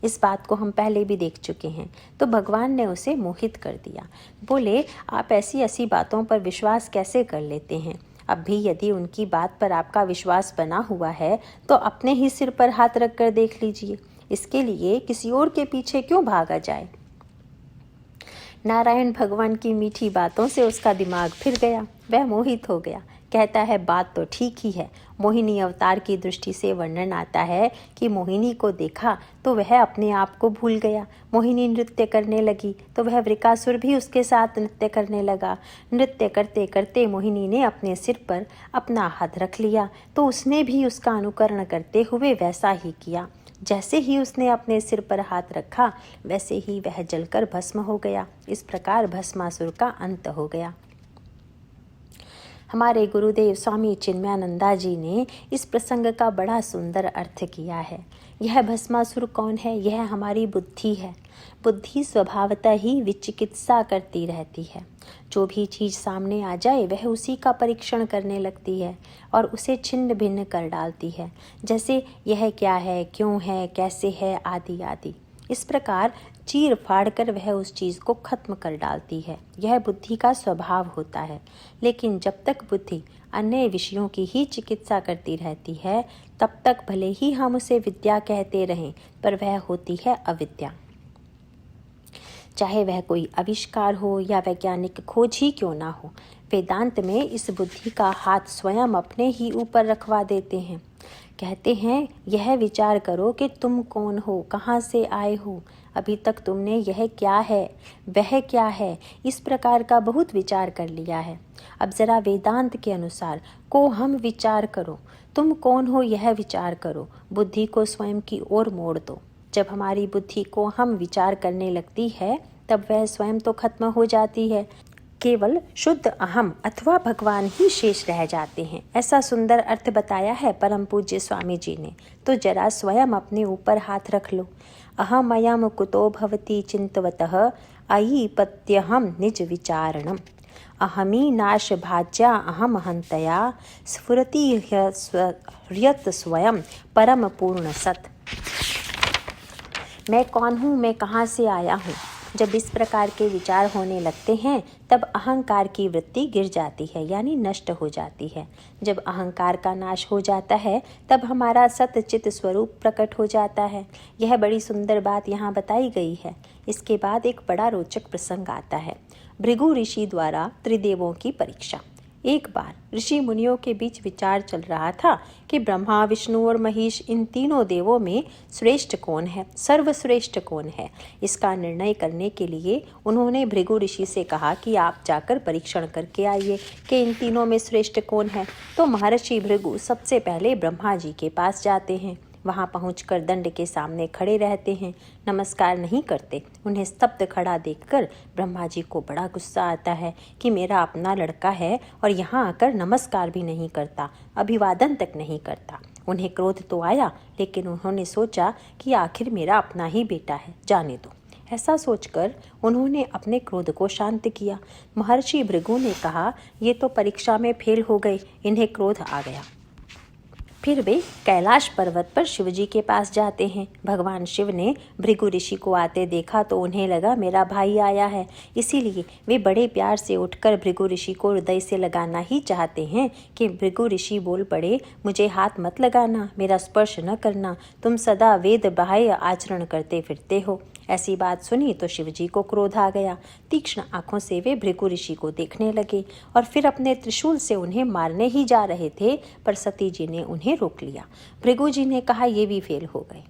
इस बात को हम पहले भी देख चुके हैं। तो भगवान ने उसे मोहित कर दिया। बोले, आप ऐसी ऐसी बातों पर विश्वास कैसे कर लेते हैं? अब भी यदि उनकी बात पर आपका विश्वास बना हुआ है तो अपने ही सिर पर हाथ रख कर देख लीजिए। इसके लिए किसी और के पीछे क्यों भागा जाए? नारायण भगवान की मीठी बातों से उसका दिमाग फिर गया। वह मोहित हो गया। कहता है, बात तो ठीक ही है। मोहिनी अवतार की दृष्टि से वर्णन आता है कि मोहिनी को देखा तो वह अपने आप को भूल गया। मोहिनी नृत्य करने लगी तो वह वृकासुर भी उसके साथ नृत्य करने लगा। नृत्य करते करते मोहिनी ने अपने सिर पर अपना हाथ रख लिया तो उसने भी उसका अनुकरण करते हुए वैसा ही किया। जैसे ही उसने अपने सिर पर हाथ रखा वैसे ही वह जलकर भस्म हो गया। इस प्रकार भस्मासुर का अंत हो गया। हमारे गुरुदेव स्वामी चिन्मयानंदा जी ने इस प्रसंग का बड़ा सुंदर अर्थ किया है। यह भस्मासुर कौन है? यह हमारी बुद्धि है। बुद्धि स्वभावतः ही विचिकित्सा करती रहती है। जो भी चीज़ सामने आ जाए वह उसी का परीक्षण करने लगती है और उसे छिन्न भिन्न कर डालती है। जैसे यह क्या है, क्यों है, कैसे है, आदि आदि। इस प्रकार चीर फाड़ कर वह उस चीज़ को खत्म कर डालती है। यह बुद्धि का स्वभाव होता है। लेकिन जब तक बुद्धि अन्य विषयों की ही चिकित्सा करती रहती है तब तक भले ही हम उसे विद्या कहते रहें, पर वह होती है अविद्या। चाहे वह कोई आविष्कार हो या वैज्ञानिक खोज ही क्यों ना हो, वेदांत में इस बुद्धि का हाथ स्वयं अपने ही ऊपर रखवा देते हैं। कहते हैं, यह विचार करो कि तुम कौन हो, कहाँ से आए हो, अभी तक तुमने यह क्या है, वह क्या है, इस प्रकार का बहुत विचार कर लिया है। अब जरा वेदांत के अनुसार को हम विचार करो। तुम कौन हो यह विचार करो। बुद्धि को स्वयं की ओर मोड़ दो। जब हमारी बुद्धि को हम विचार करने लगती है तब वह स्वयं तो खत्म हो जाती है। केवल शुद्ध अहम अथवा भगवान ही शेष रह जाते हैं। ऐसा सुंदर अर्थ बताया है परम पूज्य स्वामी जी ने। तो जरा स्वयं अपने ऊपर हाथ रख लो। अहमयम कुतो भवति चिंतवतः अयीपत्यहम निज विचारणम। अहमी नाश भाज्या अहम हंतया स्फुरति ह्यत स्वयं परम पूर्ण सत। मैं कौन हूँ, मैं कहाँ से आया हूँ। जब इस प्रकार के विचार होने लगते हैं तब अहंकार की वृत्ति गिर जाती है, यानी नष्ट हो जाती है। जब अहंकार का नाश हो जाता है तब हमारा सतचित स्वरूप प्रकट हो जाता है। यह बड़ी सुंदर बात यहाँ बताई गई है। इसके बाद एक बड़ा रोचक प्रसंग आता है। भृगु ऋषि द्वारा त्रिदेवों की परीक्षा। एक बार ऋषि मुनियों के बीच विचार चल रहा था कि ब्रह्मा, विष्णु और महेश, इन तीनों देवों में श्रेष्ठ कौन है, सर्वश्रेष्ठ कौन है। इसका निर्णय करने के लिए उन्होंने भृगु ऋषि से कहा कि आप जाकर परीक्षण करके आइए कि इन तीनों में श्रेष्ठ कौन है। तो महर्षि भृगु सबसे पहले ब्रह्मा जी के पास जाते हैं। वहाँ पहुंचकर दंड के सामने खड़े रहते हैं, नमस्कार नहीं करते। उन्हें स्तब्ध खड़ा देखकर ब्रह्मा जी को बड़ा गुस्सा आता है कि मेरा अपना लड़का है और यहाँ आकर नमस्कार भी नहीं करता, अभिवादन तक नहीं करता। उन्हें क्रोध तो आया, लेकिन उन्होंने सोचा कि आखिर मेरा अपना ही बेटा है, जाने दो। ऐसा सोचकर उन्होंने अपने क्रोध को शांत किया। महर्षि भृगु ने कहा, ये तो परीक्षा में फेल हो गए, इन्हें क्रोध आ गया। फिर वे कैलाश पर्वत पर शिव जी के पास जाते हैं। भगवान शिव ने भृगु ऋषि को आते देखा तो उन्हें लगा मेरा भाई आया है, इसीलिए वे बड़े प्यार से उठकर भृगु ऋषि को हृदय से लगाना ही चाहते हैं कि भृगु ऋषि बोल पड़े, मुझे हाथ मत लगाना, मेरा स्पर्श न करना, तुम सदा वेद बाह्य आचरण करते फिरते हो। ऐसी बात सुनी तो शिव जी को क्रोध आ गया। तीक्ष्ण आंखों से वे भृगु ऋषि को देखने लगे और फिर अपने त्रिशूल से उन्हें मारने ही जा रहे थे, पर सती जी ने उन्हें रोक लिया। भृगु जी ने कहा, ये भी फेल हो गए।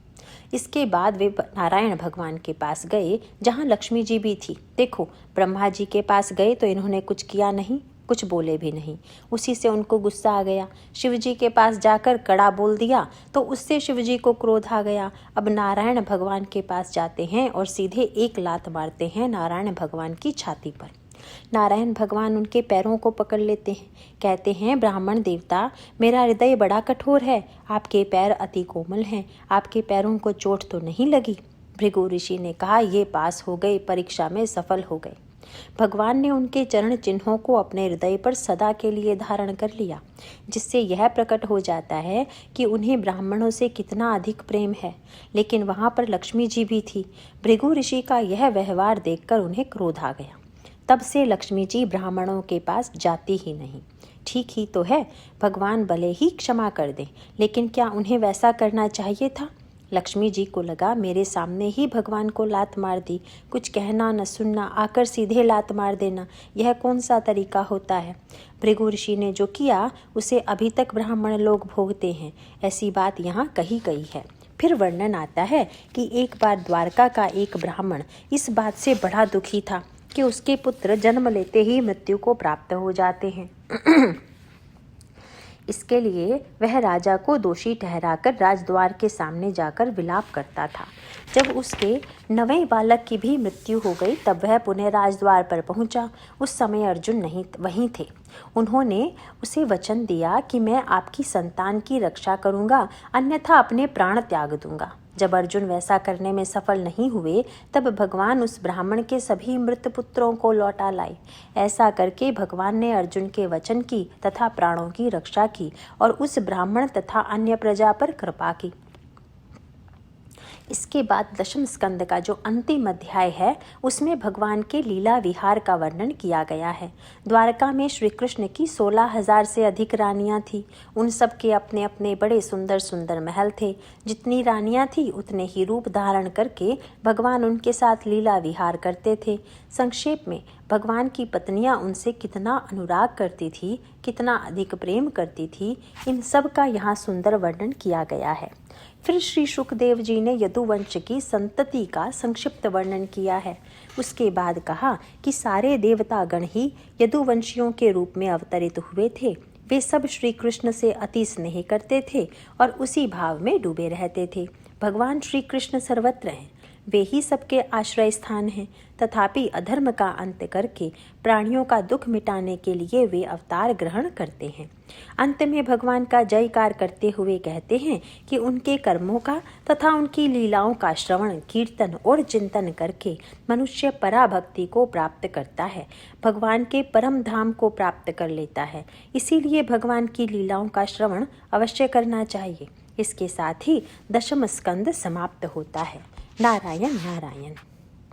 इसके बाद वे नारायण भगवान के पास गए, जहाँ लक्ष्मी जी भी थी। देखो, ब्रह्मा जी के पास गए तो इन्होंने कुछ किया नहीं, कुछ बोले भी नहीं। उसी से उनको गुस्सा आ गया। शिवजी के पास जाकर कड़ा बोल दिया तो उससे शिवजी को क्रोध आ गया। अब नारायण भगवान के पास जाते हैं और सीधे एक लात मारते हैं नारायण भगवान की छाती पर। नारायण भगवान उनके पैरों को पकड़ लेते हैं। कहते हैं, ब्राह्मण देवता, मेरा हृदय बड़ा कठोर है, आपके पैर अति कोमल हैं, आपके पैरों को चोट तो नहीं लगी? भृगु ऋषि ने कहा, ये पास हो गए, परीक्षा में सफल हो गए। भगवान ने उनके चरण चिन्हों को अपने हृदय पर सदा के लिए धारण कर लिया, जिससे यह प्रकट हो जाता है कि उन्हें ब्राह्मणों से कितना अधिक प्रेम है। लेकिन वहाँ पर लक्ष्मी जी भी थी। भृगु ऋषि का यह व्यवहार देखकर उन्हें क्रोध आ गया। तब से लक्ष्मी जी ब्राह्मणों के पास जाती ही नहीं। ठीक ही तो है, भगवान भले ही क्षमा कर दें, लेकिन क्या उन्हें वैसा करना चाहिए था? लक्ष्मी जी को लगा, मेरे सामने ही भगवान को लात मार दी, कुछ कहना न सुनना, आकर सीधे लात मार देना, यह कौन सा तरीका होता है? भृगु ऋषि ने जो किया उसे अभी तक ब्राह्मण लोग भोगते हैं, ऐसी बात यहाँ कही गई है। फिर वर्णन आता है कि एक बार द्वारका का एक ब्राह्मण इस बात से बड़ा दुखी था कि उसके पुत्र जन्म लेते ही मृत्यु को प्राप्त हो जाते हैं। इसके लिए वह राजा को दोषी ठहराकर राजद्वार के सामने जाकर विलाप करता था। जब उसके 9वें बालक की भी मृत्यु हो गई तब वह पुनः राजद्वार पर पहुंचा। उस समय अर्जुन नहीं वहीं थे। उन्होंने उसे वचन दिया कि मैं आपकी संतान की रक्षा करूंगा, अन्यथा अपने प्राण त्याग दूंगा। जब अर्जुन वैसा करने में सफल नहीं हुए तब भगवान उस ब्राह्मण के सभी मृत पुत्रों को लौटा लाए। ऐसा करके भगवान ने अर्जुन के वचन की तथा प्राणों की रक्षा की और उस ब्राह्मण तथा अन्य प्रजा पर कृपा की। इसके बाद दशम स्कंद का जो अंतिम अध्याय है उसमें भगवान के लीला विहार का वर्णन किया गया है। द्वारका में श्री कृष्ण की 16,000 से अधिक रानियां थीं। उन सब के अपने अपने बड़े सुंदर सुंदर महल थे। जितनी रानियां थीं उतने ही रूप धारण करके भगवान उनके साथ लीला विहार करते थे। संक्षेप में भगवान की पत्नियां उनसे कितना अनुराग करती थी, कितना अधिक प्रेम करती थी, इन सब का यहाँ सुंदर वर्णन किया गया है। फिर श्री शुकदेव जी ने यदुवंश की संतति का संक्षिप्त वर्णन किया है। उसके बाद कहा कि सारे देवता गण ही यदुवंशियों के रूप में अवतरित हुए थे। वे सब श्री कृष्ण से अति स्नेह करते थे और उसी भाव में डूबे रहते थे। भगवान श्री कृष्ण सर्वत्र हैं, वे ही सबके आश्रय स्थान हैं। तथापि अधर्म का अंत करके प्राणियों का दुख मिटाने के लिए वे अवतार ग्रहण करते हैं। अंत में भगवान का जयकार करते हुए कहते हैं कि उनके कर्मों का तथा उनकी लीलाओं का श्रवण, कीर्तन और चिंतन करके मनुष्य पराभक्ति को प्राप्त करता है, भगवान के परम धाम को प्राप्त कर लेता है। इसीलिए भगवान की लीलाओं का श्रवण अवश्य करना चाहिए। इसके साथ ही दशम स्कंद समाप्त होता है। नारायण नारायण।